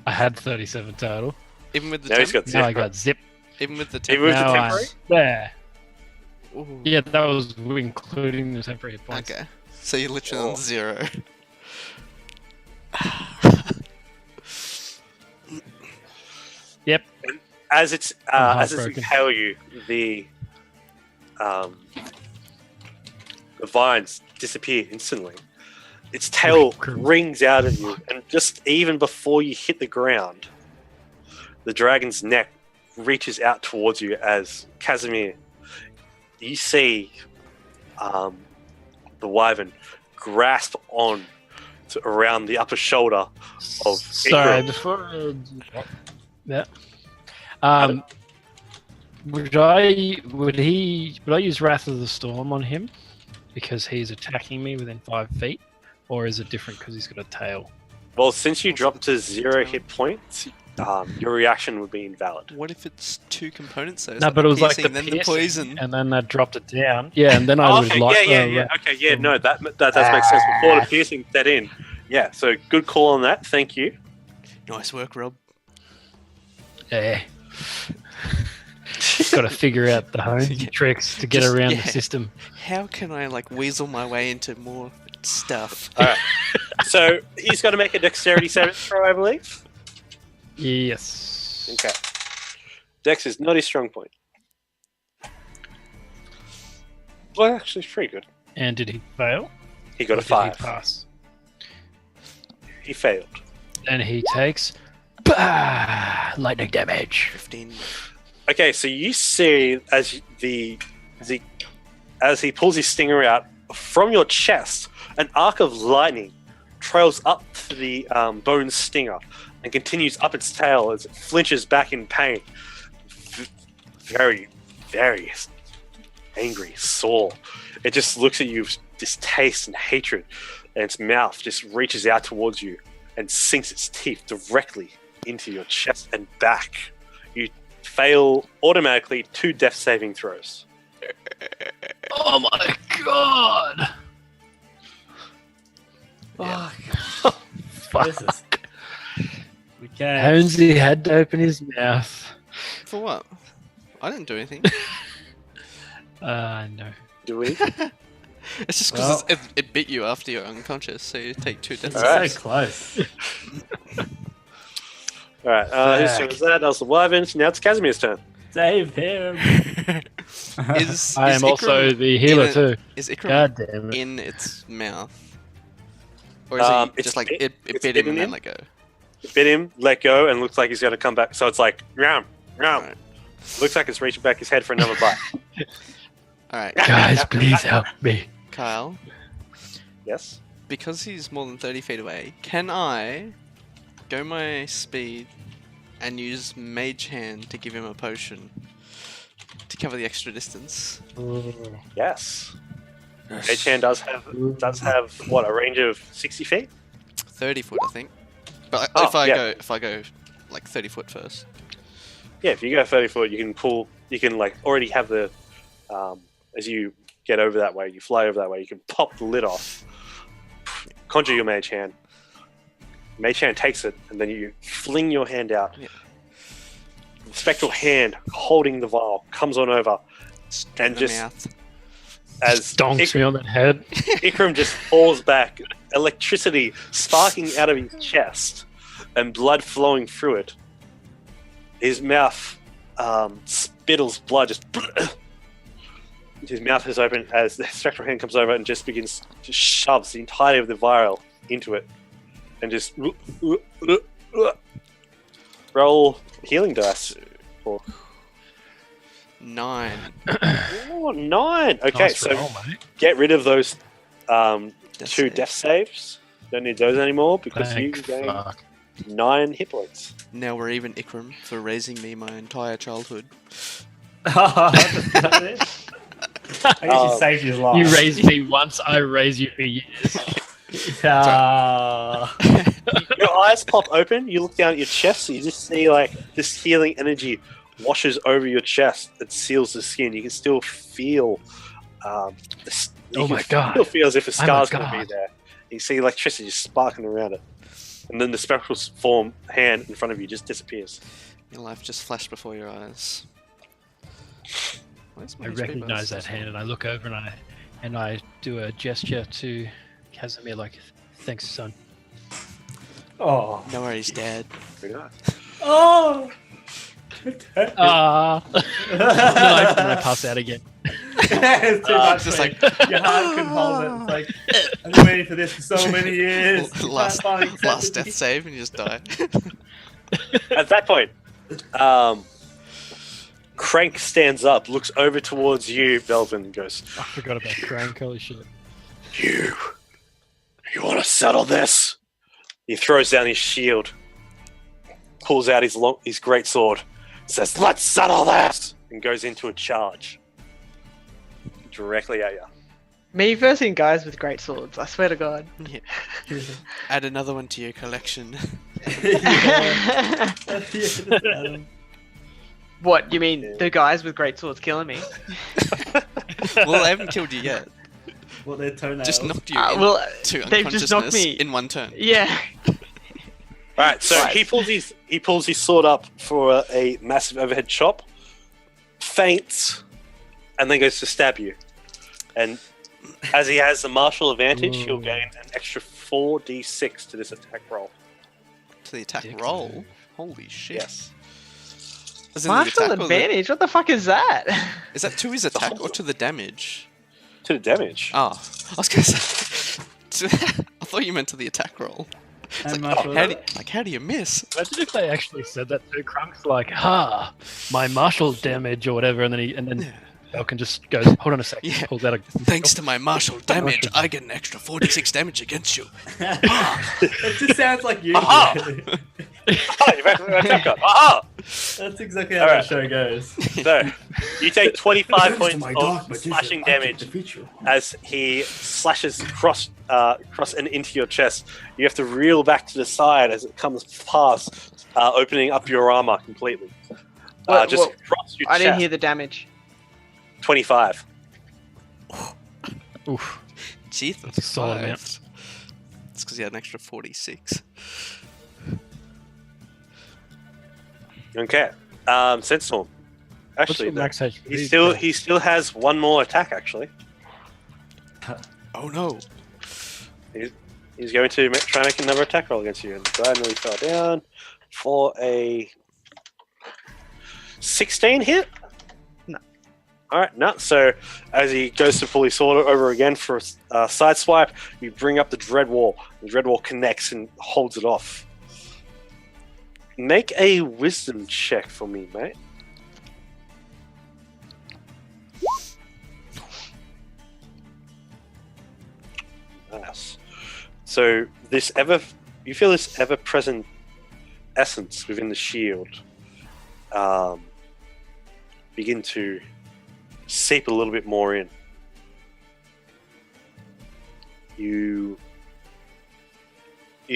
B: I had 37 total.
C: Even with the
A: Now he's got
B: Now I
A: zero.
B: got zip.
C: Even with the
A: Even with the
B: Now
A: temporary?
B: I'm there.
C: Ooh.
B: Yeah, that was including the temporary hit points.
C: Okay. So you're literally
A: Oh.
C: on 0.
B: Yep.
A: As it's
B: heartbroken.
A: impale you, the vines disappear instantly. Its tail rings out of you, and just even before you hit the ground, the dragon's neck reaches out towards you as Casimir, you see the wyvern grasp on to around the upper shoulder of
B: Sorry,
A: Ikram.
B: before. Yeah. Would I use Wrath of the Storm on him because he's attacking me within 5 feet, or is it different because he's got a tail?
A: Well, since you dropped to 0 hit points, your reaction would be invalid.
C: What if it's 2 components though? It's
B: No,
C: like
B: but it was like
C: piercing,
B: the
C: then
B: piercing,
C: the poison.
B: and then I dropped it down. Yeah, and then I
A: Oh,
B: would
A: okay,
B: like.
A: Okay, yeah. No, that does make sense. Before the piercing set in. Yeah, so good call on that. Thank you.
C: Nice work, Rob.
B: Yeah. Got to figure out the home tricks to get
C: Just-
B: around
C: yeah.
B: the system.
C: How can I like weasel my way into more stuff?
A: All right. So he's got to make a dexterity saving throw, I believe.
B: Yes.
A: Okay. Dex is not his strong point. Well, actually, it's pretty good.
B: And did he fail?
A: He got
B: Or
A: a
B: did
A: 5.
B: He pass.
A: He failed.
B: And he takes lightning damage.
C: 15.
A: Okay, so you see as as he pulls his stinger out from your chest, an arc of lightning trails up to the bone stinger and continues up its tail as it flinches back in pain. Very, very angry, sore. It just looks at you with distaste and hatred, and its mouth just reaches out towards you and sinks its teeth directly into your chest and back. You fail automatically 2 death saving throws.
B: Oh my god!
C: Yeah.
B: Fuck.
D: Jesus. Okay.
B: Holmesy had to open his mouth.
C: For what? I didn't do anything.
B: No.
A: Do we?
C: It's just because
D: Well-
C: it bit you after you're unconscious, so you take 2 deaths.
A: Alright.
D: So close.
A: All right. Whose turn was that? That was the Wyvern. Now it's Casimir's turn.
D: Save him.
B: I am also the healer too.
C: Is Ikram
B: God damn it.
C: in its mouth? Or is it
A: It's
C: just like
A: bit-
C: it
A: it's
C: bit him
A: bitten
C: and then
A: him.
C: let go?
A: Bit him, let go, and looks like he's going to come back. So it's like, ram.
C: Alright.
A: Looks like it's reaching back his head for another bite.
C: Alright,
B: Guys, please help me.
C: Kyle.
A: Yes.
C: Because he's more than 30 feet away, can I go my speed and use Mage Hand to give him a potion to cover the extra distance?
A: Yes. Mage Hand does have what, a range of 60 feet?
C: 30 foot, I think. But
A: Oh,
C: if I go like 30 foot first.
A: Yeah, if you go 30 foot, you can like already have the, as you get over that way, you fly over that way, you can pop the lid off, conjure your Mage Hand. Mage Hand takes it, and then you fling your hand out.
C: Yeah.
A: The spectral hand holding the vial comes on over,
C: Straight
A: and
C: in the
A: just
C: mouth.
A: as
B: Stonks me on that head.
A: Ikram just falls back, electricity sparking out of his chest, and blood flowing through it. His mouth spittles blood, just his mouth is open as the spectral hand comes over and just shoves the entirety of the vial into it, and just roll healing dice. For
C: 9.
A: oh, 9. Okay,
B: Nice
A: so
B: roll, mate.
A: get rid of those
C: Death
A: 2
C: save.
A: death saves. Don't need those anymore because
B: Thank
A: you gain
B: fuck.
A: 9 hit points.
C: Now we're even, Ikram, for raising me my entire childhood.
D: I guess you saved his life.
B: You raised me once, I raise you for years.
A: Your eyes pop open, you look down at your chest, you just see like this healing energy washes over your chest that seals the skin. You can still feel
B: Oh my God.
A: Still feel as if a
B: Oh my
A: scar's going to be
B: God.
A: there. You see electricity just sparking around it. And then the spectral form hand in front of you just disappears.
C: Your life just flashed before your eyes. Where's my
B: I
C: HP
B: recognize
C: bonus?
B: that hand and I look over and I do a gesture to Casimir like, thanks, son.
D: Oh.
C: No worries, Dad.
A: Pretty nice.
D: Oh.
B: Ah. then I pass out again.
D: It's too much.
C: just
D: mate.
C: like-
D: Your heart couldn't hold it. It's like I've been waiting for this for so many years. You
C: last
D: can't find
C: last
D: acceptance.
C: death save and you just die.
A: At that point, Crank stands up, looks over towards you, Belvin, and goes,
B: I forgot about Crank, holy shit.
A: You want to settle this? He throws down his shield, pulls out his great sword, says, "Let's settle this," and goes into a charge directly at you.
E: Me versing guys with great swords. I swear to God.
C: Yeah. Add another one to your collection.
E: What you mean? The guys with great swords killing me?
C: Well, I haven't killed you yet.
D: What their toenails?
C: Just knocked you
E: Well,
C: to
E: they've just knocked
C: unconsciousness
E: me.
C: in one turn.
E: Yeah.
A: Right, so
E: Right.
A: he pulls his sword up for a massive overhead chop, faints, and then goes to stab you. And as he has the martial advantage, he'll
B: Ooh.
A: gain an extra 4d6 to this attack roll.
C: To the attack
B: Dick
C: roll.
B: move.
C: Holy shit.
A: Yes.
C: As in the
E: Martial
C: attack or the-
E: advantage? What the fuck is that?
C: Is that to his attack or to the damage?
A: To the damage.
C: Ah, I was gonna say. I thought you meant to the attack roll. It's
D: And
C: like,
D: martial
C: how do you miss?
B: Imagine if they actually said that to Crunk's like, my martial damage or whatever, and then Falcon just goes, hold on a second,
C: Yeah.
B: pulls out a
C: Thanks to my martial damage, I get an extra 46 damage against you.
D: It just sounds like you.
A: Aha! Ah, you've actually got attack up. Aha!
D: That's exactly how
A: Alright.
D: the show goes.
A: So, you take 25
F: Thanks to
A: points
F: my
A: of
F: dark magician,
A: slashing
F: I can
A: damage
F: defeat you.
A: as he slashes across and into your chest. You have to reel back to the side as it comes past, opening up your armor completely.
E: What-
A: Just
E: what-
A: across your
E: I
A: chest.
E: didn't hear the damage.
A: 25.
B: Oof.
C: Gee,
B: That's a solid amount.
C: It's because he had an extra 46.
A: Okay. Sandstorm.
B: What's
A: Actually,
B: your
A: no.
B: max HP?
A: he still has one more attack. Actually,
C: Oh no.
A: he's going to try and make another attack roll against you. And the guy nearly fell down. for a 16 hit.
E: No.
A: All right, no. So as he goes to pull his sword over again for a side swipe, you bring up the dread wall. The dread wall connects and holds it off. Make a wisdom check for me, mate. Nice. So you feel this ever-present essence within the shield begin to seep a little bit more in. You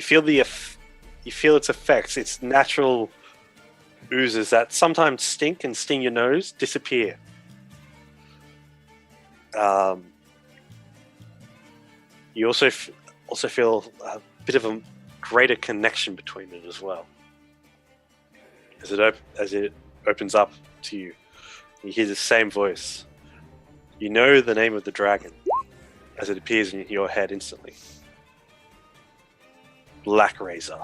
A: feel you feel its effects. Its natural oozes that sometimes stink and sting your nose disappear. You also feel a bit of a greater connection between it as well. As it opens up to you, you hear the same voice. You know the name of the dragon as it appears in your head instantly. Black Razor.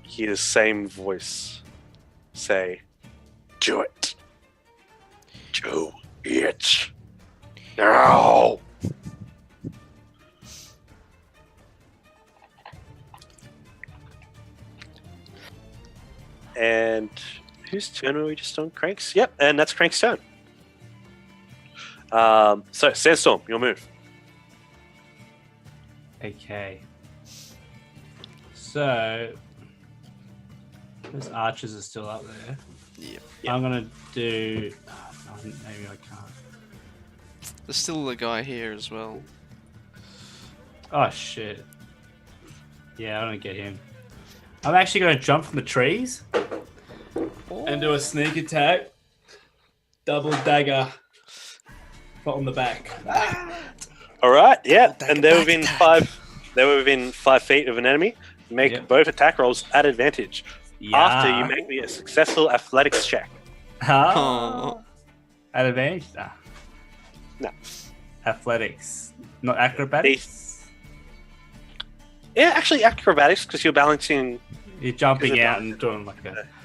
A: You hear the same voice say, "Do it. Do it. Now." And whose turn are we just on? Crank's? Yep, and that's Crank's turn. So, Sandstorm, your move.
D: Okay. So, those archers are still up there.
C: Yep.
D: I'm gonna do. Maybe I can't.
C: There's still a guy here as well.
D: Oh shit. Yeah, I don't get him. I'm actually gonna jump from the trees and do a sneak attack. Double dagger. On the back.
A: All right, yeah,
C: Double
A: and they're
C: dagger
A: within
C: attack.
A: 5. They were within 5 feet of an enemy. Make
D: Yep.
A: both attack rolls at advantage after you
D: Yeah.
A: make me a successful athletics check.
D: Huh?
C: Oh.
D: At advantage? Nah.
A: No.
D: Athletics. Not acrobatics?
A: Yeah, actually acrobatics because you're balancing,
D: You're jumping
A: Is it
D: out
A: not-
D: and doing like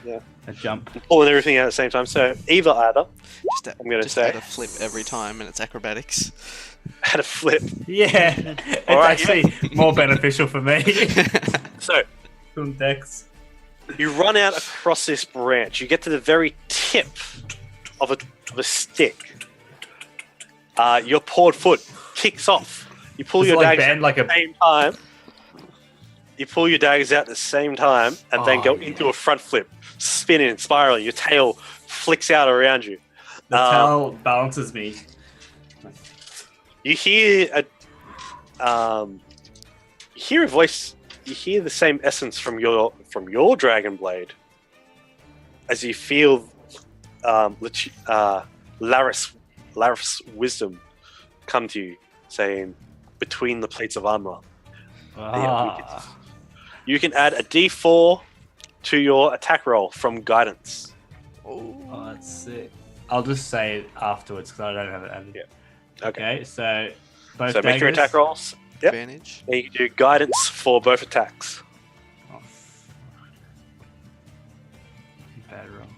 A: yeah.
D: a jump.
A: pulling everything out at the same time. So either, I'm gonna
C: just
A: say.
C: add a flip every time, and it's acrobatics.
A: had a flip.
D: Yeah. It's
A: All right,
D: actually more beneficial for me.
A: So
D: Doing decks.
A: you run out across this branch. You get to the very tip of a stick. Your pawed foot kicks off. You pull
D: It's
A: your
D: like
A: daggers
D: bend like
A: at the
D: a.
A: same time. You pull your daggers out at the same time and then
D: Oh,
A: go
D: yeah.
A: into a front flip, spinning and spiraling. Your tail flicks out around you.
D: The tail balances me.
A: You hear a voice. You hear the same essence from your dragon blade as you feel Laris' wisdom come to you, saying, "Between the plates of armor, you can add a D4 to your attack roll from guidance."
D: Oh, that's sick. I'll just say it afterwards because I don't have it added.
A: Yeah.
D: Okay, so both
A: So make your
D: daggers.
A: attack rolls. Yep.
C: Advantage.
A: And you can do guidance for both attacks.
D: Oh, bad rolls.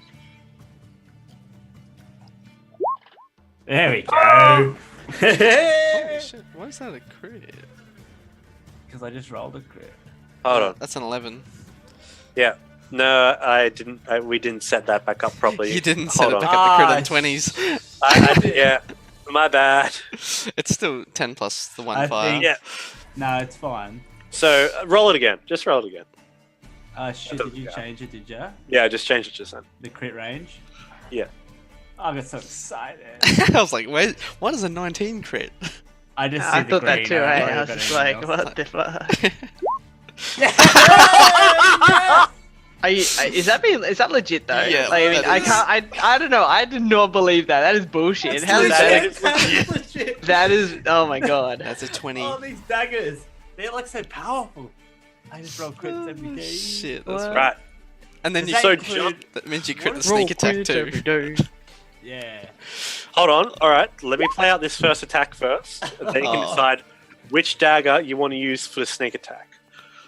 D: There we go.
C: Holy shit! Why is that a crit?
D: Because I just rolled a crit.
A: Hold on.
C: That's an 11.
A: Yeah. No, I didn't. We didn't set that back up properly.
C: You didn't set
A: Hold
C: it
A: on.
C: back up the crit
D: Ah,
C: on 20s.
A: Yeah. My bad.
C: It's still 10 plus the one
D: I
C: fire.
D: think-
A: Yeah.
D: No, it's fine.
A: So roll it again. Just roll it again.
D: Shit, did you change it, did ya?
A: Yeah, just change it just then.
D: The crit range?
A: Yeah.
D: I got so excited.
C: I was like, wait, why does a 19 crit?
D: I just see
E: I
D: the
E: thought that
D: green,
E: too,
D: don't
E: right?
D: worry
E: I was
D: about
E: just
D: anything
E: like,
D: else.
E: what the fuck?
D: Yeah!
E: Is that legit though?
C: Yeah,
E: like, I mean,
C: that is.
E: I don't know. I did not believe that. That is bullshit. How is that?
D: That's legit.
E: That is. Oh my god.
C: That's a 20.
D: Oh, these daggers. They're like so powerful. I just roll crits every day.
C: Shit, that's
E: What?
A: Right.
C: And then
D: Does
C: you
D: that
A: So
D: include-
C: that means you crit
D: What
C: the
D: is-
C: sneak attack too.
D: Yeah.
A: Hold on. All right. Let me play out this first attack first, and then you can
C: Oh.
A: decide which dagger you want to use for the sneak attack.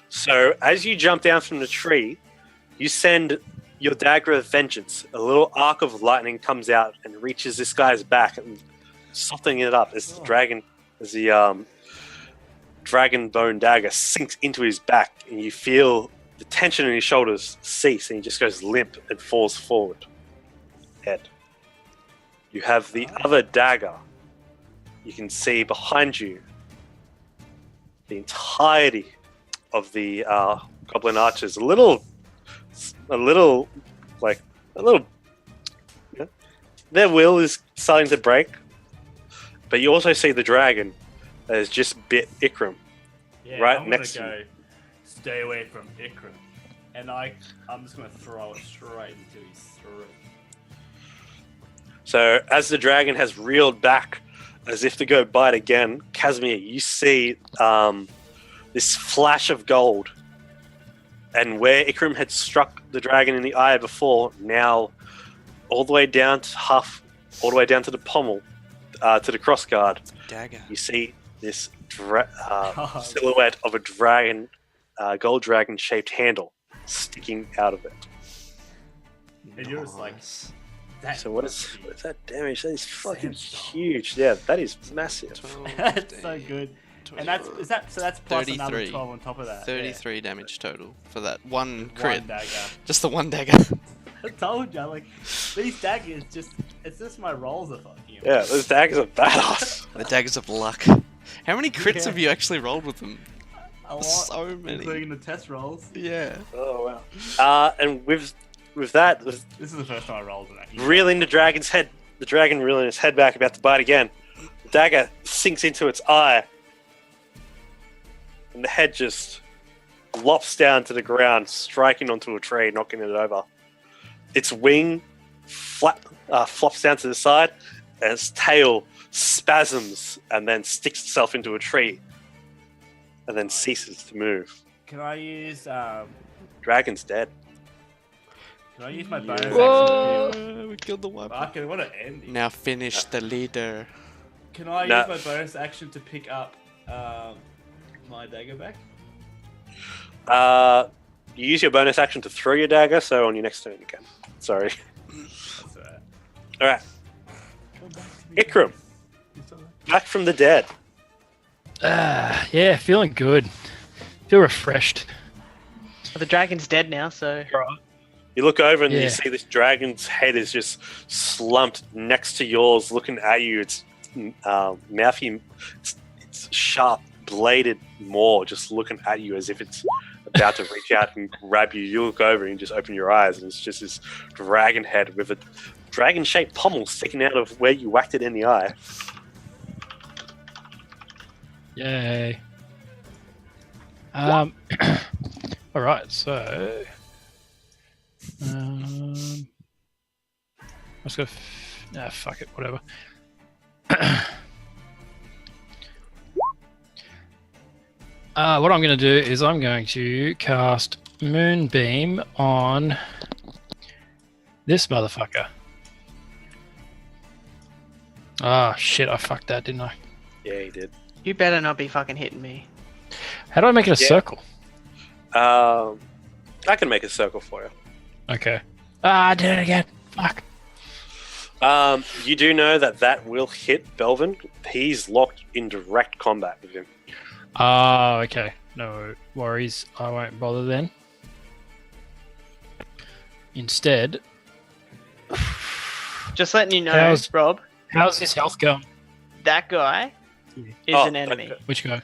A: So as you jump down from the tree, You send your dagger of vengeance. A little arc of lightning comes out and reaches this guy's back and softening it up as the dragon bone dagger sinks into his back, and you feel the tension in his shoulders cease, and he just goes limp and falls forward. Dead. You have the other dagger. You can see behind you the entirety of the goblin archers. A little. Their will is starting to break, but you also see the dragon that has just bit Ikram right next to you.
D: Stay away from Ikram, and I'm just gonna throw it straight into his throat.
A: So as the dragon has reeled back, as if to go bite again, Casimir, you see this flash of gold, and where Ikram had struck the dragon in the eye before, now all the way down to the pommel, to the crossguard,
C: Dagger.
A: you see this silhouette of a dragon, gold dragon-shaped handle sticking out of it.
D: And you're just like,
A: So what is that damage? That is fucking huge. Yeah, that is massive.
C: 12,
D: that's so good. And that's plus another
C: 33.
D: 12 on top of that.
C: 33 damage total for that one
D: Yeah.
C: crit.
D: One dagger.
C: Just the one dagger.
D: I told you, like, these daggers it's just my rolls are fucking.
A: Yeah, those daggers are badass.
C: The daggers of luck. How many crits have you actually rolled with them?
D: A lot,
C: So many.
D: including the test rolls.
C: Yeah.
A: Oh wow. And with that,
D: This is the first time I rolled it.
A: reeling the dragon's head, the dragon reeling its head back, about to bite again. The dagger sinks into its eye, and the head just lops down to the ground, striking onto a tree, knocking it over. Its wing flops down to the side, and its tail spasms and then sticks itself into a tree, and then ceases to move.
D: Can I use
A: Dragon's dead.
D: Can I use my bonus action?
C: Whoa, we killed the one.
D: Fucking what an ending.
C: Now finish the leader.
D: Can I
A: No.
D: use my bonus action to pick up my dagger back?
A: You use your bonus action to throw your dagger, so on your next turn you can. Sorry.
D: That's alright.
A: Alright,
D: Come back to me.
A: Ikram,
D: It's alright.
A: back from the dead.
B: Yeah, feeling good. Feel refreshed.
E: The dragon's dead now, so
A: You look over and
B: Yeah.
A: you see this dragon's head is just slumped next to yours, looking at you. Its mouthy, it's sharp, bladed maw just looking at you as if it's about to reach out and grab you. You look over and you just open your eyes, and it's just this dragon head with a dragon-shaped pommel sticking out of where you whacked it in the eye.
B: Yay. All right, so let's go. Fuck it, whatever. What I'm going to do is I'm going to cast Moonbeam on this motherfucker. Ah, shit, I fucked that, didn't I?
A: Yeah, he did.
E: you better not be fucking hitting me.
B: How do I make it a
A: Yeah.
B: circle?
A: I can make a circle for you.
B: Okay. Ah, I did it again. Fuck.
A: You do know that will hit Belvin. He's locked in direct combat with him.
B: Ah, okay. No worries. I won't bother then. Instead,
E: Just letting you know,
B: How's-
E: Rob,
B: how's his health going?
E: that guy is
A: Oh,
E: an enemy.
B: Which guy?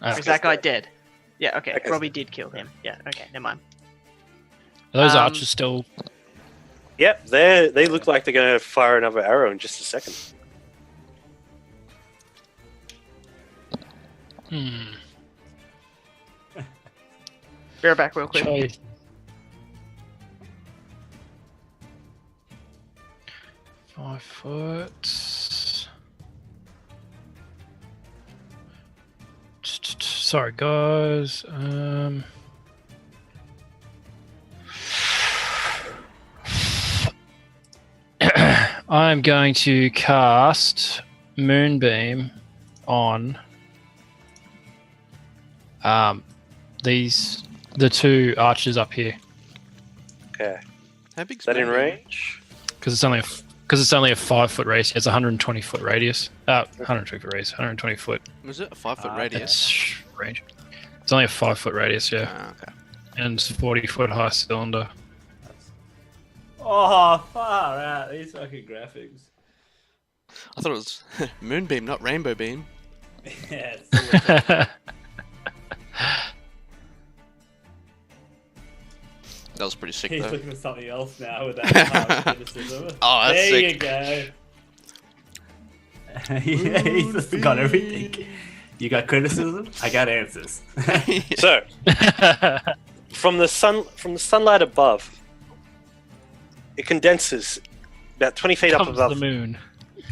B: Ah,
E: Is that guy dead? Yeah, okay.
A: Okay.
E: Robbie did kill him. Yeah, okay, never mind.
B: are those
E: um,
B: archers still?
A: Yep, they look like they're going to fire another arrow in just a second.
B: Hmm.
E: Be right back real quick.
B: Try- 5 foot. Sorry, guys. I'm going to cast Moonbeam on the two archers up here.
A: Okay.
C: How big's
A: Is that in
C: Moonbeam?
A: range?
B: Because it's only a 5-foot radius. It's a 120-foot radius. 120-foot radius. 120-foot.
C: Was it a 5-foot radius?
B: It's range. It's only a 5-foot radius, yeah,
C: Ah, okay.
B: and it's a 40-foot high cylinder.
D: Oh, far out. These fucking graphics.
C: I thought it was Moonbeam, not Rainbow Beam.
D: Yeah,
C: That was pretty sick,
D: he's
C: though.
D: looking for something else now with that criticism.
C: Oh, that's
D: there
C: sick.
D: you go. He's just got everything. You got criticism, I got answers.
A: So, from the sunlight above, it condenses about 20 feet up
B: Comes
A: above
B: the moon.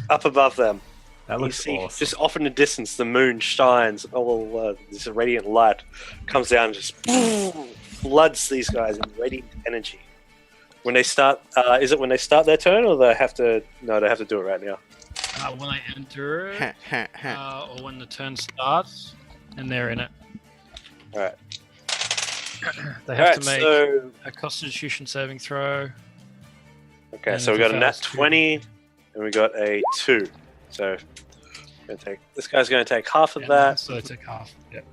A: them.
D: That
A: You
D: looks
A: see,
D: awesome.
A: just off in the distance, the moon shines. This radiant light comes down and just floods these guys in radiant energy. When they start, is it when they start their turn, or they have to? No, they have to do it right now.
B: When I enter it, or when the turn starts, and they're in it.
A: All right.
B: They have
A: Alright,
B: to make
A: so
B: a Constitution saving throw.
A: okay,
B: and
A: so we
B: if it
A: got a nat
B: fails,
A: 20, and we got a 2. So this guy's going to take half of
B: Yeah,
A: that.
B: so they take half. Yep.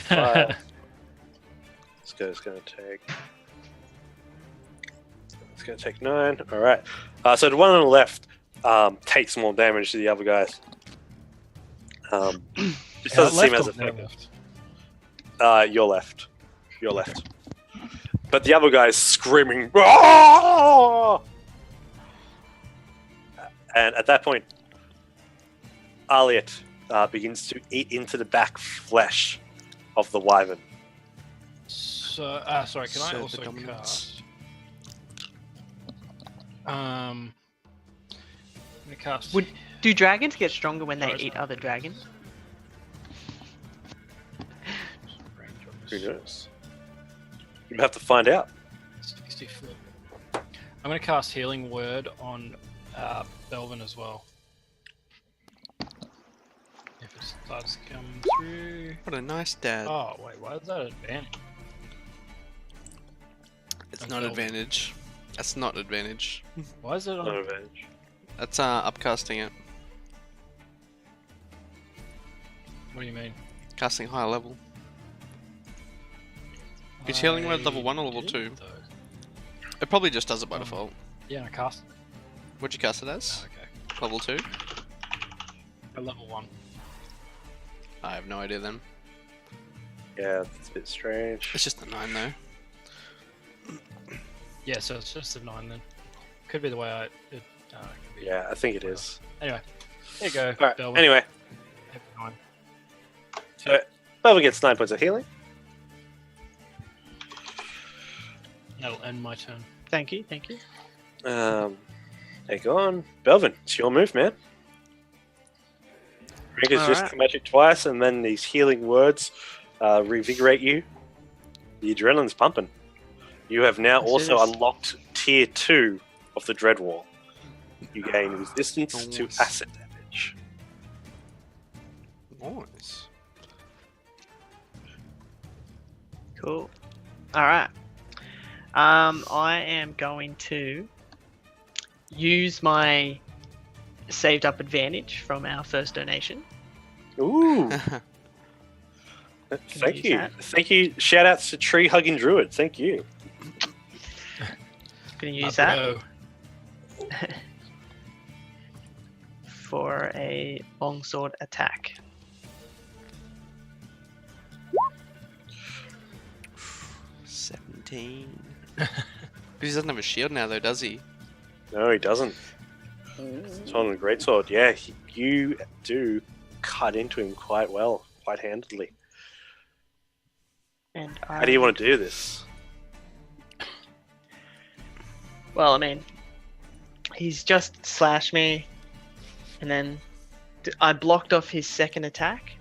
A: Five. This guy's going to take. It's going to take 9. All right. So the one on the left takes more damage to the other guys. Just doesn't seem as effective. Your left. Your left. But the other guy's screaming. "Ah!" And at that point, Aliet begins to eat into the back flesh of the wyvern.
B: So, sorry, can I
C: Serve the
B: also
C: dominance.
B: cast? I'm gonna cast.
E: Do dragons get stronger when they
B: Sorry,
E: eat
B: sorry.
E: other dragons?
A: Who knows? You have to find out.
B: 60 foot. I'm gonna cast Healing Word on Belvin as well. If it starts to come through.
C: What a nice dad.
B: Oh wait, why is that advantage?
C: It's not advantage. That's not advantage.
B: Why is it on?
A: No advantage.
C: That's upcasting it.
B: What do you mean?
C: Casting higher level. Is Healing Word level 1 or level
B: did,
C: 2?
B: though.
C: It probably just does it by
B: Um,
C: default.
B: Yeah, I cast it.
C: What'd you cast it as?
B: Oh, okay.
C: Level 2?
B: At level 1.
C: I have no idea then.
A: Yeah, it's a bit strange.
C: It's just a 9 though.
B: Yeah, so it's just a 9 then. Could be the way I. Could be.
A: Yeah, I think it is.
B: Anyway, there you go.
A: All right.
B: Belvin.
A: Anyway,
B: Have a 9.
A: so Belvin gets 9 points of healing.
B: That'll end my turn.
E: Thank you, thank you.
A: Take on Belvin. It's your move, man. Rick has just
E: Alright.
A: come at you twice, and then these healing words revigorate you. The adrenaline's pumping. You have now
E: Let's do
A: also
E: this.
A: unlocked tier 2 of the Dread Wall. You gain resistance to
C: Nice.
A: acid damage.
C: Nice.
E: Cool. Alright. I am going to use my saved up advantage from our first donation.
A: Ooh,
E: I
A: thank
E: use
A: you.
E: that?
A: Thank you. Shout outs to Tree Hugging Druid. Thank you.
E: Gonna use that
B: Go.
E: for a longsword attack.
C: $17. Because he doesn't have a shield now though, does he?
A: No, he doesn't. It's on a greatsword. Yeah, you do cut into him quite well, quite handedly.
E: And
A: How do you want to do this?
E: Well, I mean, he's just slashed me, and then I blocked off his second attack.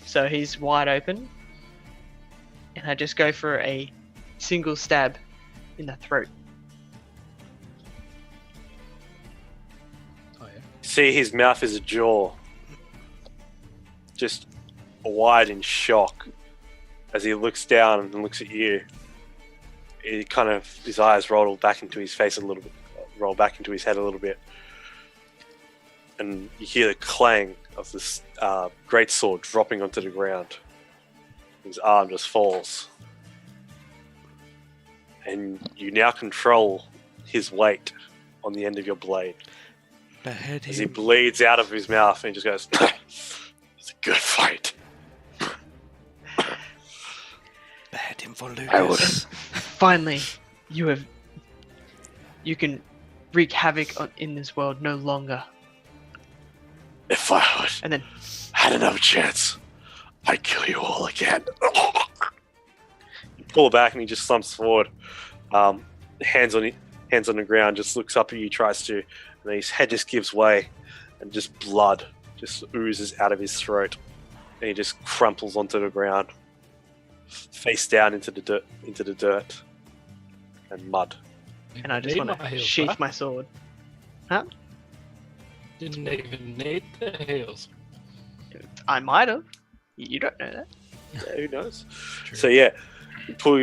E: So he's wide open, and I just go for a single stab in the throat.
B: Oh yeah.
A: See, his mouth is a jaw. Just wide in shock. as he looks down and looks at you, his eyes roll back into his face a little bit, roll back into his head a little bit, and you hear the clang of this great sword dropping onto the ground. His arm just falls, and you now control his weight on the end of your blade.
C: Behead
A: As he
C: him.
A: bleeds out of his mouth, and he just goes, "It's a good fight."
C: Behead him for
A: I would.
C: Lucas.
E: Finally, you can wreak havoc in this world no longer.
A: If I
E: And then
A: had another chance, I'd kill you all again. You pull back, and he just slumps forward. Hands on the ground, just looks up at you, tries to, and then his head just gives way, and just blood just oozes out of his throat, and he just crumples onto the ground, face down into the dirt and mud.
E: and I just
B: Need
E: want
B: my
E: to
B: heals,
E: sheath
B: huh?
E: my sword.
B: Didn't even need the heals.
E: I might have. You don't know that.
A: Yeah, who knows?
B: True.
A: So yeah, you pull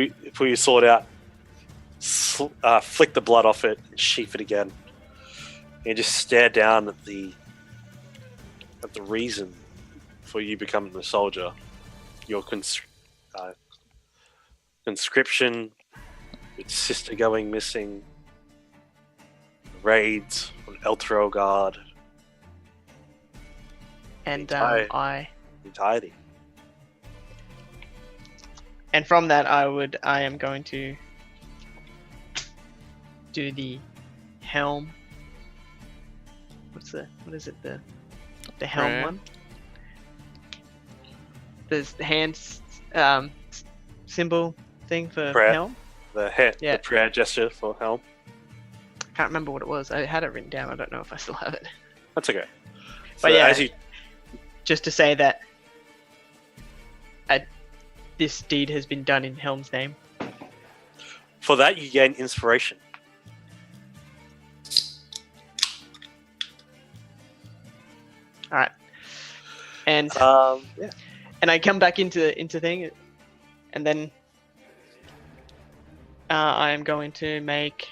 A: your sword out, flick the blood off it, and sheath it again. And you just stare down at the reason for you becoming a soldier. Your conscription, your sister going missing, raids on Eltro Guard,
E: And
A: Aye. entirety.
E: And from that, I am going to do the helm. What is it? The helm
C: Prayer.
E: one. There's the hand symbol thing for
A: Prayer.
E: helm.
A: The
E: Yeah.
A: prayer gesture for helm.
E: I can't remember what it was. I had it written down. I don't know if I still have it.
A: That's okay.
E: But yeah.
A: as you
E: Just to say that this deed has been done in Helm's name.
A: for that you gain inspiration.
E: All right. And
A: Yeah.
E: and I come back into thing, and then I am going to make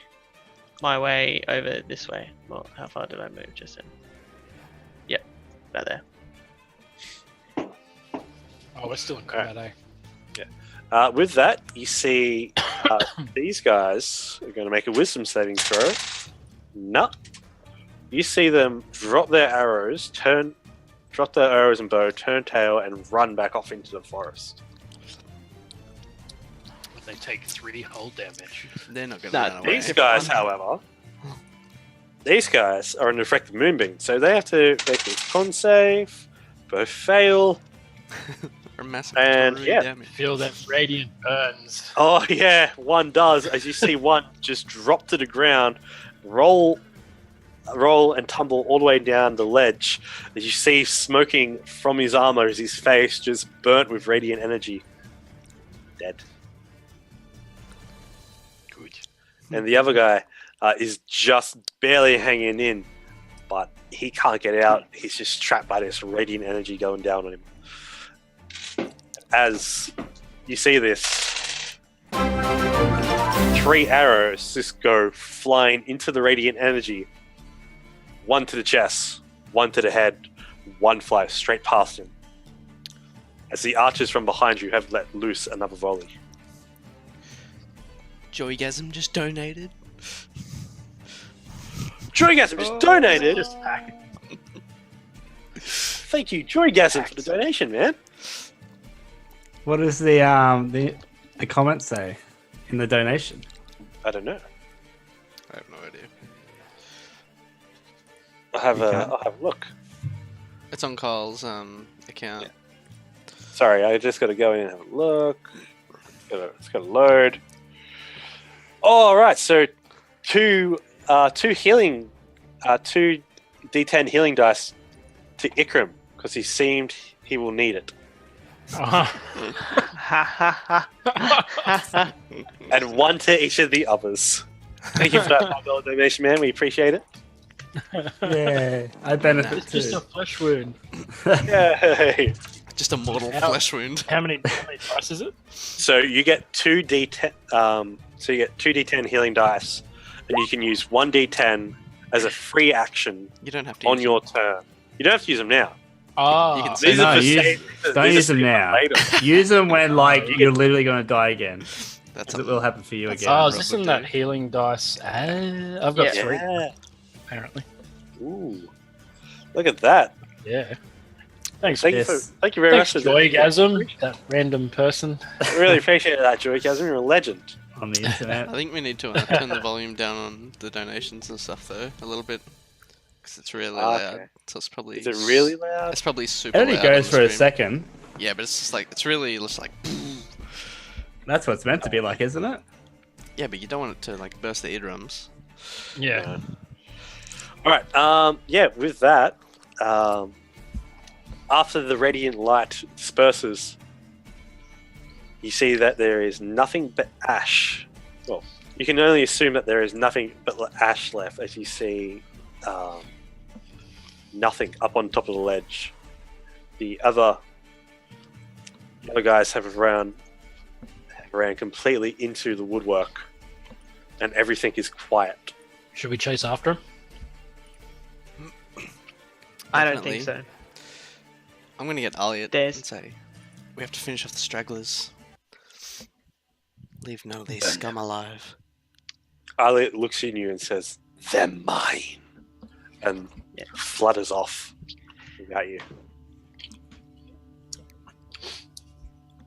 E: my way over this way. Well, how far did I move just then? Yep, about there.
B: Oh, we're still in combat, eh?
A: With that, you see these guys are going to make a wisdom saving throw. No. You see them drop their arrows and bow, turn tail, and run back off into the forest.
B: They take 3 hull damage.
C: They're not going
E: Nah,
C: to run away.
A: These guys, however, are an effective moonbeam, so they have to make a con save, both fail.
C: For massive
A: And,
C: artillery
A: yeah.
C: damage.
B: Feel that radiant burns.
A: Oh yeah, one does. As you see one just drop to the ground, roll and tumble all the way down the ledge. As you see smoking from his armor as his face just burnt with radiant energy. Dead.
B: Good.
A: And the other guy is just barely hanging in, but he can't get out. He's just trapped by this radiant energy going down on him. As you see this, 3 arrows just go flying into the radiant energy. 1 to the chest, 1 to the head, 1 flies straight past him. As the archers from behind you have let loose another volley.
C: Joygasm just donated.
A: Joygasm just donated!
D: Just pack it.
A: Thank you, Joygasm, for the donation, man.
D: What does the comment say in the donation?
A: I don't know.
C: I have no idea.
A: I'll have
D: You
A: a
D: can't?
A: look.
C: It's on Carl's account.
A: Yeah. Sorry, I just got to go in and have a look. It's got to load. All right, so two healing, 2 D10 healing dice to Ikram because he seemed he will need it,
B: Uh-huh.
E: Ha ha ha.
A: and 1 to each of the others. Thank you for that $5 donation, man. We appreciate it.
D: Yeah, I benefit
B: It's just
D: too.
B: a flesh wound.
A: Yay!
C: Just a mortal flesh wound.
B: How many dice is it?
A: So you get 2d10. So you get 2d10 healing dice, and you can use 1d10 as a free action
C: You don't have to
A: on
C: use
A: your turn. You don't have to use them now.
C: You can
A: These
C: No,
A: are for
D: use-
A: save-
D: don't
A: these are
D: use them
A: for
D: now.
A: later.
D: Use them when you're literally going to die again.
C: That's
D: 'Cause it will happen for you
C: that's
D: again.
B: Oh,
C: Rob
B: is this
C: would
B: in
C: do.
B: that healing dice? I've got
E: Yeah.
B: 3,
A: Yeah.
B: apparently.
A: Ooh. Look at that.
B: Yeah. Thanks,
A: Thank
D: Yes.
A: you very
B: Thanks,
A: much for
B: Joygasm, that random person.
A: I really appreciate that, Joygasm. You're a legend.
D: On the internet.
C: I think we need to turn the volume down on the donations and stuff though a little bit because it's really loud.
A: Okay.
C: So it's probably
A: Is it really loud?
C: It's probably super.
D: It only
C: loud on
D: goes
C: the
D: for a
C: stream.
D: second.
C: Yeah, but it's just like it's really just like.
D: That's what it's meant to be like, isn't it?
C: Yeah, but you don't want it to like burst the eardrums.
B: Yeah.
A: All right. Yeah. With that, after the radiant light disperses, you see that there is nothing but ash. Well, you can only assume that there is nothing but ash left as you see nothing up on top of the ledge. The other guys have ran completely into the woodwork, and everything is quiet.
B: Should we chase after him?
E: I don't
C: Definitely.
E: think so.
C: I'm gonna get Elliot
E: There's-
C: and say we have to finish off the stragglers. Leave none of these scum alive.
A: Elliot looks at you and says, "They're mine," and flutters off without you.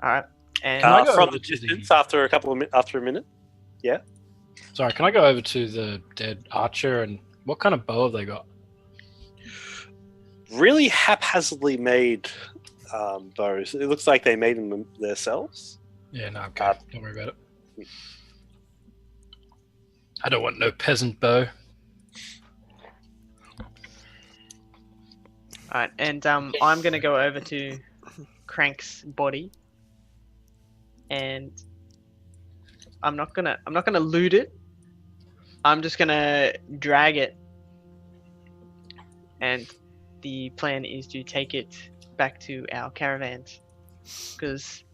E: All right. And
B: I go
A: From
B: over
A: the
B: to the-
A: distance, after a minute,
B: Sorry, can I go over to the dead archer and what kind of bow have they got?
A: really haphazardly made bows. It looks like they made them themselves.
B: Yeah, no, okay. Don't worry about it. I don't want no peasant bow.
E: all right, and I'm gonna go over to Crank's body, and I'm not gonna loot it. I'm just gonna drag it, and the plan is to take it back to our caravans, because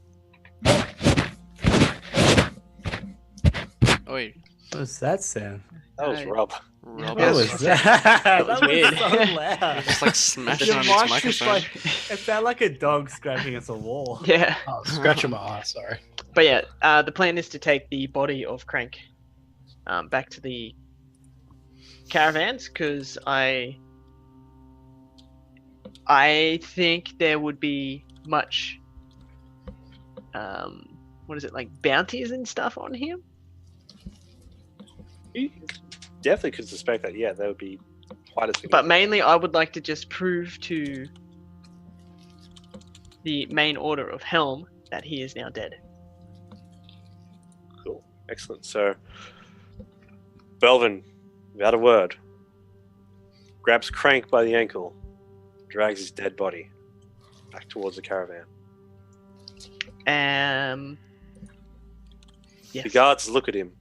C: Oh wait,
D: What was that sound?
A: That was
E: Right.
A: Rob.
C: Rob
E: That
D: What
C: is
D: was that? That
E: was
D: was
E: weird.
D: so loud.
C: just like smashing
D: Your
C: on
D: mic
C: his
D: just
C: microphone.
D: like it felt like a dog scratching against a wall.
E: yeah.
B: Oh, scratching my eye, sorry.
E: But yeah, the plan is to take the body of Crank back to the caravans, because I think there would be much what is it, like bounties and stuff on him?
A: You definitely could suspect that. Yeah, that would be quite a thing.
E: But mainly I would like to just prove to the main order of Helm that he is now dead.
A: Cool, excellent. So, Belvin, without a word, grabs Crank by the ankle, drags his dead body back towards the caravan.
E: Yes.
A: The guards look at him,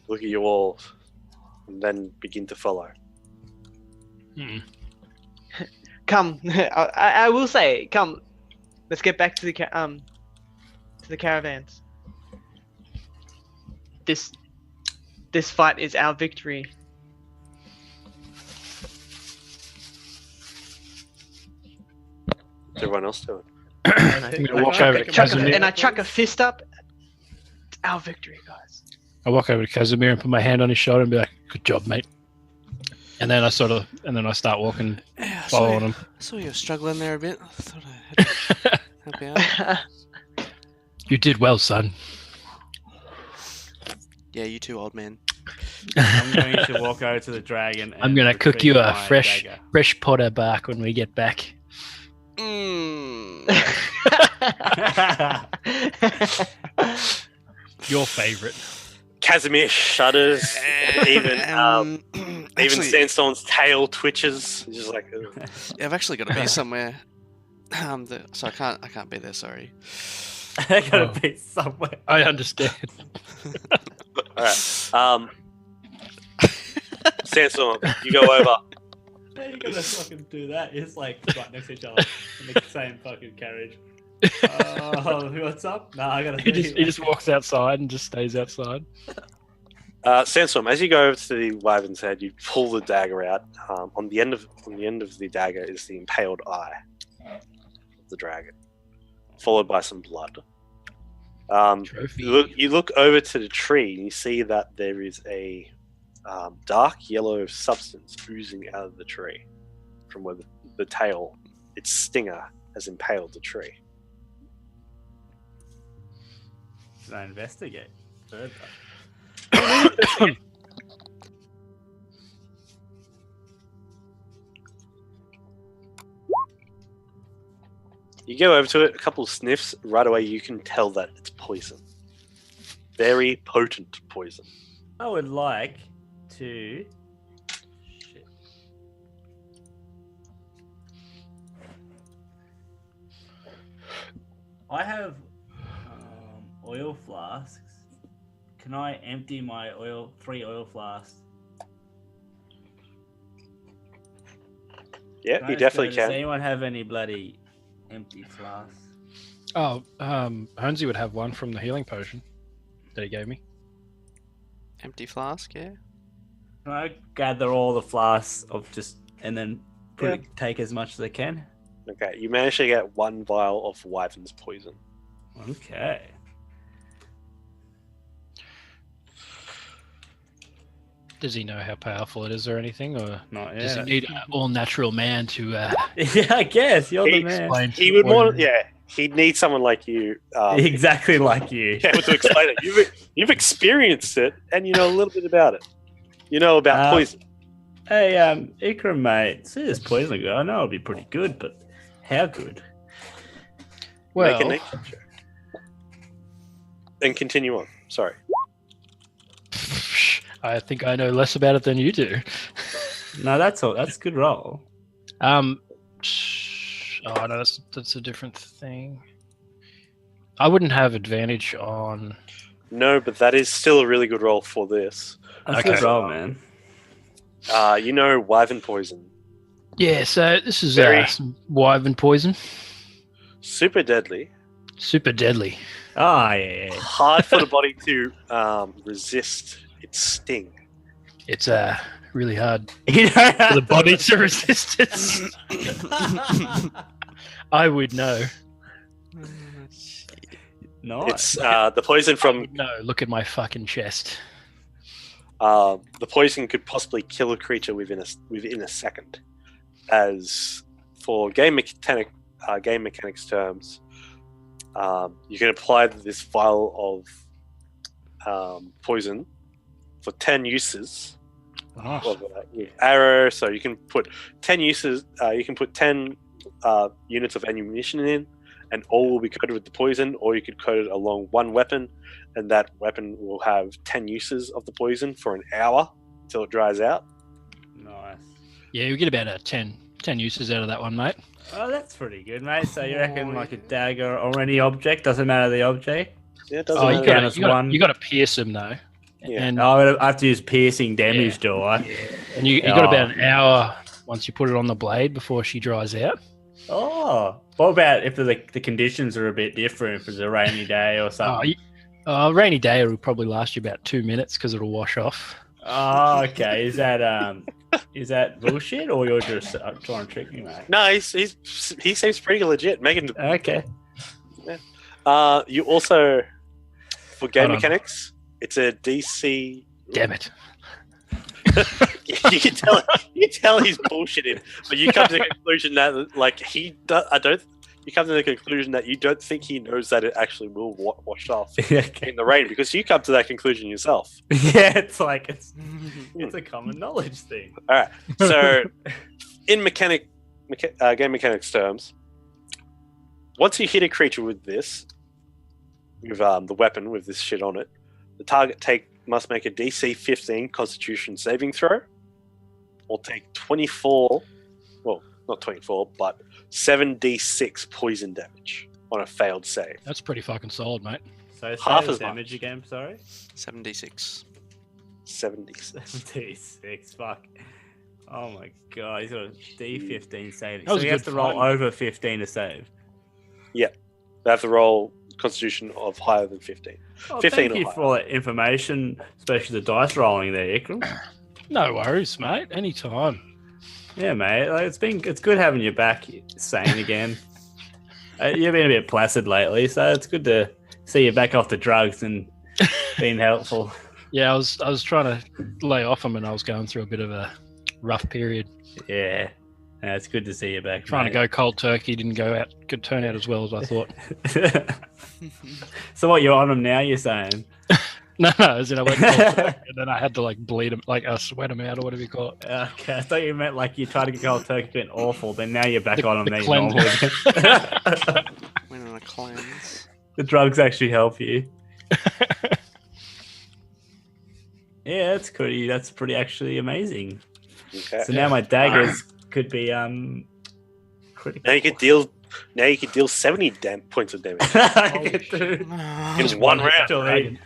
A: look at you all, and then begin to follow.
E: Come, I will say, come. Let's get back to the caravans. This fight is our victory.
A: What's everyone else doing?
E: And
B: I'm gonna walk over to Casimir.
E: I chuck a fist up. It's our victory, guys.
B: I walk over to Casimir and put my hand on his shoulder and be like, "Good job, mate." And then I start walking,
C: Yeah,
B: following him.
C: I saw you were struggling there a bit. I thought I had to help you out.
B: You did well, son.
C: Yeah, you too, old man.
D: I'm going to walk over to the dragon. And
B: I'm gonna cook
D: retrieve
B: you a
D: my
B: fresh
D: dagger.
B: pot of bark when we get back.
C: Mm.
B: Your favorite.
A: Casimir shudders, and even
C: Actually,
A: Sandstone's tail twitches. He's just like, ugh.
C: yeah, I've actually got to be somewhere. So I can't be there. Sorry.
D: I gotta be somewhere.
B: I understand.
A: all right. Sandstorm, you go over.
D: How you gonna fucking do that? It's like right next to each other in the same fucking carriage. What's up? No, I gotta.
B: He just walks outside and just stays outside.
A: Sandstorm, as you go over to the wyvern's head, you pull the dagger out. On the end of the dagger is the impaled eye of the dragon, followed by some blood.
B: Trophy.
A: You look over to the tree and you see that there is a dark yellow substance oozing out of the tree from where the tail, its stinger, has impaled the tree.
D: Should I investigate further?
A: You go over to it, a couple of sniffs, right away you can tell that it's poison. Very potent poison.
D: I would like to. Shit. I have oil flasks. Can I empty my 3 oil flasks?
A: Yeah, you definitely
D: Does
A: can.
D: anyone have any bloody empty flasks?
B: Oh, Hornsey would have one from the healing potion that he gave me.
C: Empty flask, yeah.
D: Can I gather all the flasks and then take as much as I can?
A: Okay, you managed to get 1 vial of wyvern's poison.
D: Okay.
B: Does he know how powerful it is or anything, or
D: Not
B: does he
D: yet.
B: need an all-natural man to
D: Yeah, I guess you're the man.
B: explain?
A: He would want, he'd need someone like you.
D: Exactly like you.
A: Able to explain it. You've experienced it, and you know a little bit about it. You know about poison.
D: Hey, Ikram, mate. See this poison guy. I know it'll be pretty good, but how good?
A: Make a
B: Well,
A: nature check. And continue on. Sorry.
B: I think I know less about it than you do.
D: No, that's all. That's a good roll.
B: Oh no, that's a different thing. I wouldn't have advantage on.
A: No, but that is still a really good roll for this.
D: That's
B: Okay.
D: a good roll, man.
A: You know wyvern poison.
B: Yeah, so this is
A: Very-
B: some wyvern poison.
A: Super deadly.
B: Super deadly.
D: Oh, yeah.
A: Hard for the body to resist its sting.
B: It's really hard
D: You don't have
B: for the
D: to-
B: body to resist it. I would know.
D: Nice.
A: It's the poison from
B: No, look at my fucking chest.
A: the poison could possibly kill a creature within a second. As for game mechanics terms, you can apply this vial of poison for 10 uses with arrow. So you can put 10 uses. You can put 10 units of ammunition in, and all will be coated with the poison. Or you could coat it along one weapon, and that weapon will have 10 uses of the poison for an hour until it dries out.
D: Nice.
B: Yeah, you get about 10 uses out of that one, mate.
D: Oh, that's pretty good, mate. So you reckon like a dagger or any object, doesn't matter the object?
A: Yeah, it doesn't
B: Oh,
A: matter.
B: you got to pierce them though.
A: Yeah.
B: And,
D: Oh, I have to use piercing damage, do I?
B: and you got about an hour once you put it on the blade before she dries out.
D: Oh, what about if the conditions are a bit different? If it's a rainy day or something?
B: A rainy day will probably last you about 2 minutes because it'll wash off.
D: Oh, okay. Is that bullshit, or you're just trying to trick me, mate?
A: No, he seems pretty legit. Megan,
D: Okay.
A: you also for game
B: Hold on.
A: mechanics, it's a DC.
B: Damn it.
A: You can tell he's bullshitting, but you come to the conclusion that you come to the conclusion that you don't think he knows that it actually will wash off
D: Okay.
A: in the rain, because you come to that conclusion yourself.
D: Yeah, it's like it's a common knowledge thing.
A: All right, so in game mechanics terms, once you hit a creature with this, with the weapon with this shit on it, the target must make a DC 15 Constitution saving throw, or take 24, well, not 24, but 7d6 poison damage on a failed save.
B: That's pretty fucking solid, mate.
D: So
A: Half
D: say
A: as
D: the damage
A: much.
D: again. Sorry.
C: 7d6.
A: 7d6.
D: 76. Fuck. Oh my god, he's got a D15 saving.
B: That was
D: So
B: a
D: he has
B: good
D: to roll
B: fight.
D: over 15 to save.
A: They have to roll Constitution of higher than 15.
D: Oh,
A: 15
D: thank
A: or
D: you
A: higher.
D: for all that information, especially the dice rolling there, Ikram.
B: No worries, mate. Anytime.
D: Yeah, mate. Like, it's good having you back sane again. You've been a bit placid lately, so it's good to see you back off the drugs and being helpful.
B: Yeah, I was trying to lay off them, and I was going through a bit of a rough period.
D: Yeah, it's good to see you back.
B: Trying to go cold turkey didn't turn out as well as I thought.
D: So what, you're on them now? You're saying?
B: No, as in I went cold turkey, and then I had to like bleed them, like sweat them out or whatever you call it.
D: Okay, I thought you meant like you tried to get cold turkey, been awful, then now you're back on them. Now you're
B: cleanse.
D: normal again.
C: Went on a cleanse.
D: The drugs actually help you. Yeah, that's pretty. That's pretty actually amazing.
A: Okay.
D: So now my daggers could be critical.
A: Now you could deal 70 points of damage
D: I get through.
A: in one round.
D: Actually,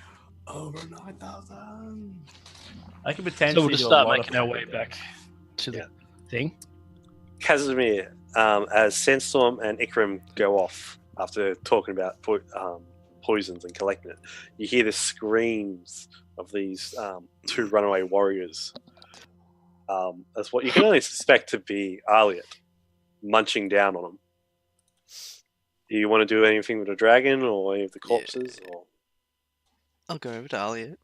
D: over 9,000. I could potentially
B: So we'll just
D: do a
B: start
D: lot
B: making
D: of
B: our way back to the thing.
A: Casimir, as Sandstorm and Ikram go off after talking about poisons and collecting it, you hear the screams of these two runaway warriors. That's what you can only suspect to be Aliot munching down on them. Do you want to do anything with the dragon or any of the corpses? Or
C: I'll go over to Elliot.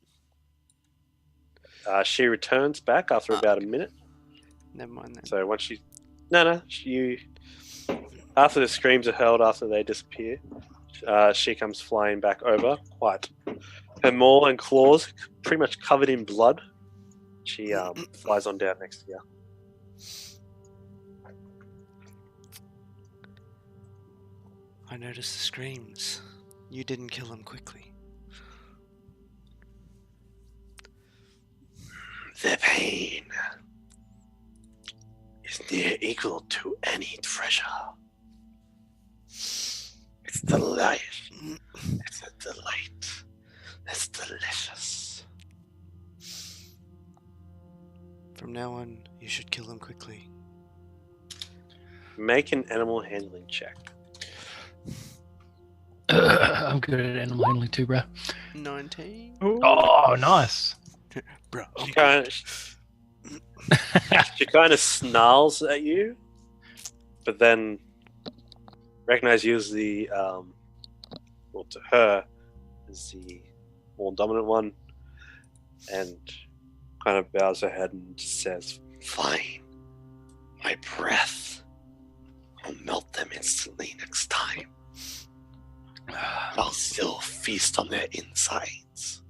A: she returns back after about a minute.
C: Never mind that.
A: So once she, after the screams are held, after they disappear, she comes flying back over. Her maw and claws pretty much covered in blood. She flies on down next to you.
C: I noticed the screams. You didn't kill them quickly.
A: The pain is near equal to any treasure. It's delight. It's a delight. It's delicious.
C: From now on, you should kill them quickly.
A: Make an animal handling check.
B: I'm good at animal handling too, bro.
C: 19.
B: Oh, nice.
C: Bro.
A: She kind of snarls at you, but then recognizes you as the, to her, as the more dominant one, and kind of bows her head and says, "Fine, my breath will melt them instantly next time. I'll still feast on their insides."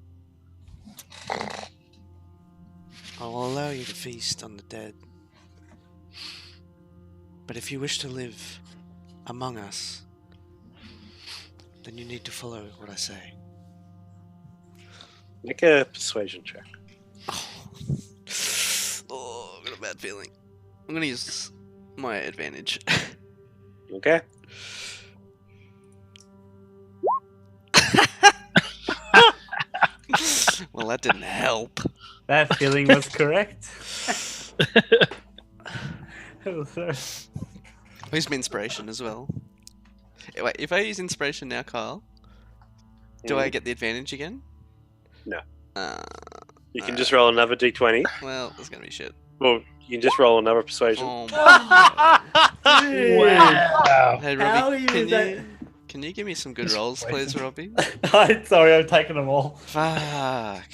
C: I will allow you to feast on the dead. But if you wish to live among us, then you need to follow what I say.
A: Make a persuasion check.
C: Oh, I've got a bad feeling. I'm gonna use my advantage.
A: Okay.
C: Well, that didn't help.
D: That feeling was correct.
C: Use my inspiration as well. Wait, if I use inspiration now, Kyle, do I get the advantage again?
A: No. You can
C: alright.
A: just roll another d20.
C: Well, that's gonna be shit.
A: Well, you can just roll another persuasion.
C: Oh my
B: Wow.
C: Hey,
D: How
C: Robbie,
D: are you
C: can you give me some good rolls, please, Robbie?
D: Sorry, I'm taking them all.
C: Fuck.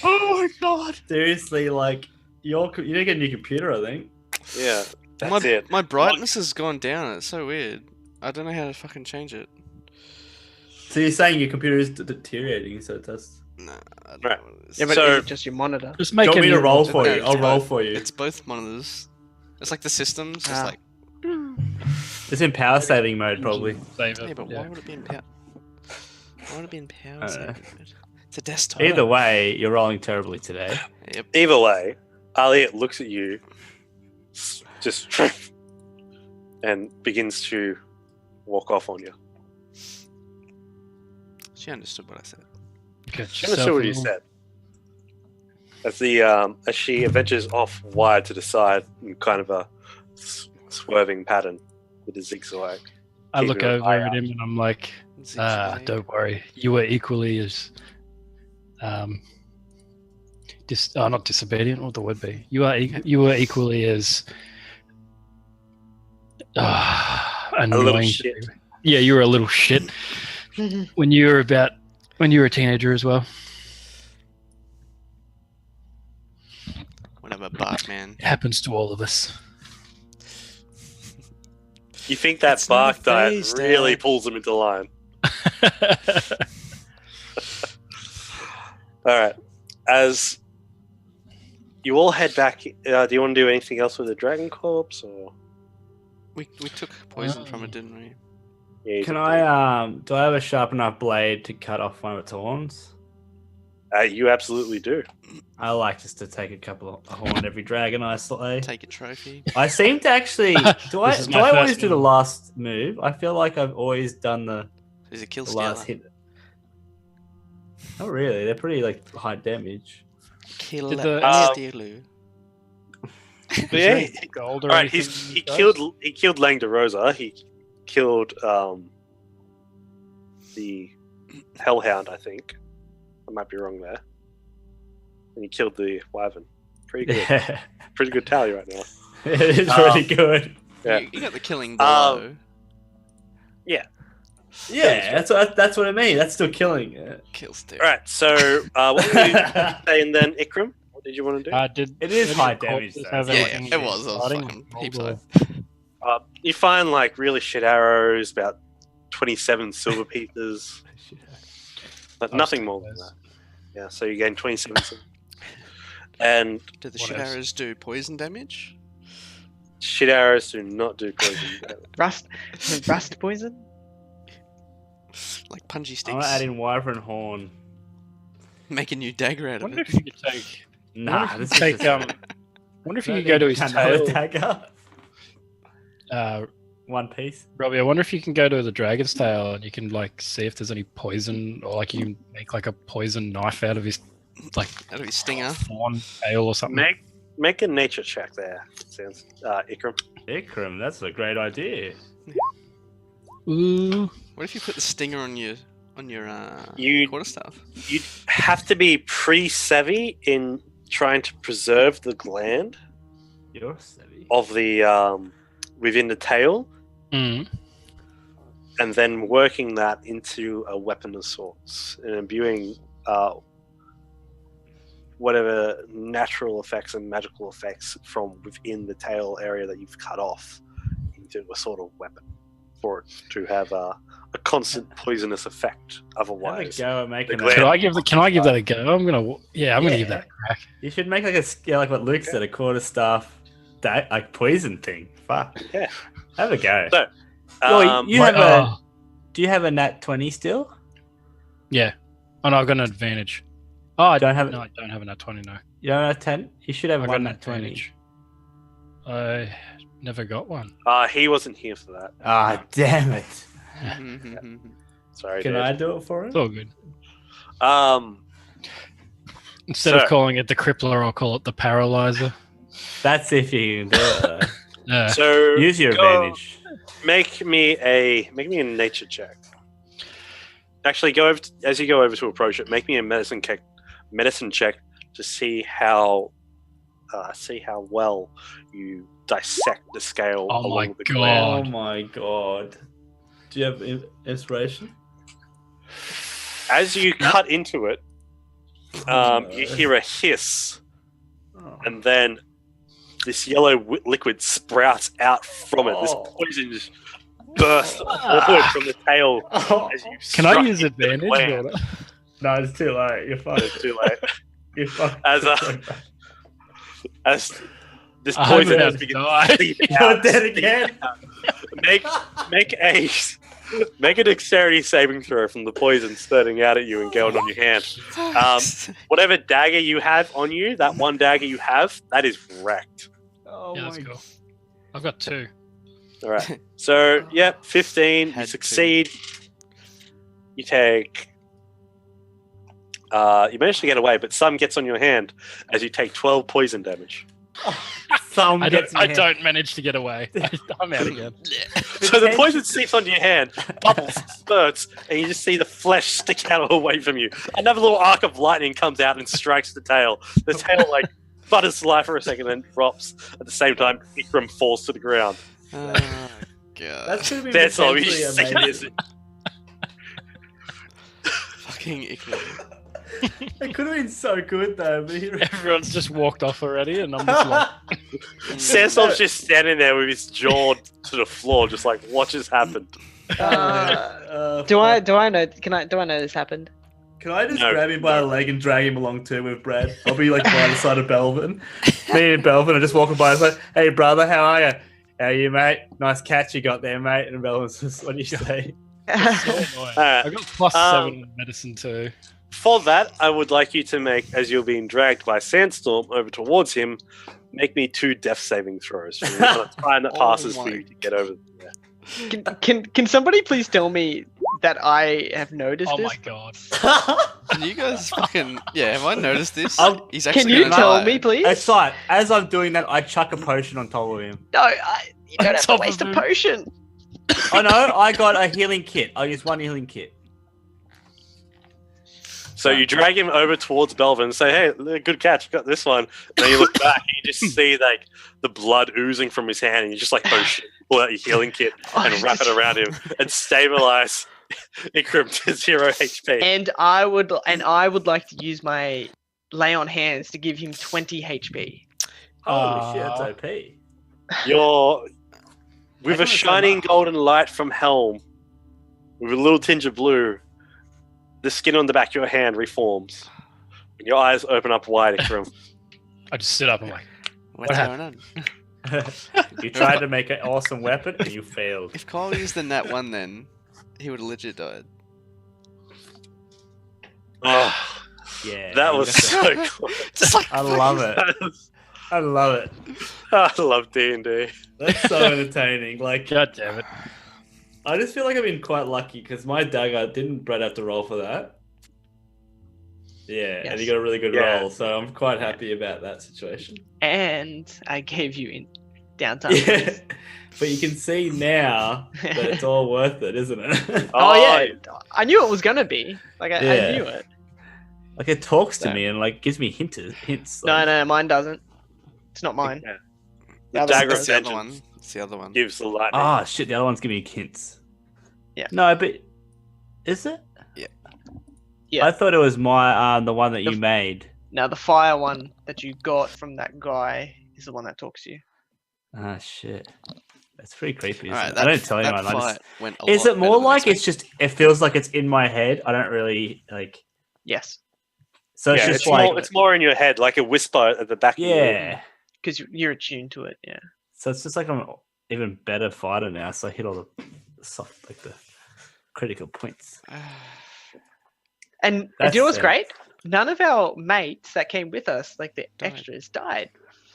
D: Oh my god! Seriously, like you need to get a new computer, I think.
A: Yeah, that's it.
C: My brightness has gone down. It's so weird. I don't know how to fucking change it.
D: So you're saying your computer is deteriorating, so that's.
C: Nah, I don't
A: Right.
C: know what it is.
E: Yeah, but
A: So-
E: is it just your monitor?
B: Just
D: Do
B: make
D: you want
B: a
D: me to
B: new
D: roll
B: one.
D: for you?
C: It's
D: I'll roll
C: both-
D: for you.
C: It's both monitors. It's like the system's just
E: Ah.
C: like.
D: It's in power saving mode, probably.
B: Save it.
C: Yeah, but
B: yeah.
C: why would it be in power? Why would it be in power?
D: I don't know.
C: saving mode? It's a desktop.
D: Either way, you're rolling terribly today.
C: Yep.
A: Either way, Elliot looks at you, just and begins to walk off on you.
C: She understood what I said.
B: Get
A: She understood what you
B: yourself
A: said. as she ventures off wide to the side in kind of a swerving pattern with a zigzag.
B: I look
A: Keeping an
B: over
A: eye
B: at
A: out.
B: him and I'm like,
C: Zigzag.
B: don't worry. You were equally as not disobedient. What the word be? You were equally as annoying.
A: A little
B: to
A: shit.
B: me. Yeah, you were a little shit when you were a teenager as well.
C: Whatever, bark man.
B: It happens to all of us.
A: You think that
C: It's not a
A: bark diet
C: phase,
A: really
C: Dad.
A: pulls them into line? All right. As you all head back, do you want to do anything else with the dragon corpse, or?
C: We took poison from it, didn't we?
A: Yeah, you
D: Can
A: took
D: I do I have a sharp enough blade to cut off one of its horns?
A: You absolutely do.
D: I like just to take a couple of horn every dragon I slay.
C: Take a trophy.
D: I seem to actually do I
B: This is my
D: always
B: first
D: do the
B: one.
D: last move? I feel like I've always done the
C: Is it kill
D: last
C: scaler?
D: hit. Oh really? They're pretty like high damage.
C: Kill
B: Did the-
C: Steelu.
A: But yeah,
B: Gold
A: all right. He killed Lang DeRosa. He killed the Hellhound, I think. I might be wrong there. And he killed the Wyvern. Pretty good.
D: Yeah,
A: Pretty good tally right now.
D: it is really good.
A: Yeah.
C: You got the killing below.
D: Yeah, that's what I mean. That's still killing it.
C: Kill Steelu.
A: All right. So what were you saying then, Ikram? What did you want to do?
B: Did
D: It is
B: any
D: high
B: corpses
D: damage, though.
B: have
C: Yeah,
B: anything
C: it was. I was
B: exciting?
C: fucking heaps
B: Gold
C: high.
A: You find like really shit arrows, about 27 silver pieces, but
B: Oh,
A: nothing more than that. Yeah. So you gain 27 silver. And
C: Do the
B: What
C: shit
B: else?
C: arrows do poison damage?
A: shit arrows do not do poison damage.
E: Rust poison?
C: Like punchy
D: I'm
C: sticks.
D: gonna add in wyvern horn.
C: Make a new dagger
B: I
C: out of
B: wonder
C: it.
B: if you could take.
D: Nah,
B: wonder
D: this
B: if you
D: is
B: could take
D: just
B: wonder if you could go to his
D: another
B: tail.
D: dagger. One piece.
B: Robbie, I wonder if you can go to the dragon's tail and you can like see if there's any poison, or like you can make like a poison knife out of his like
C: Out of his stinger.
B: fawn tail or something.
A: Make a nature check there. Sounds Ikram.
D: Ikram, that's a great idea.
B: Ooh.
C: What if you put the stinger on your
A: You-
C: quarterstaff?
A: You'd have to be pretty savvy in trying to preserve the gland
D: You're savvy.
A: of the within the tail,
B: Mm.
A: and then working that into a weapon of sorts and imbuing whatever natural effects and magical effects from within the tail area that you've cut off into a sort of weapon for it to have a constant poisonous effect.
D: Have a
A: Otherwise,
D: go at making
A: the
D: that.
A: gland-
B: Can I give that a go? I'm gonna give that a crack.
D: You should make like like what Luke said, a quarterstaff, like poison thing. Fuck.
A: Yeah.
D: Have a go.
A: So,
D: You have a. Do you have a nat 20 still?
B: Yeah. Oh no, I've got an advantage. Oh, I
D: Don't have it.
B: No, I don't have a nat 20. No,
D: You don't have 10? You should have
B: I got
D: one
B: an
D: nat 20.
B: advantage. I never got one.
A: he wasn't here for that.
D: Ah, damn it.
A: Sorry,
D: Can
A: dude.
D: I do it for
B: It's
D: him?
B: all good. Instead
A: So-
B: of calling it the crippler, I'll call it the paralyzer.
D: That's if you can do it. Though.
B: Yeah.
A: So
D: Use your
A: go-
D: advantage.
A: Make me a nature check. Actually, as you go over to approach it, make me a medicine check to see how well you dissect the scale
B: Oh my
A: along the
B: God.
A: gland.
D: Oh my god. Do you have inspiration?
A: As you cut into it, you hear a hiss,
D: Oh.
A: and then this yellow liquid sprouts out from it. This
D: Oh.
A: poison just bursts forward from the tail.
D: Oh.
A: As you
B: Can I
A: struck
B: use
A: into the
B: advantage?
A: gland.
B: or-
D: No, it's too late. You're fucked.
A: It's too late.
D: You're fucked.
A: As as this
B: I'm
A: poison
B: gonna
A: has begun
B: die.
A: to seep
D: You're
A: out,
D: dead again.
A: make a dexterity saving throw from the poison spurting out at you and going on your hand. Whatever dagger you have on you, that one dagger you have, that is wrecked.
D: Oh
B: Yeah,
D: my
B: that's cool. I've got 2.
A: All right. So, 15. You
C: Had to.
A: succeed. You take You manage to get away, but some gets on your hand as you take 12 poison damage.
D: Some
B: I
D: gets
B: don't manage to get away. I'm out again.
A: So the poison seeps onto your hand, bubbles, spurts, and you just see the flesh stick out away from you. Another little arc of lightning comes out and strikes the tail. The tail butters to life for a second, then drops. At the same time, Ikram falls to the ground.
C: Oh, God.
D: That's gonna be
A: That's all you
D: potentially
A: see.
D: amazing.
C: Fucking Ikram.
D: It could have been so good though, but
B: Everyone's just walked off already, and I'm just like,
A: Sandstorm's just standing there with his jaw to the floor, just like, what just happened?
E: Do I know? Do I know this happened?
D: Can I just
A: No.
D: grab him by the leg and drag him along too with Brad? I'll be like by the side of Belvin. Me and Belvin are just walking by. It's like, hey brother, how are you? How are you, mate? Nice catch you got there, mate. And Belvin's just, what do you say?
B: so annoying.
A: Alright.
B: I got plus 7 on medicine too.
A: For that, I would like you to make, as you're being dragged by Sandstorm over towards him, make me 2 death saving throws for the amount of time that passes for you to get over there.
E: Can somebody please tell me that I have noticed
B: Oh
E: this?
B: my god.
C: Can you guys fucking... Yeah, have I noticed this?
D: I'll-
C: He's actually
E: Can you
C: gonna
E: tell
C: die.
E: me, please?
D: It's like, as I'm doing that, I chuck a potion on top of him.
E: No, you don't have to
B: Top
E: waste
B: of
E: a
B: him.
E: potion.
D: I know, I got a healing kit. I use 1 healing kit.
A: So you drag him over towards Belvin and say, hey, good catch, you got this one. And then you look back and you just see the blood oozing from his hand and you just oh shit, pull out your healing kit and wrap it around him and stabilize Ikram to 0 HP.
E: And I would like to use my lay on hands to give him 20 HP.
D: Holy shit, that's OP.
A: You're with
D: I
A: a
D: can
A: shining
D: understand that.
A: golden light from Helm, with a little tinge of blue, the skin on the back of your hand reforms. And your eyes open up wide, Ikram.
B: I just stood up and like,
C: What's
B: What
C: going on?
D: You tried to make an awesome weapon and you failed.
C: If Kyle used the nat 1 then, he would have legit died.
A: Oh,
D: Yeah.
A: that
D: you
A: was
D: got
A: so
D: the-
A: cool.
C: Just like
D: I love it. I love it.
A: I love D&D.
D: That's so entertaining. Like,
B: god damn it.
D: I just feel like I've been quite lucky because my dagger didn't Brad have to roll for that. Yeah, and he
E: Yes.
D: got a really good
A: Yeah.
D: roll, so I'm quite happy about that situation.
E: And I gave you in downtime.
D: Yeah, but you can see now that it's all worth it, isn't it?
E: Oh yeah, I knew it was gonna be. Like I
D: Yeah.
E: knew it.
D: Like it talks to
E: So-
D: me and like gives me hints.
E: No, mine doesn't. It's not mine.
A: Yeah.
E: The
A: The
E: other
A: dagger
E: one
A: of
C: It's the other
A: vengeance
C: one. It's the other one.
A: gives the lightning.
D: Ah, shit! The other one's giving me hints.
E: Yeah.
D: No, but is it?
E: Yeah.
D: I thought it was my the one that you
E: The-
D: made.
E: Now the fire one that you got from that guy is the one that talks to you.
D: Ah, shit. That's pretty creepy. Isn't
C: Alright,
D: it? I don't tell anyone. I
C: That
D: just...
C: fight went a
D: Is
C: lot
D: it more
C: better than
D: like it's
C: expected.
D: just? It feels like it's in my head. I don't really like.
E: Yes,
D: So it's
A: Yeah,
D: just like
A: it's more in your head, like a whisper at the back of your head.
D: yeah.
E: because you're attuned to it. Yeah.
D: So it's just like I'm an even better fighter now. So I hit all the soft, like the critical points.
E: And
D: That's
E: do you know what's
D: it.
E: great? None of our mates that came with us, like the
C: Died.
E: extras, died.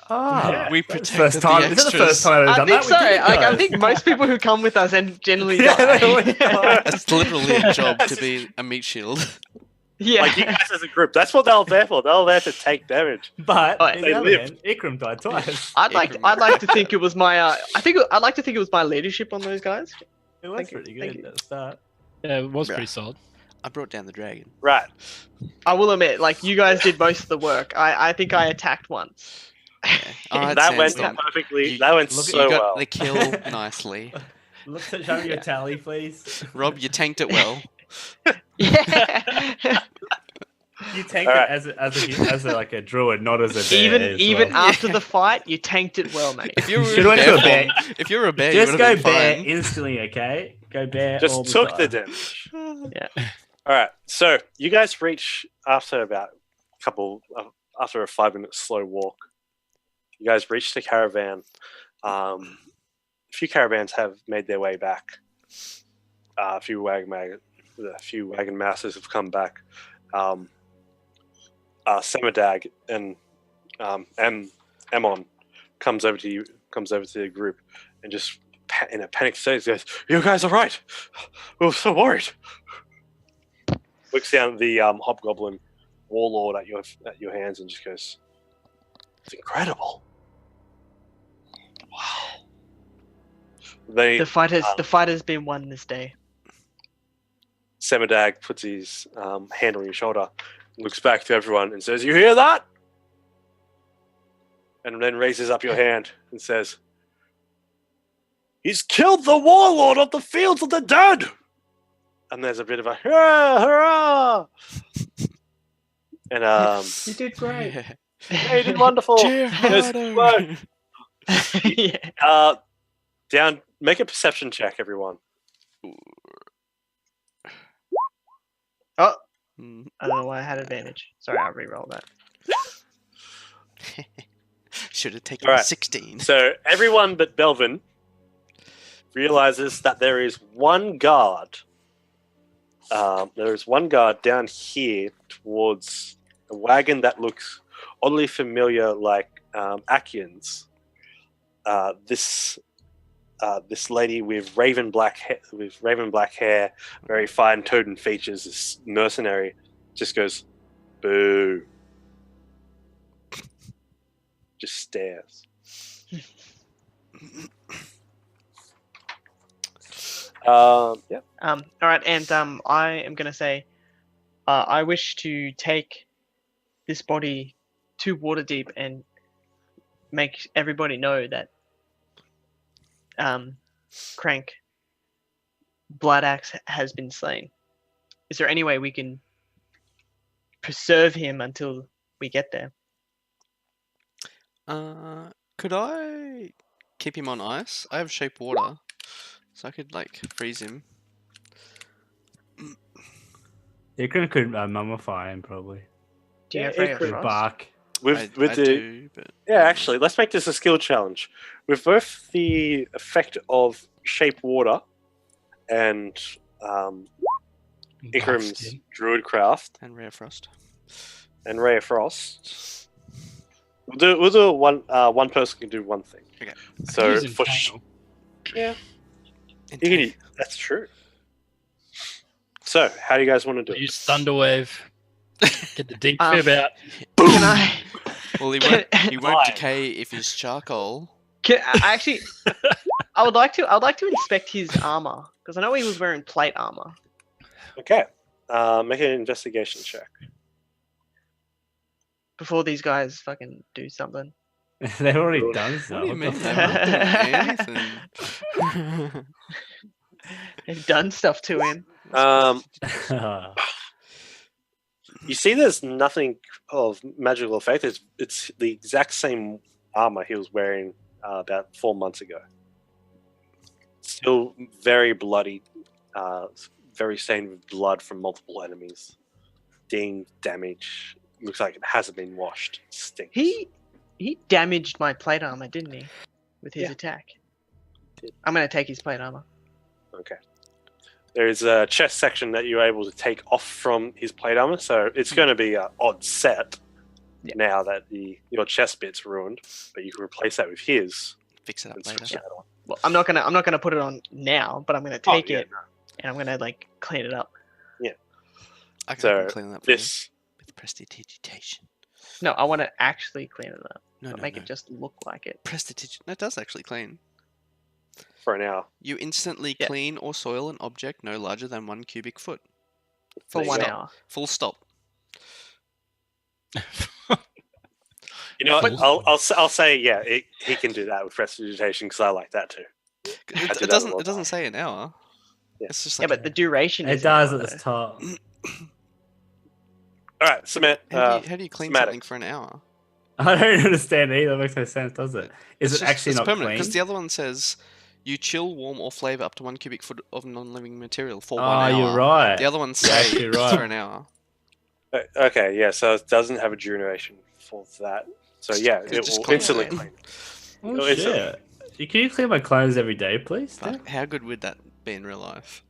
D: Ah,
C: We
D: that's the
C: protected
D: first time.
C: the
D: This is the
C: extras.
D: first time I've ever
E: I
D: done
E: think
D: that.
E: so.
D: We did,
E: Like, I
D: guys.
E: think most people who come with us and generally
D: Yeah,
E: die.
D: they always die.
C: It's literally a job to be a meat shield.
E: Yeah.
A: Like you guys as a group, that's what they were there for. They were there to take damage.
D: But
E: Oh,
D: on
A: they
D: the other
A: lived.
D: hand, Ikram died twice.
E: I'd like to think it was my I'd like to think it was my leadership on those guys.
D: It was
E: Thank you,
D: pretty
E: thank
D: good
E: you.
D: at the start.
B: Yeah, it was
C: Yeah.
B: pretty solid.
C: I brought down the dragon.
A: Right.
E: I will admit, like you guys did most of the work. I think I attacked once.
C: Alright,
A: That went
C: Sandstorm.
A: perfectly.
C: You-
A: That went
D: look at-
A: so
C: You got
A: well.
C: the kill nicely.
D: Look, show me your tally, please.
C: Rob, you tanked it well.
E: Yeah.
D: You tanked
A: Alright.
D: it as a like a druid, not as a bear.
E: even
D: well.
E: after the fight, you tanked it well, mate.
C: If you were
D: Should
C: in
D: went to a
C: bear
D: bear.
C: form, if you were a bear,
D: Just
C: you
D: go
C: would have been
D: bear
C: fine.
D: instantly, okay? Go bear. all
A: Just took the
D: time.
A: damage.
E: Yeah.
A: All right. So you guys reach after about after a 5-minute slow walk. You guys reach the caravan. A few caravans have made their way back. A few wagon masters have come back. Semadag and Emon comes over to the group and just in a panic state goes, "You guys are right. We were so worried." Looks down at the hobgoblin warlord at your hands and just goes, "It's incredible! Wow!"
E: The fight has been won this day.
A: Semadag puts his hand on your shoulder, looks back to everyone, and says, "You hear that?" And then raises up your hand and says, "He's killed the warlord of the fields of the dead!" And there's a bit of a hurrah, hurrah! And
D: You did great.
A: hey, you did wonderful.
C: Cheer
A: Yes,
C: harder.
E: Yeah.
A: Down. Make a perception check, everyone.
E: Oh,
C: Mm.
E: I don't know why I had advantage. Sorry, I'll re-roll that.
C: Should have taken
A: Alright.
C: 16.
A: So everyone but Belvin realizes that there is one guard. There is one guard down here towards a wagon that looks oddly familiar, like Akian's. This lady with raven black hair, very fine toed features, this mercenary, just goes, "Boo!" Just stares. Yeah.
E: All right, and I am gonna say, I wish to take this body to Waterdeep and make everybody know that Crank Bloodaxe has been slain. Is there any way we can preserve him until we get there?
C: Could I keep him on ice? I have shape water, so I could like freeze him.
D: You could mummify him probably.
E: Do you
A: Yeah,
E: have Ray
A: it
E: of
A: could
D: With
E: Frost?
D: bark.
A: With
C: I do, but
A: Yeah, actually, let's make this a skill challenge. With both the effect of shape water and Ikram's
B: Buffskin.
A: druidcraft
C: and rare frost.
A: and Ray of Frost, we'll do one. One person can do one thing.
C: Okay.
A: So
B: Using
A: for
B: Tangle.
A: that's true. So how do you guys want to do it?
B: Use Thunderwave. Get the deep
E: Um,
B: fib out.
E: Can I?
C: Well, he
E: Can-
C: won't
A: Fine.
C: decay if he's charcoal.
E: I actually, I would like to inspect his armor because I know he was wearing plate armor.
A: Okay. Make an investigation check.
E: Before these guys fucking do something.
D: They've already done
C: What
D: so.
C: do you
D: What the
C: mean?
D: fuck?
C: They're not doing anything.
E: They've done stuff to him.
A: You see, there's nothing of magical effect. It's the exact same armor he was wearing about 4 months ago. Still very bloody, very stained with blood from multiple enemies. Ding, damage. Looks like it hasn't been washed. Stinks.
E: He damaged my plate armor, didn't he? With his
A: Yeah.
E: attack.
A: Did.
E: I'm gonna take his plate armor.
A: Okay. There is a chest section that you're able to take off from his plate armor, so it's going to be an odd set now that your chest bit's ruined, but you can replace that with his.
C: Fix it up
A: and
C: later.
A: switch that on.
E: Well, I'm not gonna put it on now, but I'm gonna take it and I'm gonna like clean it up.
C: I can
A: So
C: clean that for you
A: this
C: with prestidigitation.
E: No, I want to actually clean it up.
C: No,
E: Not
C: no,
E: make
C: no.
E: it just look like it.
C: Prestidigitation. No, it does actually clean.
A: for an hour.
C: You instantly
E: Yeah.
C: clean or soil an object no larger than 1 cubic foot.
E: For
A: There you
E: 1
A: go.
E: hour.
C: Full stop.
A: You know what?
B: But-
A: I'll say he can do that with prestidigitation because I like that too.
C: It,
A: do
C: it
A: that a
C: doesn't.
A: lot.
C: It doesn't say an hour.
A: Yeah.
C: It's just
E: Yeah,
C: like
E: but the duration
D: It
E: is
D: does
E: an
D: at
E: hour,
D: the top.
A: All right, Cement.
C: how do you clean
A: Somatic.
C: something for an hour?
D: I don't understand either. That makes no sense, does it? Is
C: It's
D: it actually
C: it's
D: not
C: permanent
D: clean?
C: because the other one says you chill, warm, or flavor up to 1 cubic foot of non-living material for 1
D: Oh,
C: hour.
D: you're right.
C: The other one
D: You're
C: says
D: actually
C: it's
D: right.
C: for an hour.
A: Okay, yeah. So it doesn't have a duration for that. So yeah,
C: It's
A: it
C: just
A: will
C: clean
A: instantly
C: it.
A: clean.
D: Oh,
A: it's
D: shit. Can you clean my clothes every day, please? Dan?
C: Fuck, how good would that be in real life?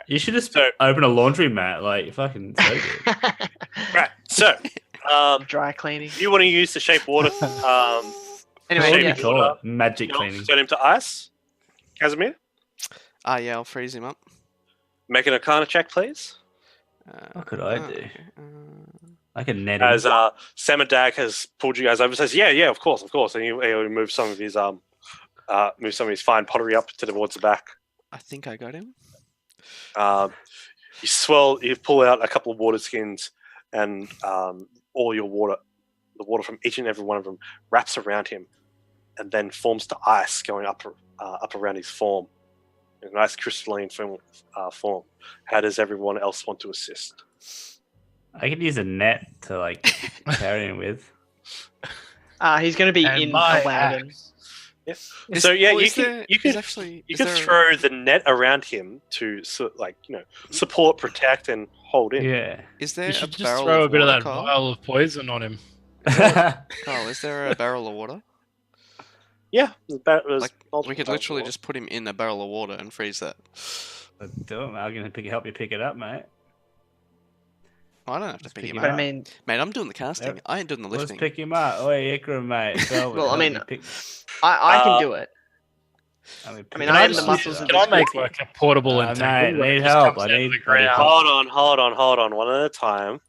D: You should just
A: So-
D: open a laundry mat. Like, fucking so good.
A: Right. So,
E: Dry cleaning.
A: you want to use the shape water?
E: Anyway,
D: What do
E: yeah.
D: you call it? Magic
A: You'll
D: cleaning.
A: turn him to ice. Casimir,
C: Yeah, I'll freeze him up.
A: make an Arcana check, please.
D: What could I do?
C: okay.
D: Like a netting.
A: As Samadag has pulled you guys over, says, "Yeah, of course," and he moves some of his fine pottery up towards the back.
C: I think I got him.
A: You pull out a couple of water skins, and all your water, the water from each and every one of them, wraps around him, and then forms to ice going up around his form, in a nice crystalline form. How does everyone else want to assist?
D: I could use a net to like carry him with.
E: He's going to be
B: And
E: in
B: my
E: a wagon.
A: Yeah.
C: Is-
A: So yeah,
C: well,
A: you
C: is
A: can
C: there-
A: you
C: is
A: can
C: actually
A: you
C: is
A: can
C: there a-
A: throw the net around him to support, protect, and hold in.
D: Yeah.
C: Is
B: You
C: there a
B: should just
C: barrel
B: throw
C: of
B: a bit of
C: water,
B: that
C: Carl?
B: vial of poison on him.
C: Carl, is there a barrel of water?
A: Yeah, there's
C: Like,
A: multiple
C: We could
A: barrels
C: literally
A: of
C: just put him in a barrel of water and freeze that.
D: Do it, mate. I'm gonna help you pick it up, mate.
C: I don't have to
D: Just
C: pick
D: pick
C: him
D: him
E: But
C: up.
E: I mean,
C: Mate, I'm doing the casting.
D: Yep.
C: I ain't doing the
D: Let's
C: lifting.
D: pick him up. Oi, Ikram, mate. Belvin,
E: Well, I
D: help
E: mean,
D: me pick.
E: I can
A: Uh,
E: do it.
D: Pick
E: I mean,
D: him
E: I
D: up.
E: am the muscles of
B: Can I
E: this
B: make
E: whiskey.
B: like a portable
D: Mate,
B: entangle? where it
D: need
B: just
D: help.
B: comes
D: I
B: out of
D: need
B: the
D: bloody
B: ground?
D: help.
A: Hold on, one at a time.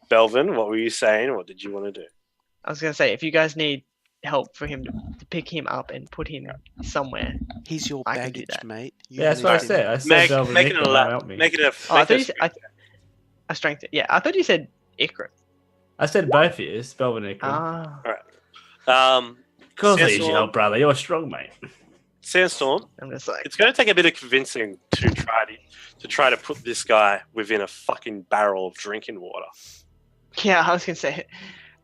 A: Belvin, what were you saying? What did you want to do?
E: I was going to say, if you guys need help for him to pick him up and put him somewhere.
C: He's your
E: I can do
C: baggage,
E: that.
C: mate. You
D: Yeah, that's what I
C: lift him.
D: said. I said
A: Make
D: Belvin,
A: it
D: Ikram,
A: a
D: don't help me.
A: make it a.
E: Oh, I
A: make
E: thought
A: it
E: you
A: a
E: said a strength. Yeah, I thought you said Ikra.
D: I said both of you, Belvin, Ikram.
E: Ah,
D: Of course I use
A: Sandstorm-
D: your help, brother. You're strong, mate.
A: Sandstorm.
E: I'm just like,
A: It's going to take a bit of convincing to try to put this guy within a fucking barrel of drinking water.
E: yeah, I was going to say,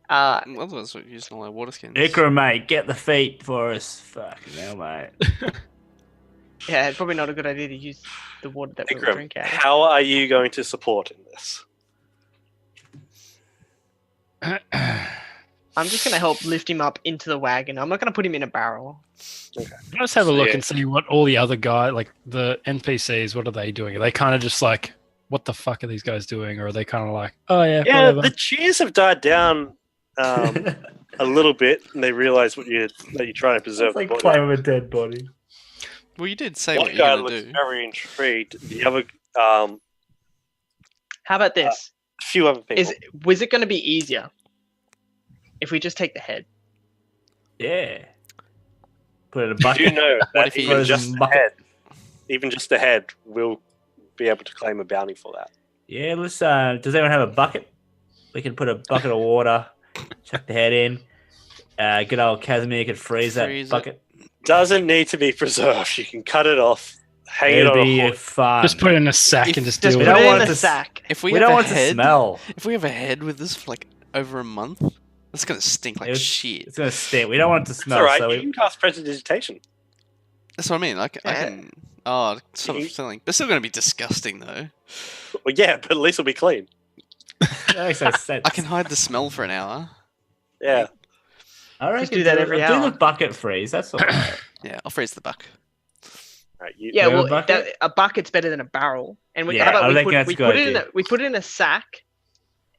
C: Otherwise, we're using all our water skins.
D: Ikram, mate, get the feet for us. Fucking hell, mate.
E: yeah, it's probably not a good idea to use the water that we
A: Ikram,
E: drink out of.
A: how are you going to support in this?
E: I'm just going to help lift him up into the wagon. I'm not going to put him in a barrel.
B: Let's have a look
A: Yeah.
B: and see what all the other guys, like the NPCs, what are they doing? Are they kind of just like, what the fuck are these guys doing? Or are they kind of like, oh yeah,
A: Yeah,
B: whatever.
A: the cheers have died down a little bit, and they realise that you're trying to preserve
D: It's like
A: the body.
D: playing with a dead body.
C: Well, you did say
A: One
C: what
A: guy
C: you're
A: looks
C: going to do.
A: very intrigued. The other,
E: How about this?
A: a few other people.
E: Was it going to be easier if we just take the head?
D: Yeah. Put it in a
A: Do you
D: bucket.
A: know
C: What
A: that
C: if he
A: even
D: goes
A: just
D: in
A: the
D: bucket?
A: head, even just the head, will be able to claim a bounty for that?
D: Yeah, let's. Does anyone have a bucket? We can put a bucket of water, chuck the head in. Good old Casimir could freeze that
C: Freeze it.
D: bucket.
A: Doesn't need to be preserved. You can cut it off, hang it
D: It'd
A: on a
D: be
A: hook.
D: fun.
B: Just put it in a sack
C: If-
B: and just
E: Just
B: deal
E: put
B: with
D: don't
E: it
B: it.
D: want
E: in a
D: to-
E: sack.
C: If we
D: we
C: have
D: don't
C: a
D: want
C: head,
D: to smell.
C: if we have a head with this for like over a month, that's gonna stink like
D: It's-
C: shit.
D: It's gonna stink. We don't want it to
A: It's
D: smell.
A: all right.
D: So
A: You
D: we,
A: can cast prestidigitation.
C: That's what I mean. I
E: Yeah.
C: can. Oh, sort
A: You-
C: of feeling. It's still gonna be disgusting though.
A: Well, yeah, but at least it'll be clean.
D: that makes no sense.
C: I can hide the smell for an hour.
A: Yeah.
D: I reckon
E: do that every
D: do
E: hour.
D: the bucket freeze. That's all right.
C: Yeah, I'll freeze the buck.
A: All right. You,
E: Yeah,
D: have a
E: well,
D: bucket?
E: a bucket's better than a barrel. And we,
D: Yeah,
E: how about
D: I
E: we
D: think
E: put,
D: that's
E: we
D: a good
E: put it in
D: idea.
E: we put it in a sack,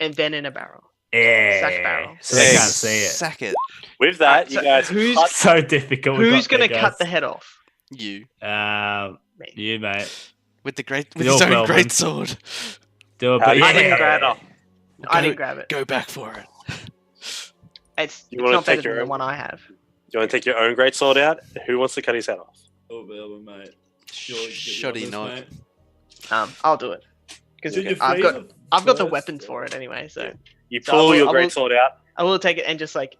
E: and then in a barrel.
D: Yeah.
E: Sack barrel.
D: So they
A: Hey.
D: can't see it.
C: Sack it.
A: with that,
E: Alright,
A: you
E: so
A: guys
E: who's-
A: cut.
D: So difficult. We
E: Who's
D: got
E: gonna
D: there,
E: cut the
D: guys.
E: head off?
C: You
E: Me.
D: You, mate.
C: with the great
D: With
C: with his
D: your
C: own
D: Belvin.
C: great sword.
D: Do it.
A: I
D: But
A: didn't
D: yeah.
A: grab it.
E: I
C: Go-
E: didn't grab it.
C: Go back for it.
E: It's
A: You
E: it's
A: wanna
E: not better
A: take
E: than
A: your
E: the
A: own?
E: one I have.
A: You want to take your own great sword out? Who wants to cut his head off?
D: Oh, Belvin, mate.
C: Shoddy knife.
E: I'll do it because
D: Did you
E: I've
D: freeze
E: got
D: it
E: I've got the
D: first?
E: weapons for it anyway. So
A: You
E: So I
A: pull
E: will-
A: your
E: I
A: great
E: will-
A: sword out.
E: I will take it and just like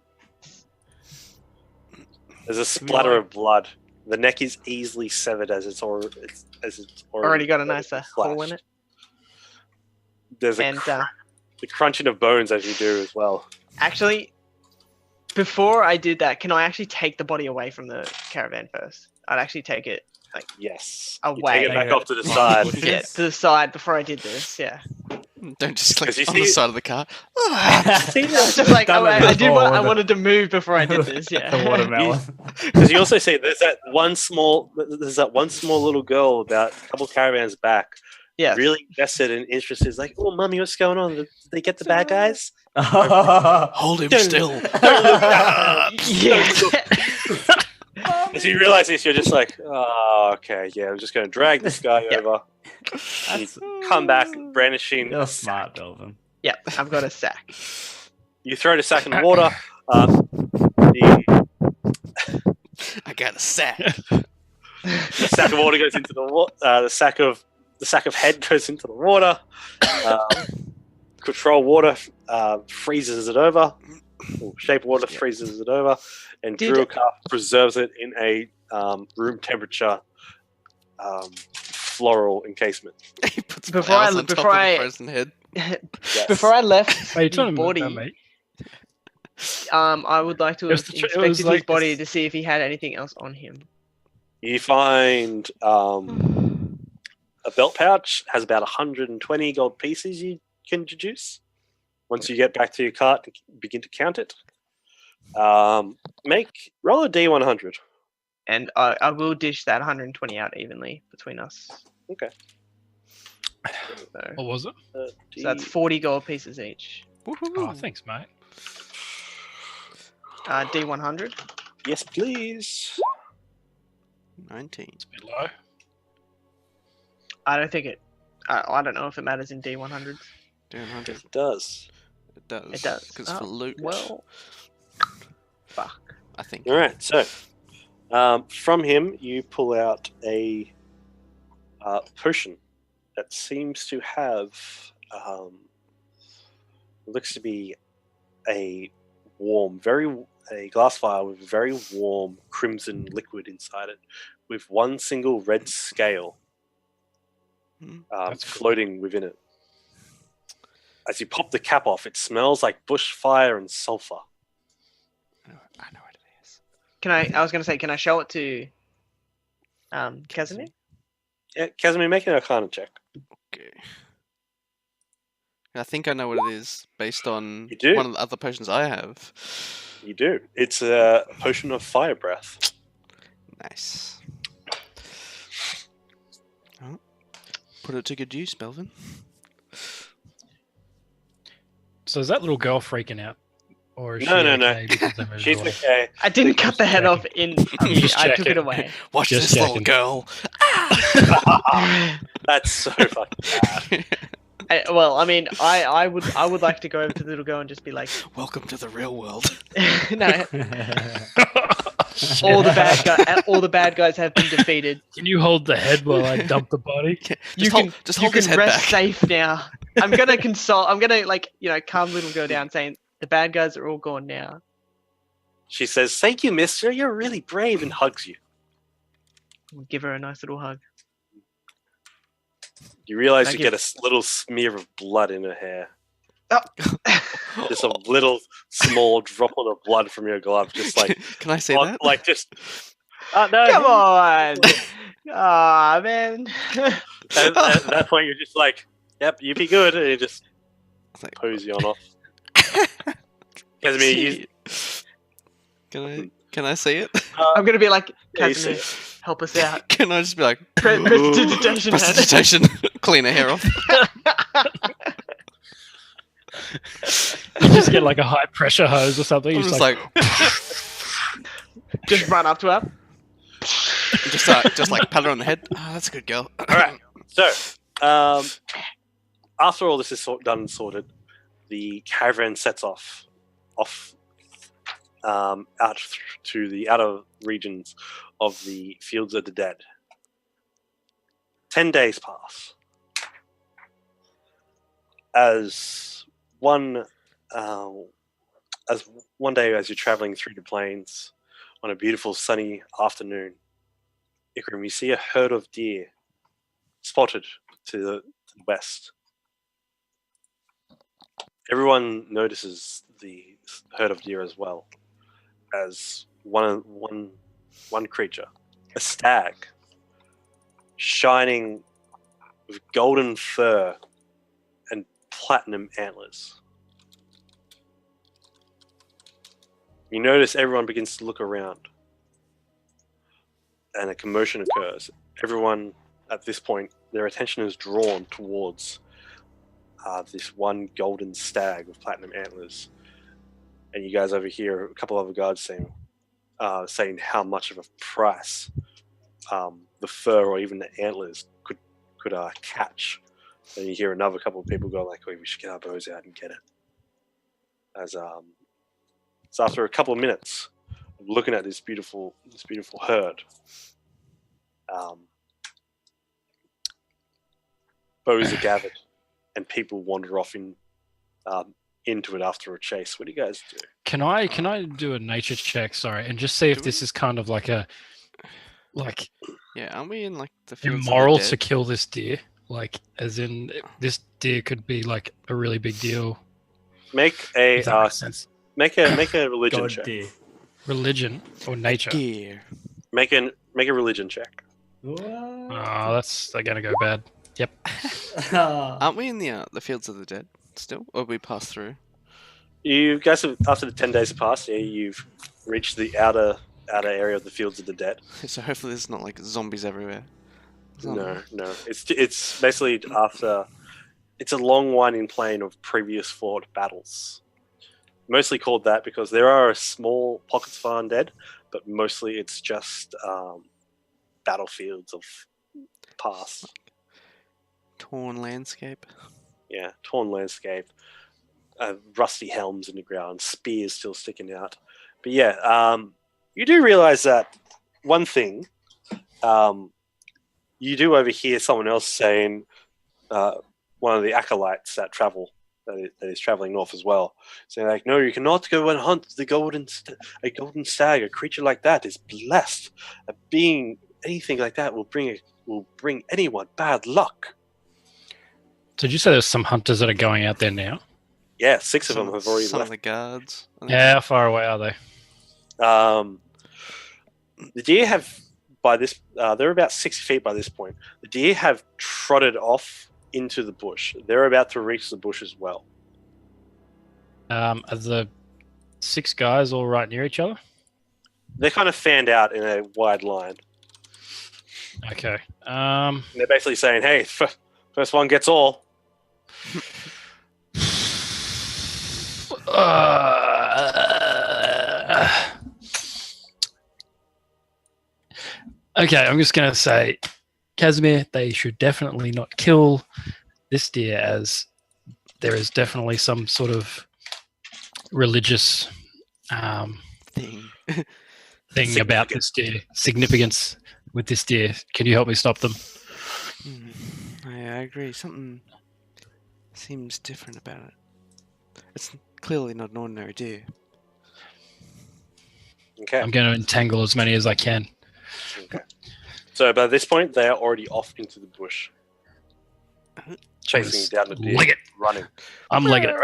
A: There's a splatter of blood. The neck is easily severed as it's
E: already got a nice hole in it.
A: There's a
E: And
A: the crunching of bones as you do as well.
E: actually, before I did that, can I actually take the body away from the caravan first? I'd actually take it
A: Yes.
E: Away.
A: You take it back
D: Okay.
A: off to the side.
E: yeah, to the side before I did this. Yeah.
C: Don't just like
A: 'Cause you
C: on the
A: see-
C: side of the car.
A: See,
E: It's just like
D: Done
E: I
D: it
E: did what I
D: before.
E: wanted to move before I did this. Yeah.
D: The watermelon.
A: because you also see there's that one small little girl about a couple caravans back,
E: Yeah.
A: really invested and interested. It's like, oh, mummy, what's going on? Did they get the bad guys?
C: Hold him
A: Don't-
C: still.
E: Yeah.
A: As you realize this, you're just like, oh, okay, yeah, I'm just going to drag this guy
E: Yeah.
A: over.
D: That's-
A: Come back, brandishing.
D: You're smart, Belvin.
E: Yeah, I've got a sack.
A: You throw the sack in the water. The
C: I got a sack.
A: sack of water goes into the water. The sack of head goes into the water. Control water freezes it over. Or shape water freezes it over, and Druidcraft preserves it in a room temperature floral encasement.
C: He puts flowers on top of the frozen head.
A: Yes.
E: Before I left
B: Are you
E: the
B: talking about
E: body,
B: that, mate?
E: I would like to have inspected his
B: like
E: body
B: this-
E: to see if he had anything else on him.
A: You find a belt pouch has about 120 gold pieces you can deduce. Once you get back to your cart and begin to count it, roll a D100.
E: And I will dish that 120 out evenly between us.
A: Okay.
E: So,
B: What was it?
E: so that's 40 gold pieces each.
B: Oh, thanks, mate.
E: D100.
A: Yes, please.
C: 19.
B: It's a bit low.
E: I don't think it. I don't know if it matters in D100s.
C: D100.
A: It does.
C: It does.
E: It does.
C: Because for loot.
E: Well, fuck.
C: I think.
A: All right. So, from him, you pull out a potion that seems to have looks to be a glass vial with very warm crimson liquid inside it, with one single red scale floating within it. As you pop the cap off, it smells like bushfire and sulfur.
C: I know what it is.
E: I was going to say, can I show it to Casimir?
A: Yeah, Casimir, make an Arcana check.
C: Okay. I think I know what it is based on
A: You do?
C: one of the other potions I have.
A: You do. It's a potion of fire breath.
C: Nice. Oh, put it to good use, Belvin.
B: So is that little girl freaking out? Or is
A: No,
B: she
A: no.
B: okay because they moved
A: She's
B: away?
A: okay.
E: I didn't cut the head off in here.
B: Just
E: I took it
B: checking.
E: away.
C: Watch
B: Just
C: this little
B: checking.
C: girl.
A: That's so fucking bad.
E: I would like to go over to the little girl and just be like,
C: Welcome to the real world.
E: no, all the bad guys have been defeated.
B: Can you hold the head while I dump the body?
C: Just hold his head
E: rest
C: back.
E: safe now. I'm gonna console. I'm gonna calm the little girl down, saying the bad guys are all gone now.
A: She says, "Thank you, mister. You're really brave," and hugs you.
E: We'll give her a nice little hug.
A: You realize
E: Thank
A: you
E: you.
A: get a little smear of blood in her hair.
E: Oh.
A: Just a little small droplet of blood from your glove. Just like,
C: Can I say that?
A: like just. No.
E: Come on! Ah, man.
A: At that point, you're just like, "Yep, you be good," and you just
C: It's like,
A: pose you on off. Casimir,
C: Can I say it?
E: I'm gonna be like,
A: Yeah, you
E: Casimir,
A: say
E: help us out.
C: Can I just be like,
E: Prestidigitation.
C: prestidigitation, clean her hair off?
B: You just get like a high pressure hose or something.
C: I'm
B: You're
C: just
B: like,
C: like,
E: Just run up to her.
C: just like pat her on the head. Oh, that's a good girl.
A: All right. So, after all this is done and sorted, the caravan sets off out to the outer regions of the Fields of the Dead. 10 days pass. As one day, as you're traveling through the plains on a beautiful sunny afternoon, Ikram, you see a herd of deer spotted to the west. Everyone notices the herd of deer as well, as one creature, a stag, shining with golden fur and platinum antlers. You notice everyone begins to look around, and a commotion occurs. Everyone at this point, their attention is drawn towards this one golden stag with platinum antlers, and you guys over here, a couple other guards saying how much of a price the fur or even the antlers could catch Then you hear another couple of people go like, "Wait, we should get our bows out and get it." As so after a couple of minutes of looking at this beautiful herd, bows are gathered, and people wander off into it after a chase. What do you guys do?
B: Can I do a nature check? Sorry, and just see if this is kind of like
C: Yeah, aren't we in like the fields
B: immoral
C: of the
B: to
C: dead?
B: kill this deer? Like, as in, this deer could be like a really big deal.
A: Make a
B: If that makes sense.
A: make a religion
D: God
A: check.
D: dear.
B: Religion or nature?
C: Gear.
A: Make a religion check.
D: What?
B: Oh, they're gonna go bad. Yep.
C: Aren't we in the fields of the dead still, or we passed through?
A: You guys have, after the 10 days have passed, you've reached the outer area of the fields of the dead.
C: So hopefully there's not like zombies everywhere.
A: No. It's basically after. It's a long winding plain of previous fought battles. Mostly called that because there are small pockets of undead, but mostly it's just battlefields of past.
C: Torn landscape.
A: Yeah, torn landscape, rusty helms in the ground, spears still sticking out. But yeah, you do realize that one thing. You do overhear someone else saying, one of the acolytes that is traveling north as well, saying like, "No, you cannot go and hunt a golden stag. A creature like that is blessed. A being anything like that will bring anyone bad luck."
B: Did you say there's some hunters that are going out there now?
A: Yeah, 6 of them have already
C: Some
A: left.
C: of the guards. I think.
B: Yeah, how far away are they?
A: The deer have by this. They're about 60 feet by this point. The deer have trotted off into the bush. They're about to reach the bush as well.
B: Are the 6 guys all right near each other?
A: They're kind of fanned out in a wide line.
B: Okay.
A: And they're basically saying, "Hey, first one gets all."
B: Okay, I'm just going to say, Casimir, they should definitely not kill this deer, as there is definitely some sort of religious
C: Thing.
B: thing about this deer, significance with this deer. Can you help me stop them?
C: I agree. Something seems different about it. It's clearly not an ordinary deer.
A: Okay.
B: I'm going to entangle as many as I can.
A: Okay. So by this point, they are already off into the bush, chasing
B: Just
A: down the deer,
B: leg it.
A: running.
B: I'm legging it.
A: All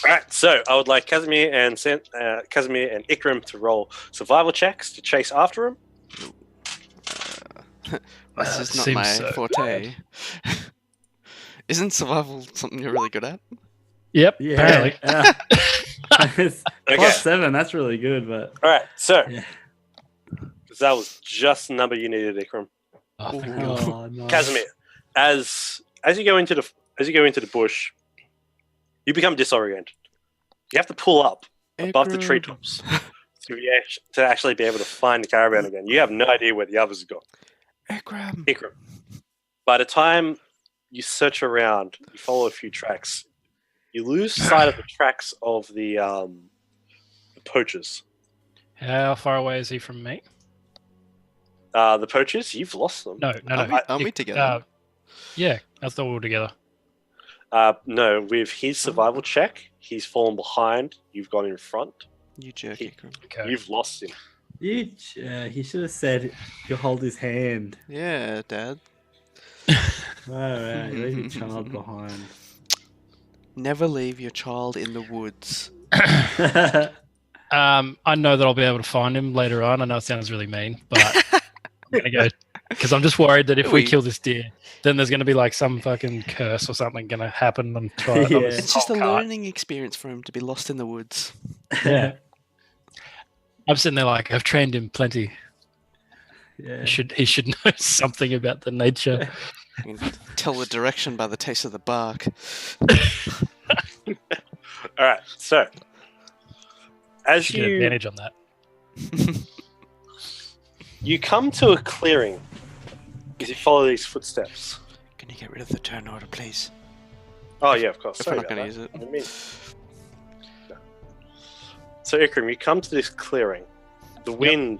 A: right. So I would like Casimir and Ikram to roll survival checks to chase after him.
C: This is not
B: seems
C: my
B: so
C: forte. Isn't survival something you're really good at?
B: Yep,
D: Yeah.
B: apparently.
D: It's
A: Okay.
D: +7. That's really good, but
A: All right. So
D: Yeah.
A: that was just the number you needed, Ikram.
B: Oh, thank God.
D: oh, no.
A: Casimir, as you go into the bush, you become disoriented. You have to pull up above the treetops to actually be able to find the caravan again. You have no idea where the others have gone.
C: Ikram.
A: Ikram. By the time you search around, you follow a few tracks, you lose sight of the tracks of the poachers.
B: How far away is he from me?
A: The poachers, you've lost them.
B: No.
C: Aren't we together?
B: Yeah, I thought we were together.
A: No, with his survival check, he's fallen behind. You've gone in front.
C: You jerk,
A: He-
C: Ikram.
B: Okay.
A: You've lost him.
D: He should have said he'll hold his hand.
C: Yeah, Dad.
D: Alright, leave your child behind.
C: Never leave your child in the woods.
B: I know that I'll be able to find him later on. I know it sounds really mean, but I'm going to go because I'm just worried that if we kill this deer, then there's going to be like some fucking curse or something going to happen on
D: Yeah.
C: It's just a learning experience for him to be lost in the woods.
B: Yeah. I'm sitting there like, I've trained him plenty.
D: Yeah.
B: He should know something about the nature.
C: You can tell the direction by the taste of the bark.
A: All right. So, as
B: Should get advantage on that.
A: you come to a clearing, as you follow these footsteps,
C: Can you get rid of the turn order, please?
A: Oh yeah, of course.
C: If we're
A: Sorry
C: not going to
A: about
C: use it.
A: that. I mean, no. So Ikram, you come to this clearing. The wind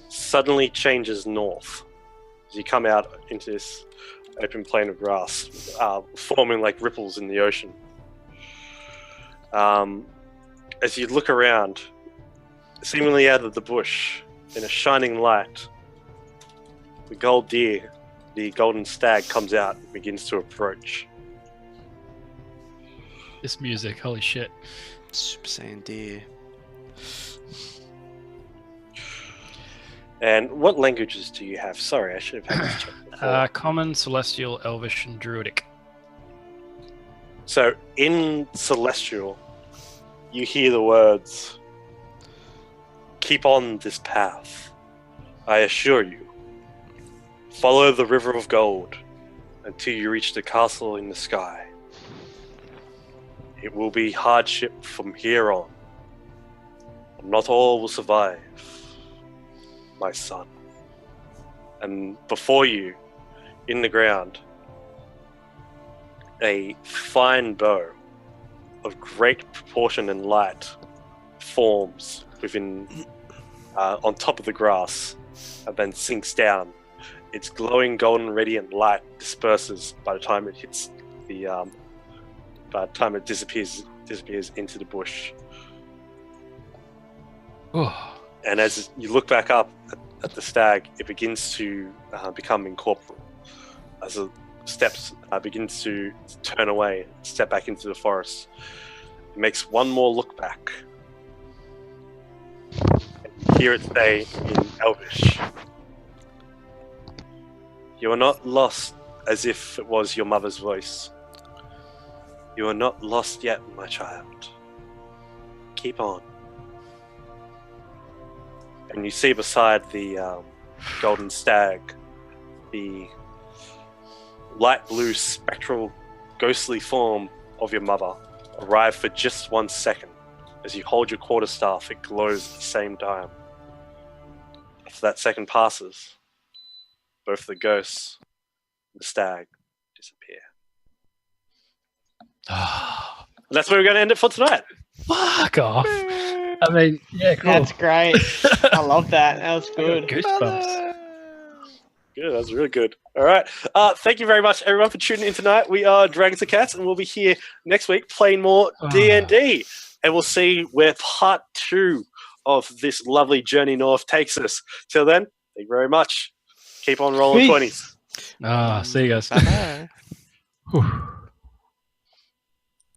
A: suddenly changes north as you come out into this open plain of grass, forming like ripples in the ocean. As you look around, seemingly out of the bush, in a shining light, the gold deer, the golden stag, comes out and begins to approach.
B: This music, holy shit.
C: Super Saiyan deer.
A: And what languages do you have? Sorry, I should have had this checked before.
B: Common, Celestial, Elvish, and Druidic.
A: So, in Celestial, you hear the words, "Keep on this path. I assure you. Follow the river of gold until you reach the castle in the sky. It will be hardship from here on. Not all will survive, my son." And before you, in the ground, a fine bow of great proportion and light forms within, on top of the grass, and then sinks down. Its glowing golden radiant light disperses by the time it hits the, by the time it disappears into the bush.
B: Oh,
A: And as you look back up at the stag, it begins to become incorporeal. As it steps begins to turn away, step back into the forest. It makes one more look back. And you hear it say in Elvish, "You are not lost," as if it was your mother's voice. "You are not lost yet, my child. Keep on." And you see beside the golden stag, the light blue spectral ghostly form of your mother arrive for just 1 second. As you hold your quarterstaff, it glows at the same time. After that second passes, both the ghosts and the stag disappear. And that's where we're going to end it for tonight.
B: fuck off. I mean, yeah, cool.
E: That's great. I love that. That was good.
B: Goosebumps.
A: Good, that was really good. All right. Thank you very much, everyone, for tuning in tonight. We are Dragons and Cats, and we'll be here next week playing more D&D. And we'll see where part 2 of this lovely journey north takes us. Till then, thank you very much. Keep on rolling
E: Peace.
A: 20s.
B: See you guys.
C: Bye-bye.
B: Whew.